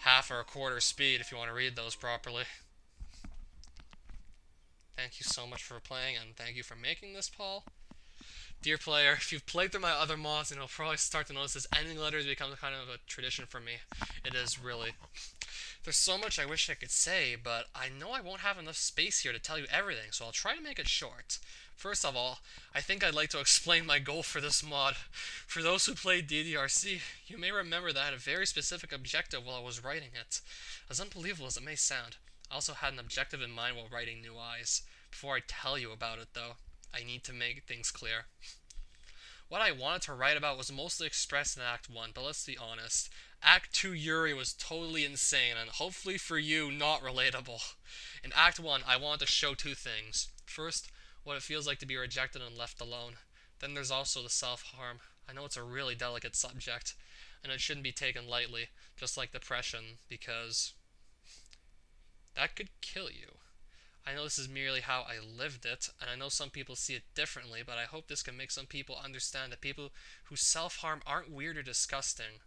half or a quarter speed if you want to read those properly. Thank you so much for playing, and thank you for making this, Paul. Dear player, if you've played through my other mods, and you'll probably start to notice this ending letters become kind of a tradition for me. It is, really. There's so much I wish I could say, but I know I won't have enough space here to tell you everything, so I'll try to make it short. First of all, I think I'd like to explain my goal for this mod. For those who played DDRC, you may remember that I had a very specific objective while I was writing it. As unbelievable as it may sound, I also had an objective in mind while writing New Eyes. Before I tell you about it, though, I need to make things clear. What I wanted to write about was mostly expressed in Act 1, but let's be honest. Act 2 Yuri was totally insane, and hopefully for you, not relatable. In Act 1, I wanted to show two things. First, what it feels like to be rejected and left alone. Then there's also the self-harm. I know it's a really delicate subject, and it shouldn't be taken lightly, just like depression, because that could kill you. I know this is merely how I lived it, and I know some people see it differently, but I hope this can make some people understand that people who self-harm aren't weird or disgusting.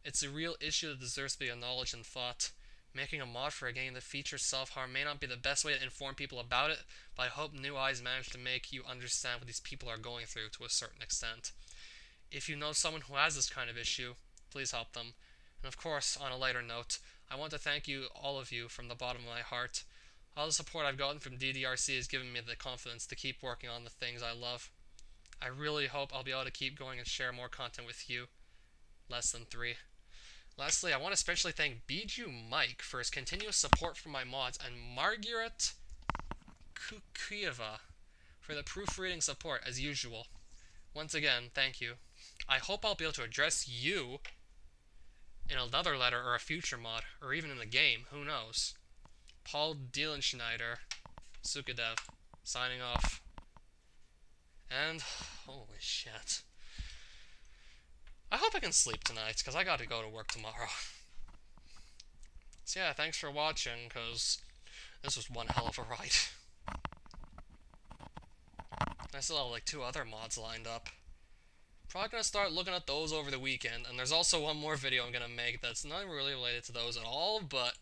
It's a real issue that deserves to be acknowledged and thought. Making a mod for a game that features self-harm may not be the best way to inform people about it, but I hope New Eyes managed to make you understand what these people are going through to a certain extent. If you know someone who has this kind of issue, please help them. And of course, on a lighter note, I want to thank you, all of you, from the bottom of my heart. All the support I've gotten from DDRC has given me the confidence to keep working on the things I love. I really hope I'll be able to keep going and share more content with you. Less than 3. Lastly, I want to especially thank Biju Mike for his continuous support for my mods, and Margaret Kukieva for the proofreading support, as usual. Once again, thank you. I hope I'll be able to address you in another letter or a future mod, or even in the game, who knows. Paul Dielenschneider, Sukadev, signing off. And, holy shit. I hope I can sleep tonight, because I gotta go to work tomorrow. So yeah, thanks for watching, because this was one hell of a ride. I still have like 2 other mods lined up. Probably gonna start looking at those over the weekend, and there's also one more video I'm gonna make that's not really related to those at all, but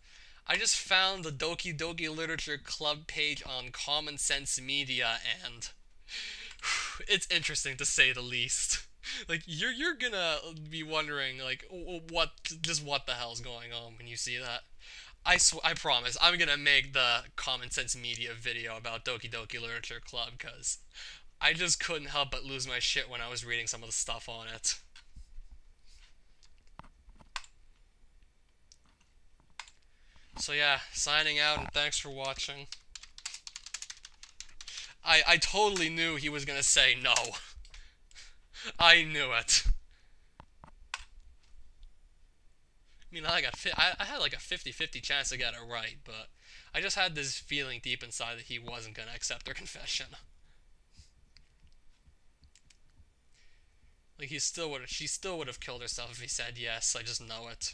I just found the Doki Doki Literature Club page on Common Sense Media, and it's interesting to say the least. Like, you're gonna be wondering, like, what the hell's going on when you see that. I promise, I'm gonna make the Common Sense Media video about Doki Doki Literature Club, because I just couldn't help but lose my shit when I was reading some of the stuff on it. So yeah, signing out, and thanks for watching. I totally knew he was gonna say no. I knew it. I mean, I had like a 50-50 chance to get it right, but I just had this feeling deep inside that he wasn't gonna accept their confession. Like, she still would have killed herself if he said yes, I just know it.